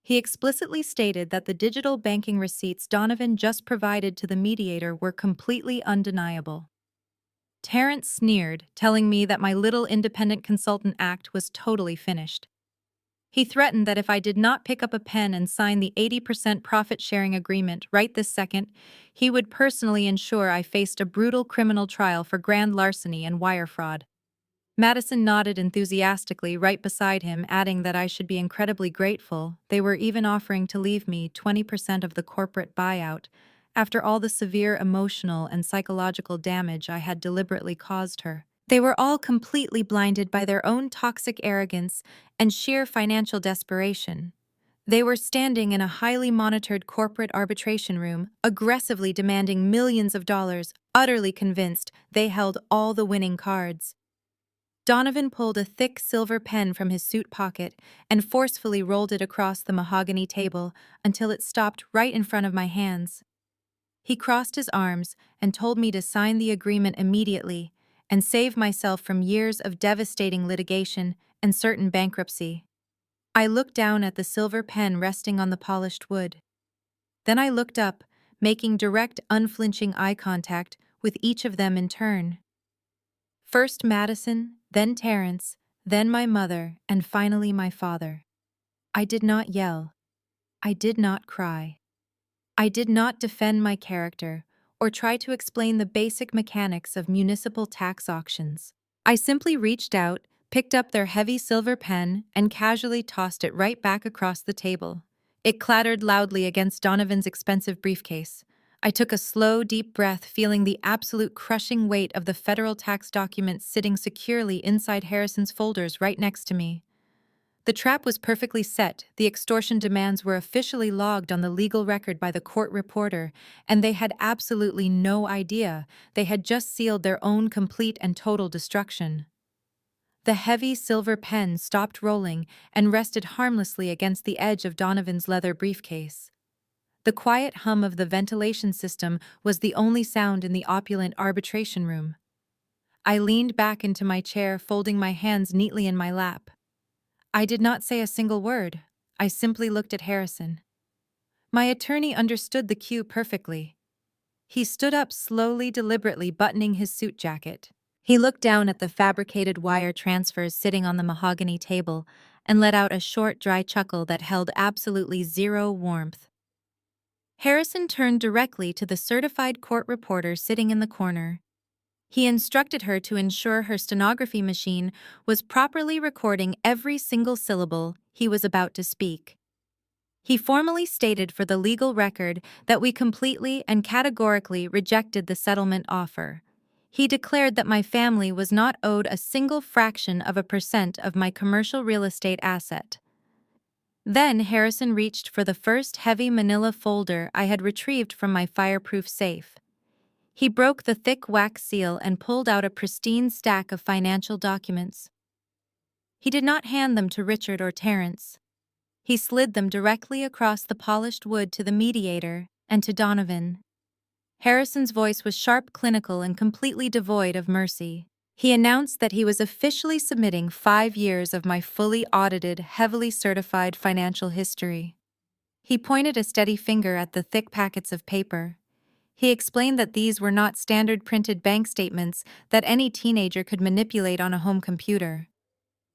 He explicitly stated that the digital banking receipts Donovan just provided to the mediator were completely undeniable. Terrence sneered, telling me that my little independent consultant act was totally finished. He threatened that if I did not pick up a pen and sign the 80% profit-sharing agreement right this second, he would personally ensure I faced a brutal criminal trial for grand larceny and wire fraud. Madison nodded enthusiastically right beside him, adding that I should be incredibly grateful. They were even offering to leave me 20% of the corporate buyout, after all the severe emotional and psychological damage I had deliberately caused her. They were all completely blinded by their own toxic arrogance and sheer financial desperation. They were standing in a highly monitored corporate arbitration room, aggressively demanding millions of dollars, utterly convinced they held all the winning cards. Donovan pulled a thick silver pen from his suit pocket and forcefully rolled it across the mahogany table until it stopped right in front of my hands. He crossed his arms and told me to sign the agreement immediately and save myself from years of devastating litigation and certain bankruptcy. I looked down at the silver pen resting on the polished wood. Then I looked up, making direct, unflinching eye contact with each of them in turn. First Madison, then Terrence, then my mother, and finally my father. I did not yell. I did not cry. I did not defend my character or try to explain the basic mechanics of municipal tax auctions. I simply reached out, picked up their heavy silver pen, and casually tossed it right back across the table. It clattered loudly against Donovan's expensive briefcase. I took a slow, deep breath, feeling the absolute crushing weight of the federal tax documents sitting securely inside Harrison's folders right next to me. The trap was perfectly set, the extortion demands were officially logged on the legal record by the court reporter, and they had absolutely no idea they had just sealed their own complete and total destruction. The heavy silver pen stopped rolling and rested harmlessly against the edge of Donovan's leather briefcase. The quiet hum of the ventilation system was the only sound in the opulent arbitration room. I leaned back into my chair, folding my hands neatly in my lap. I did not say a single word. I simply looked at Harrison. My attorney understood the cue perfectly. He stood up slowly, deliberately buttoning his suit jacket. He looked down at the fabricated wire transfers sitting on the mahogany table and let out a short, dry chuckle that held absolutely zero warmth. Harrison turned directly to the certified court reporter sitting in the corner. He instructed her to ensure her stenography machine was properly recording every single syllable he was about to speak. He formally stated for the legal record that we completely and categorically rejected the settlement offer. He declared that my family was not owed a single fraction of a % of my commercial real estate asset. Then Harrison reached for the first heavy manila folder I had retrieved from my fireproof safe. He broke the thick wax seal and pulled out a pristine stack of financial documents. He did not hand them to Richard or Terrence. He slid them directly across the polished wood to the mediator and to Donovan. Harrison's voice was sharp, clinical, and completely devoid of mercy. He announced that he was officially submitting 5 years of my fully audited, heavily certified financial history. He pointed a steady finger at the thick packets of paper. He explained that these were not standard printed bank statements that any teenager could manipulate on a home computer.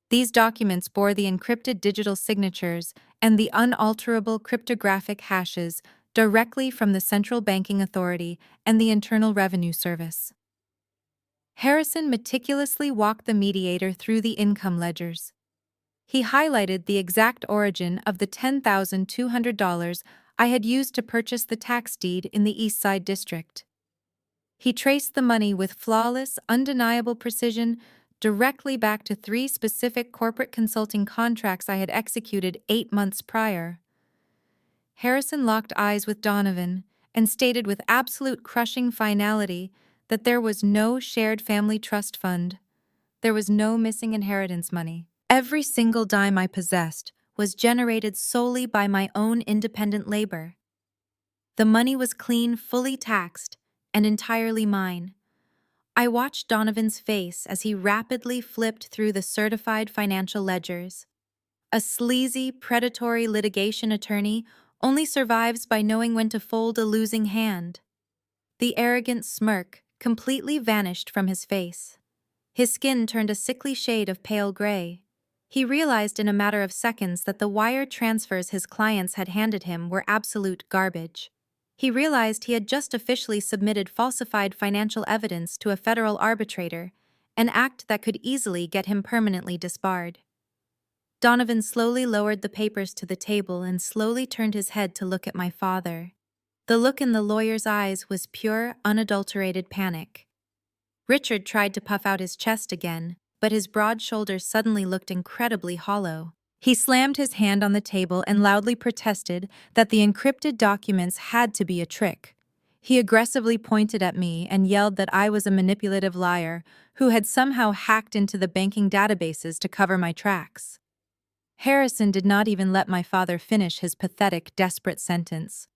These documents bore the encrypted digital signatures and the unalterable cryptographic hashes directly from the Central Banking Authority and the Internal Revenue Service. Harrison meticulously walked the mediator through the income ledgers. He highlighted the exact origin of the $10,200 I had used to purchase the tax deed in the East Side District. He traced the money with flawless, undeniable precision directly back to 3 specific corporate consulting contracts I had executed 8 months prior. Harrison locked eyes with Donovan and stated with absolute crushing finality that there was no shared family trust fund. There was no missing inheritance money. Every single dime I possessed was generated solely by my own independent labor. The money was clean, fully taxed, and entirely mine. I watched Donovan's face as he rapidly flipped through the certified financial ledgers. A sleazy, predatory litigation attorney only survives by knowing when to fold a losing hand. The arrogant smirk completely vanished from his face. His skin turned a sickly shade of pale gray. He realized in a matter of seconds that the wire transfers his clients had handed him were absolute garbage. He realized he had just officially submitted falsified financial evidence to a federal arbitrator, an act that could easily get him permanently disbarred. Donovan slowly lowered the papers to the table and slowly turned his head to look at my father. The look in the lawyer's eyes was pure, unadulterated panic. Richard tried to puff out his chest again, but his broad shoulders suddenly looked incredibly hollow. He slammed his hand on the table and loudly protested that the encrypted documents had to be a trick. He aggressively pointed at me and yelled that I was a manipulative liar who had somehow hacked into the banking databases to cover my tracks. Harrison did not even let my father finish his pathetic, desperate sentence.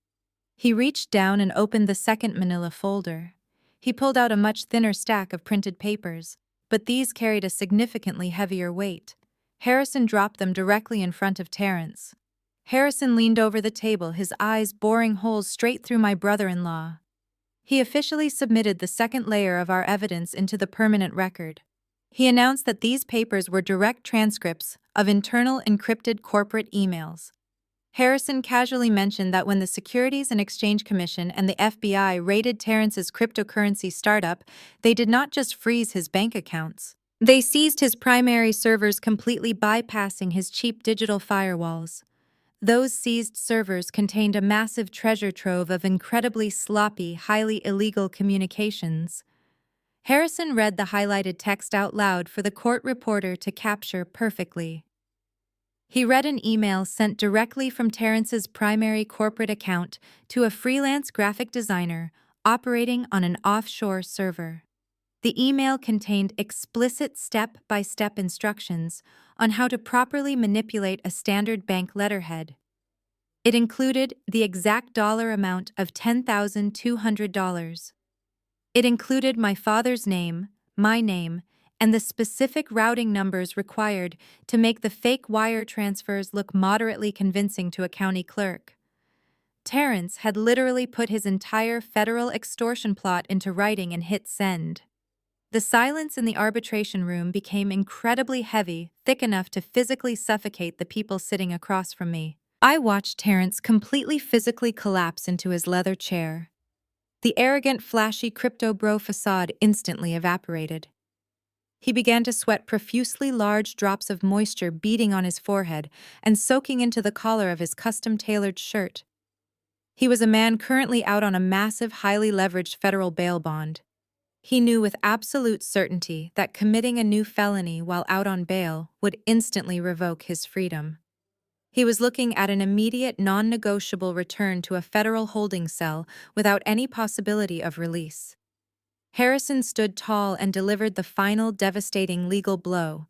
He reached down and opened the second manila folder. He pulled out a much thinner stack of printed papers, but these carried a significantly heavier weight. Harrison dropped them directly in front of Terrence. Harrison leaned over the table, his eyes boring holes straight through my brother-in-law. He officially submitted the second layer of our evidence into the permanent record. He announced that these papers were direct transcripts of internal encrypted corporate emails. Harrison casually mentioned that when the Securities and Exchange Commission and the FBI raided Terrence's cryptocurrency startup, they did not just freeze his bank accounts. They seized his primary servers, completely bypassing his cheap digital firewalls. Those seized servers contained a massive treasure trove of incredibly sloppy, highly illegal communications. Harrison read the highlighted text out loud for the court reporter to capture perfectly. He read an email sent directly from Terrence's primary corporate account to a freelance graphic designer operating on an offshore server. The email contained explicit step-by-step instructions on how to properly manipulate a standard bank letterhead. It included the exact dollar amount of $10,200. It included my father's name, my name, and the specific routing numbers required to make the fake wire transfers look moderately convincing to a county clerk. Terrence had literally put his entire federal extortion plot into writing and hit send. The silence in the arbitration room became incredibly heavy, thick enough to physically suffocate the people sitting across from me. I watched Terrence completely physically collapse into his leather chair. The arrogant, flashy crypto bro facade instantly evaporated. He began to sweat profusely, large drops of moisture beading on his forehead and soaking into the collar of his custom-tailored shirt. He was a man currently out on a massive, highly leveraged federal bail bond. He knew with absolute certainty that committing a new felony while out on bail would instantly revoke his freedom. He was looking at an immediate, non-negotiable return to a federal holding cell without any possibility of release. Harrison stood tall and delivered the final devastating legal blow.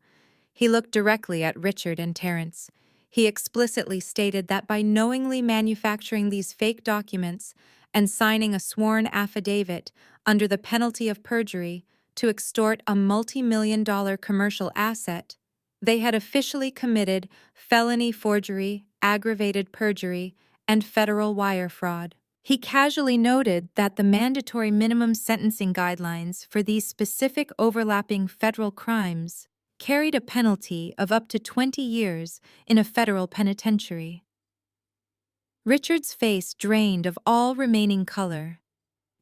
He looked directly at Richard and Terrence. He explicitly stated that by knowingly manufacturing these fake documents, and signing a sworn affidavit under the penalty of perjury to extort a multi-million-dollar commercial asset, they had officially committed felony forgery, aggravated perjury, and federal wire fraud. He casually noted that the mandatory minimum sentencing guidelines for these specific overlapping federal crimes carried a penalty of up to 20 years in a federal penitentiary. Richard's face drained of all remaining color.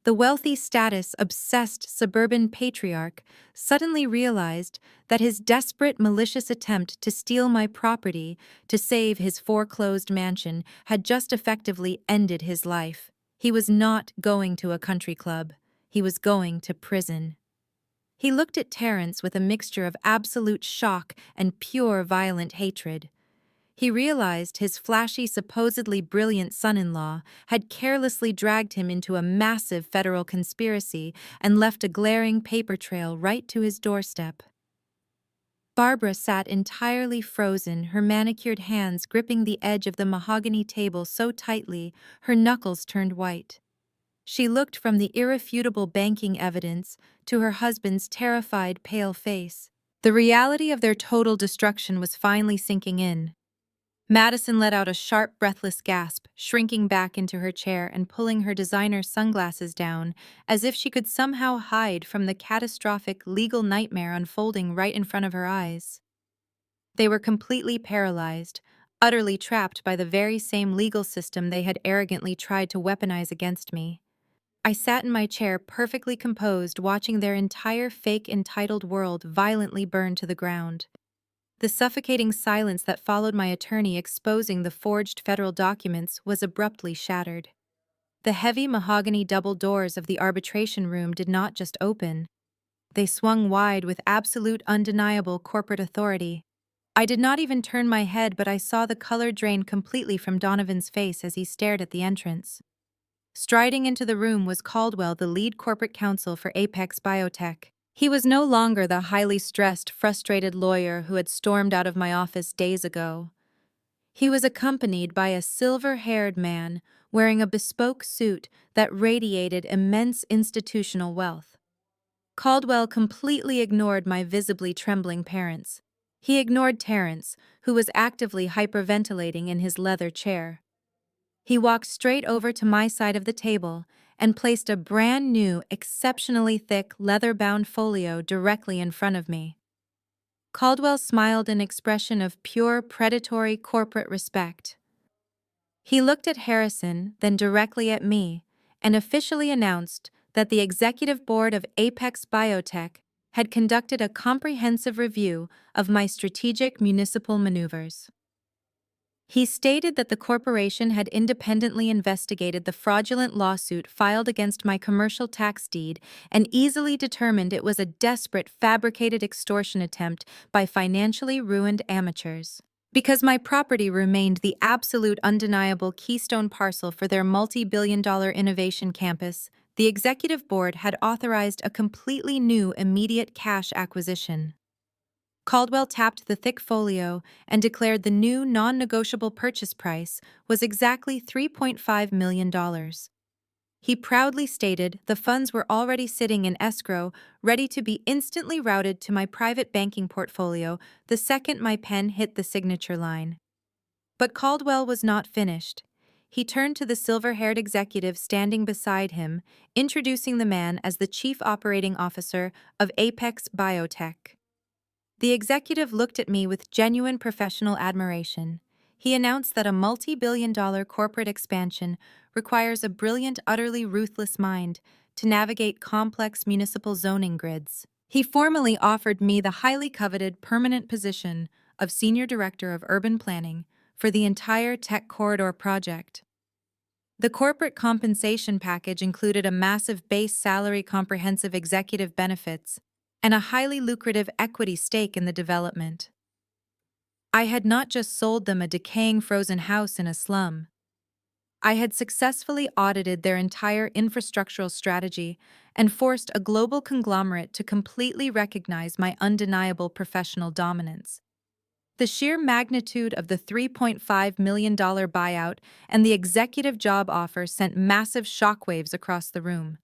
The wealthy status-obsessed suburban patriarch suddenly realized that his desperate, malicious attempt to steal my property to save his foreclosed mansion had just effectively ended his life. He was not going to a country club. He was going to prison. He looked at Terrence with a mixture of absolute shock and pure violent hatred. He realized his flashy, supposedly brilliant son-in-law had carelessly dragged him into a massive federal conspiracy and left a glaring paper trail right to his doorstep. Barbara sat entirely frozen, her manicured hands gripping the edge of the mahogany table so tightly her knuckles turned white. She looked from the irrefutable banking evidence to her husband's terrified, pale face. The reality of their total destruction was finally sinking in. Madison let out a sharp, breathless gasp, shrinking back into her chair and pulling her designer sunglasses down, as if she could somehow hide from the catastrophic legal nightmare unfolding right in front of her eyes. They were completely paralyzed, utterly trapped by the very same legal system they had arrogantly tried to weaponize against me. I sat in my chair perfectly composed, watching their entire fake entitled world violently burn to the ground. The suffocating silence that followed my attorney exposing the forged federal documents was abruptly shattered. The heavy mahogany double doors of the arbitration room did not just open. They swung wide with absolute undeniable corporate authority. I did not even turn my head, but I saw the color drain completely from Donovan's face as he stared at the entrance. Striding into the room was Caldwell, the lead corporate counsel for Apex Biotech. He was no longer the highly stressed, frustrated lawyer who had stormed out of my office days ago. He was accompanied by a silver-haired man wearing a bespoke suit that radiated immense institutional wealth. Caldwell completely ignored my visibly trembling parents. He ignored Terrence, who was actively hyperventilating in his leather chair. He walked straight over to my side of the table and placed a brand new, exceptionally thick, leather-bound folio directly in front of me. Caldwell smiled an expression of pure, predatory corporate respect. He looked at Harrison, then directly at me, and officially announced that the executive board of Apex Biotech had conducted a comprehensive review of my strategic municipal maneuvers. He stated that the corporation had independently investigated the fraudulent lawsuit filed against my commercial tax deed and easily determined it was a desperate, fabricated extortion attempt by financially ruined amateurs. Because my property remained the absolute undeniable Keystone parcel for their multi-billion-dollar innovation campus, the executive board had authorized a completely new immediate cash acquisition. Caldwell tapped the thick folio and declared the new non-negotiable purchase price was exactly $3.5 million. He proudly stated the funds were already sitting in escrow, ready to be instantly routed to my private banking portfolio the second my pen hit the signature line. But Caldwell was not finished. He turned to the silver-haired executive standing beside him, introducing the man as the Chief Operating Officer of Apex Biotech. The executive looked at me with genuine professional admiration. He announced that a multi-billion-dollar corporate expansion requires a brilliant, utterly ruthless mind to navigate complex municipal zoning grids. He formally offered me the highly coveted permanent position of Senior Director of Urban Planning for the entire Tech Corridor project. The corporate compensation package included a massive base salary, comprehensive executive benefits, and a highly lucrative equity stake in the development. I had not just sold them a decaying frozen house in a slum. I had successfully audited their entire infrastructural strategy and forced a global conglomerate to completely recognize my undeniable professional dominance. The sheer magnitude of the $3.5 million buyout and the executive job offer sent massive shockwaves across the room.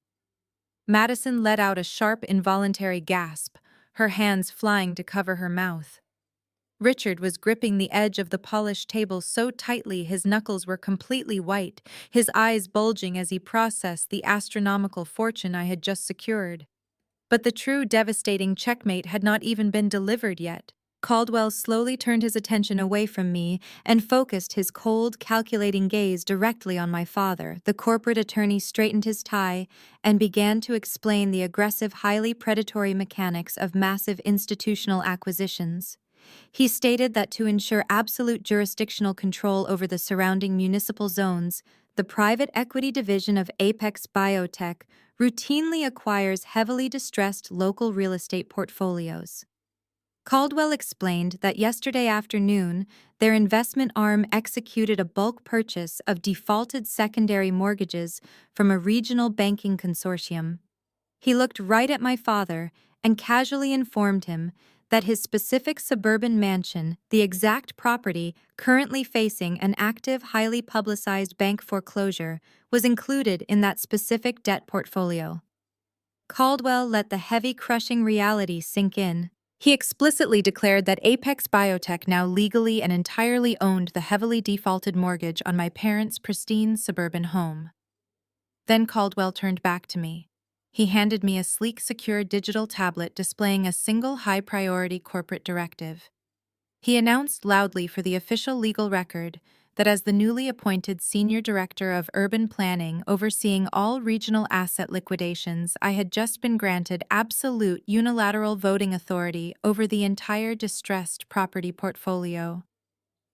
Madison let out a sharp, involuntary gasp, her hands flying to cover her mouth. Richard was gripping the edge of the polished table so tightly his knuckles were completely white, his eyes bulging as he processed the astronomical fortune I had just secured. But the true devastating checkmate had not even been delivered yet. Caldwell slowly turned his attention away from me and focused his cold, calculating gaze directly on my father. The corporate attorney straightened his tie and began to explain the aggressive, highly predatory mechanics of massive institutional acquisitions. He stated that to ensure absolute jurisdictional control over the surrounding municipal zones, the private equity division of Apex Biotech routinely acquires heavily distressed local real estate portfolios. Caldwell explained that yesterday afternoon, their investment arm executed a bulk purchase of defaulted secondary mortgages from a regional banking consortium. He looked right at my father and casually informed him that his specific suburban mansion, the exact property currently facing an active, highly publicized bank foreclosure, was included in that specific debt portfolio. Caldwell let the heavy, crushing reality sink in. He explicitly declared that Apex Biotech now legally and entirely owned the heavily defaulted mortgage on my parents' pristine suburban home. Then Caldwell turned back to me. He handed me a sleek, secure digital tablet displaying a single high-priority corporate directive. He announced loudly for the official legal record that as the newly appointed Senior Director of Urban Planning overseeing all regional asset liquidations, I had just been granted absolute unilateral voting authority over the entire distressed property portfolio.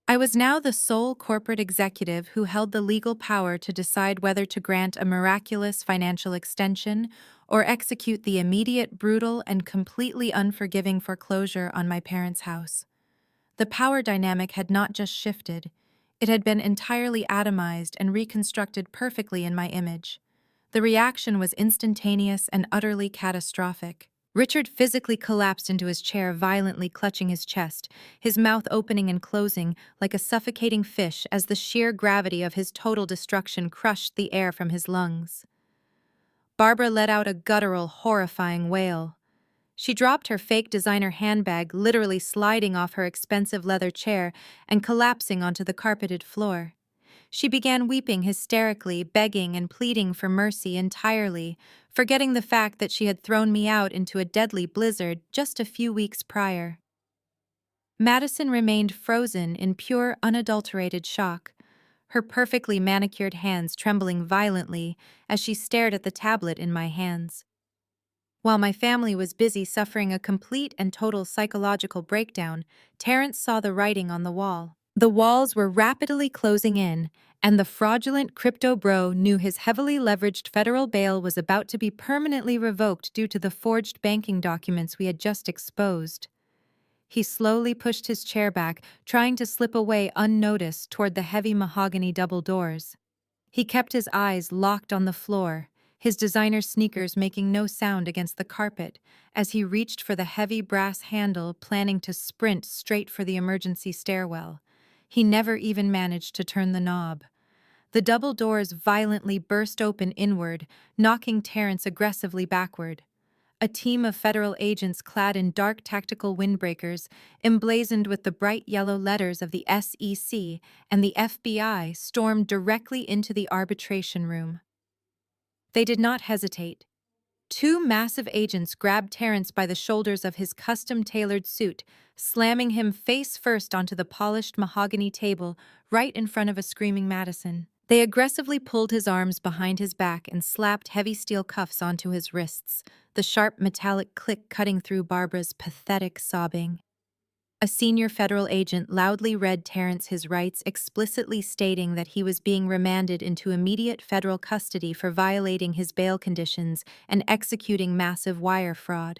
I was now the sole corporate executive who held the legal power to decide whether to grant a miraculous financial extension or execute the immediate, brutal, and completely unforgiving foreclosure on my parents' house. The power dynamic had not just shifted, it had been entirely atomized and reconstructed perfectly in my image. The reaction was instantaneous and utterly catastrophic. Richard physically collapsed into his chair, violently clutching his chest, his mouth opening and closing like a suffocating fish as the sheer gravity of his total destruction crushed the air from his lungs. Barbara let out a guttural, horrifying wail. She dropped her fake designer handbag, literally sliding off her expensive leather chair and collapsing onto the carpeted floor. She began weeping hysterically, begging and pleading for mercy entirely, forgetting the fact that she had thrown me out into a deadly blizzard just a few weeks prior. Madison remained frozen in pure, unadulterated shock, her perfectly manicured hands trembling violently as she stared at the tablet in my hands. While my family was busy suffering a complete and total psychological breakdown, Terrence saw the writing on the wall. The walls were rapidly closing in, and the fraudulent crypto bro knew his heavily leveraged federal bail was about to be permanently revoked due to the forged banking documents we had just exposed. He slowly pushed his chair back, trying to slip away unnoticed toward the heavy mahogany double doors. He kept his eyes locked on the floor, his designer sneakers making no sound against the carpet, as he reached for the heavy brass handle, planning to sprint straight for the emergency stairwell. He never even managed to turn the knob. The double doors violently burst open inward, knocking Terrence aggressively backward. A team of federal agents clad in dark tactical windbreakers, emblazoned with the bright yellow letters of the SEC and the FBI, stormed directly into the arbitration room. They did not hesitate. Two massive agents grabbed Terrence by the shoulders of his custom-tailored suit, slamming him face first onto the polished mahogany table right in front of a screaming Madison. They aggressively pulled his arms behind his back and slapped heavy steel cuffs onto his wrists, the sharp metallic click cutting through Barbara's pathetic sobbing. A senior federal agent loudly read Terrence his rights, explicitly stating that he was being remanded into immediate federal custody for violating his bail conditions and executing massive wire fraud.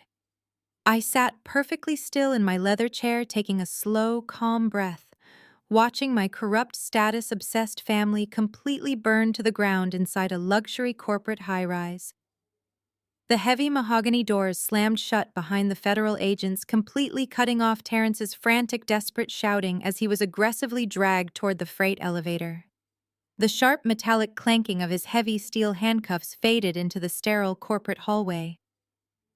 I sat perfectly still in my leather chair, taking a slow, calm breath, watching my corrupt, status-obsessed family completely burn to the ground inside a luxury corporate high-rise. The heavy mahogany doors slammed shut behind the federal agents, completely cutting off Terrence's frantic, desperate shouting as he was aggressively dragged toward the freight elevator. The sharp metallic clanking of his heavy steel handcuffs faded into the sterile corporate hallway.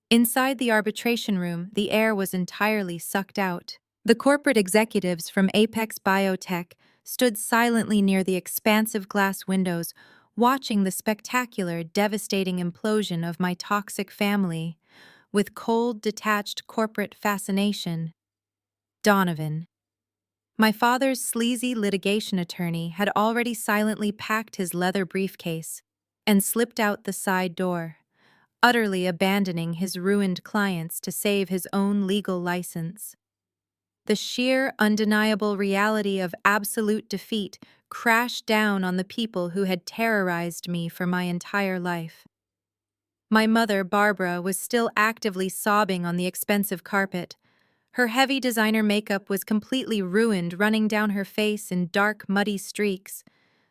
Inside the arbitration room, the air was entirely sucked out. The corporate executives from Apex Biotech stood silently near the expansive glass windows, watching the spectacular, devastating implosion of my toxic family with cold, detached corporate fascination. Donovan. My father's sleazy litigation attorney had already silently packed his leather briefcase and slipped out the side door, utterly abandoning his ruined clients to save his own legal license. The sheer, undeniable reality of absolute defeat crashed down on the people who had terrorized me for my entire life. My mother, Barbara, was still actively sobbing on the expensive carpet. Her heavy designer makeup was completely ruined, running down her face in dark, muddy streaks.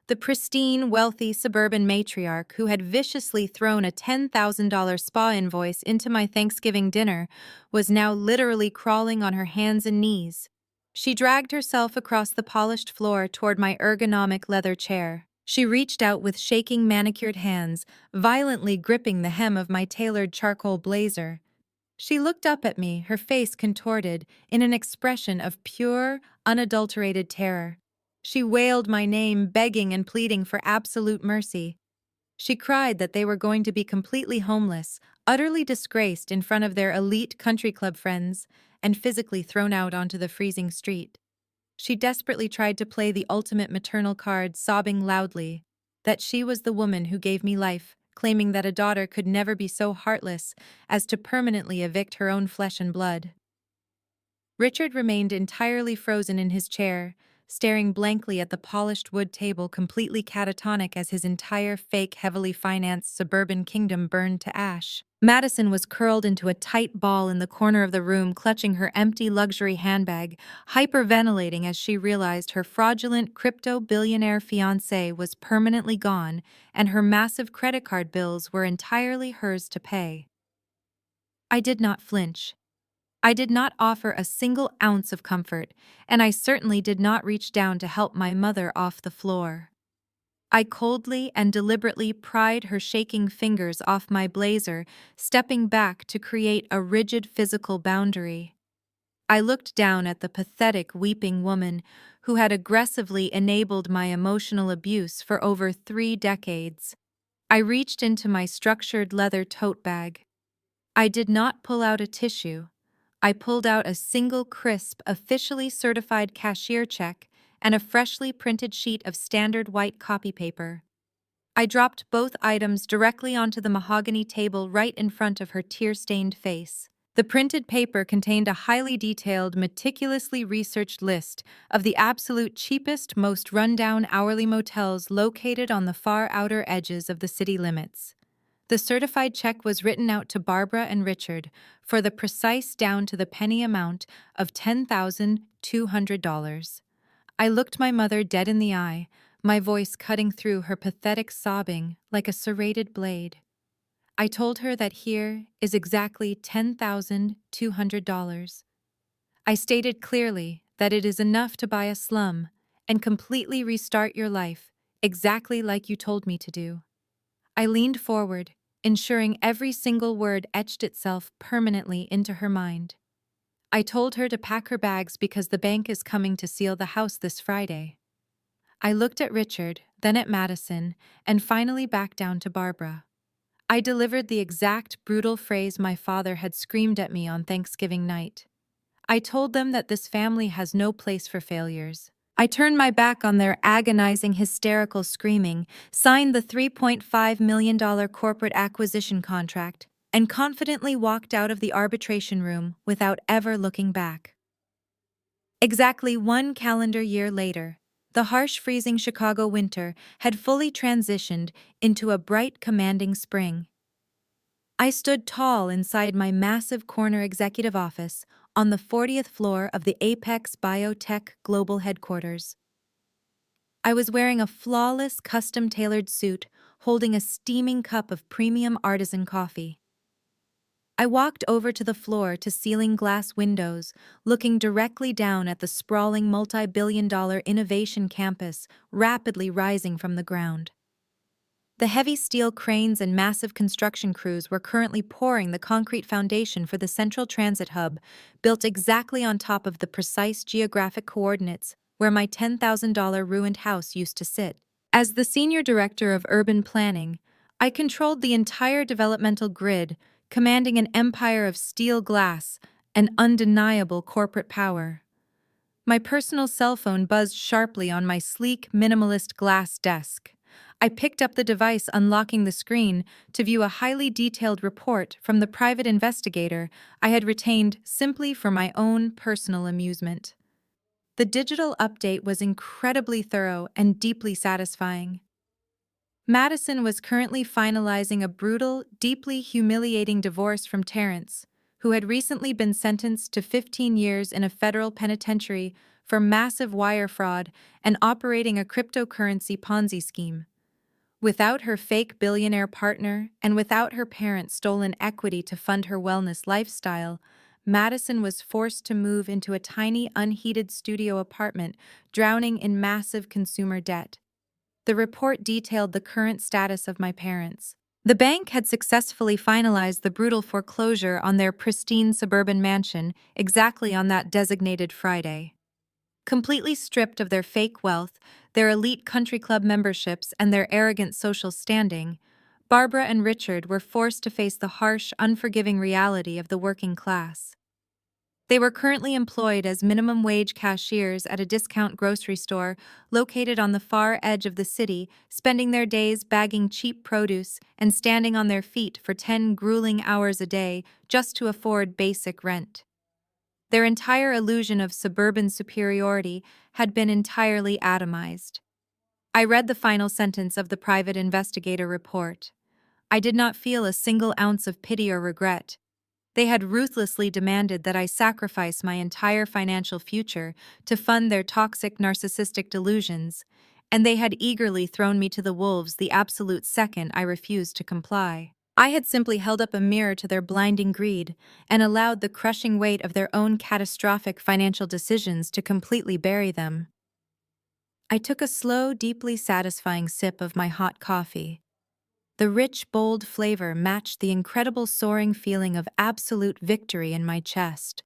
The pristine, wealthy suburban matriarch who had viciously thrown a $10,000 spa invoice into my Thanksgiving dinner was now literally crawling on her hands and knees. She dragged herself across the polished floor toward my ergonomic leather chair. She reached out with shaking, manicured hands, violently gripping the hem of my tailored charcoal blazer. She looked up at me, her face contorted in an expression of pure, unadulterated terror. She wailed my name, begging and pleading for absolute mercy. She cried that they were going to be completely homeless, utterly disgraced in front of their elite country club friends, and physically thrown out onto the freezing street. She desperately tried to play the ultimate maternal card, sobbing loudly that she was the woman who gave me life, claiming that a daughter could never be so heartless as to permanently evict her own flesh and blood. Richard remained entirely frozen in his chair, staring blankly at the polished wood table, completely catatonic as his entire fake, heavily financed suburban kingdom burned to ash. Madison was curled into a tight ball in the corner of the room, clutching her empty luxury handbag, hyperventilating as she realized her fraudulent crypto-billionaire fiancé was permanently gone and her massive credit card bills were entirely hers to pay. I did not flinch. I did not offer a single ounce of comfort, and I certainly did not reach down to help my mother off the floor. I coldly and deliberately pried her shaking fingers off my blazer, stepping back to create a rigid physical boundary. I looked down at the pathetic, weeping woman who had aggressively enabled my emotional abuse for over 3 decades. I reached into my structured leather tote bag. I did not pull out a tissue. I pulled out a single crisp, officially certified cashier check and a freshly printed sheet of standard white copy paper. I dropped both items directly onto the mahogany table right in front of her tear-stained face. The printed paper contained a highly detailed, meticulously researched list of the absolute cheapest, most run-down hourly motels located on the far outer edges of the city limits. The certified check was written out to Barbara and Richard for the precise down-to-the-penny amount of $10,200. I looked my mother dead in the eye, my voice cutting through her pathetic sobbing like a serrated blade. I told her that here is exactly $10,200. I stated clearly that it is enough to buy a slum and completely restart your life, exactly like you told me to do. I leaned forward, ensuring every single word etched itself permanently into her mind. I told her to pack her bags because the bank is coming to seal the house this Friday. I looked at Richard, then at Madison, and finally back down to Barbara. I delivered the exact brutal phrase my father had screamed at me on Thanksgiving night. I told them that this family has no place for failures. I turned my back on their agonizing, hysterical screaming, signed the $3.5 million corporate acquisition contract, and confidently walked out of the arbitration room without ever looking back. Exactly 1 calendar year later, the harsh, freezing Chicago winter had fully transitioned into a bright, commanding spring. I stood tall inside my massive corner executive office on the 40th floor of the Apex Biotech Global Headquarters. I was wearing a flawless, custom-tailored suit, holding a steaming cup of premium artisan coffee. I walked over to the floor to ceiling glass windows, looking directly down at the sprawling multi-billion-dollar innovation campus rapidly rising from the ground. The heavy steel cranes and massive construction crews were currently pouring the concrete foundation for the central transit hub, built exactly on top of the precise geographic coordinates where my $10,000 ruined house used to sit. As the senior director of urban planning, I controlled the entire developmental grid, commanding an empire of steel glass and undeniable corporate power. My personal cell phone buzzed sharply on my sleek, minimalist glass desk. I picked up the device, unlocking the screen to view a highly detailed report from the private investigator I had retained simply for my own personal amusement. The digital update was incredibly thorough and deeply satisfying. Madison was currently finalizing a brutal, deeply humiliating divorce from Terrence, who had recently been sentenced to 15 years in a federal penitentiary for massive wire fraud and operating a cryptocurrency Ponzi scheme. Without her fake billionaire partner and without her parents' stolen equity to fund her wellness lifestyle, Madison was forced to move into a tiny, unheated studio apartment, drowning in massive consumer debt. The report detailed the current status of my parents. The bank had successfully finalized the brutal foreclosure on their pristine suburban mansion exactly on that designated Friday. Completely stripped of their fake wealth, their elite country club memberships, and their arrogant social standing, Barbara and Richard were forced to face the harsh, unforgiving reality of the working class. They were currently employed as minimum wage cashiers at a discount grocery store located on the far edge of the city, spending their days bagging cheap produce and standing on their feet for 10 grueling hours a day just to afford basic rent. Their entire illusion of suburban superiority had been entirely atomized. I read the final sentence of the private investigator report. I did not feel a single ounce of pity or regret. They had ruthlessly demanded that I sacrifice my entire financial future to fund their toxic narcissistic delusions, and they had eagerly thrown me to the wolves the absolute second I refused to comply. I had simply held up a mirror to their blinding greed and allowed the crushing weight of their own catastrophic financial decisions to completely bury them. I took a slow, deeply satisfying sip of my hot coffee. The rich, bold flavor matched the incredible soaring feeling of absolute victory in my chest.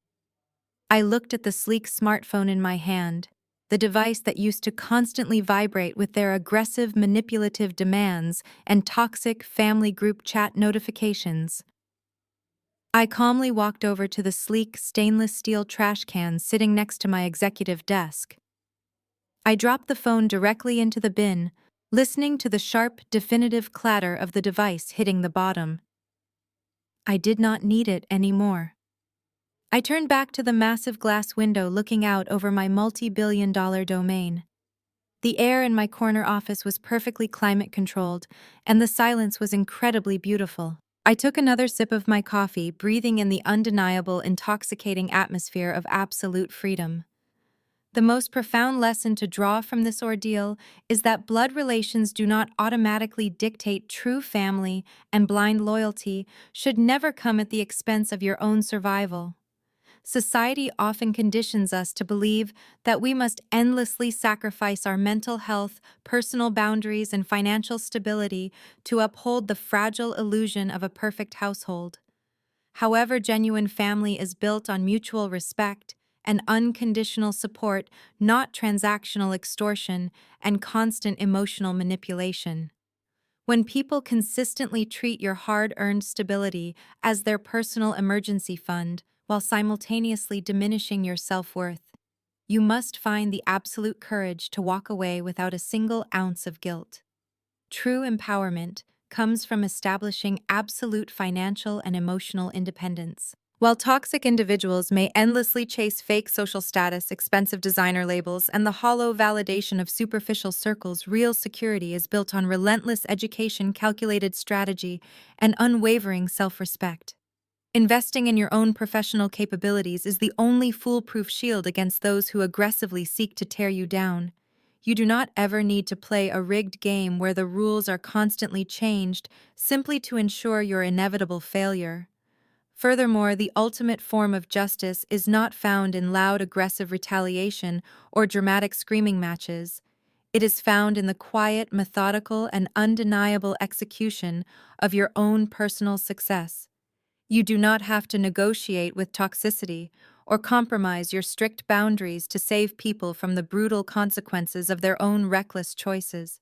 I looked at the sleek smartphone in my hand, the device that used to constantly vibrate with their aggressive, manipulative demands and toxic family group chat notifications. I calmly walked over to the sleek, stainless steel trash can sitting next to my executive desk. I dropped the phone directly into the bin, listening to the sharp, definitive clatter of the device hitting the bottom. I did not need it anymore. I turned back to the massive glass window looking out over my multi-billion-dollar domain. The air in my corner office was perfectly climate-controlled, and the silence was incredibly beautiful. I took another sip of my coffee, breathing in the undeniable, intoxicating atmosphere of absolute freedom. The most profound lesson to draw from this ordeal is that blood relations do not automatically dictate true family, and blind loyalty should never come at the expense of your own survival. Society often conditions us to believe that we must endlessly sacrifice our mental health, personal boundaries, and financial stability to uphold the fragile illusion of a perfect household. However, genuine family is built on mutual respect and unconditional support, not transactional extortion and constant emotional manipulation. When people consistently treat your hard-earned stability as their personal emergency fund while simultaneously diminishing your self-worth, you must find the absolute courage to walk away without a single ounce of guilt. True empowerment comes from establishing absolute financial and emotional independence. While toxic individuals may endlessly chase fake social status, expensive designer labels, and the hollow validation of superficial circles, real security is built on relentless education, calculated strategy, and unwavering self-respect. Investing in your own professional capabilities is the only foolproof shield against those who aggressively seek to tear you down. You do not ever need to play a rigged game where the rules are constantly changed simply to ensure your inevitable failure. Furthermore, the ultimate form of justice is not found in loud, aggressive retaliation or dramatic screaming matches. It is found in the quiet, methodical, and undeniable execution of your own personal success. You do not have to negotiate with toxicity or compromise your strict boundaries to save people from the brutal consequences of their own reckless choices.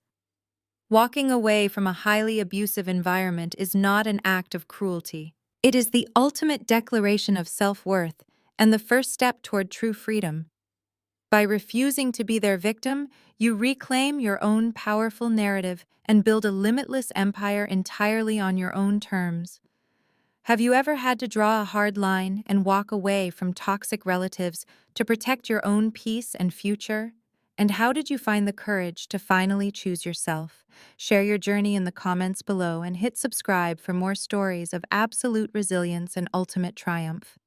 Walking away from a highly abusive environment is not an act of cruelty. It is the ultimate declaration of self-worth and the first step toward true freedom. By refusing to be their victim, you reclaim your own powerful narrative and build a limitless empire entirely on your own terms. Have you ever had to draw a hard line and walk away from toxic relatives to protect your own peace and future? And how did you find the courage to finally choose yourself? Share your journey in the comments below and hit subscribe for more stories of absolute resilience and ultimate triumph.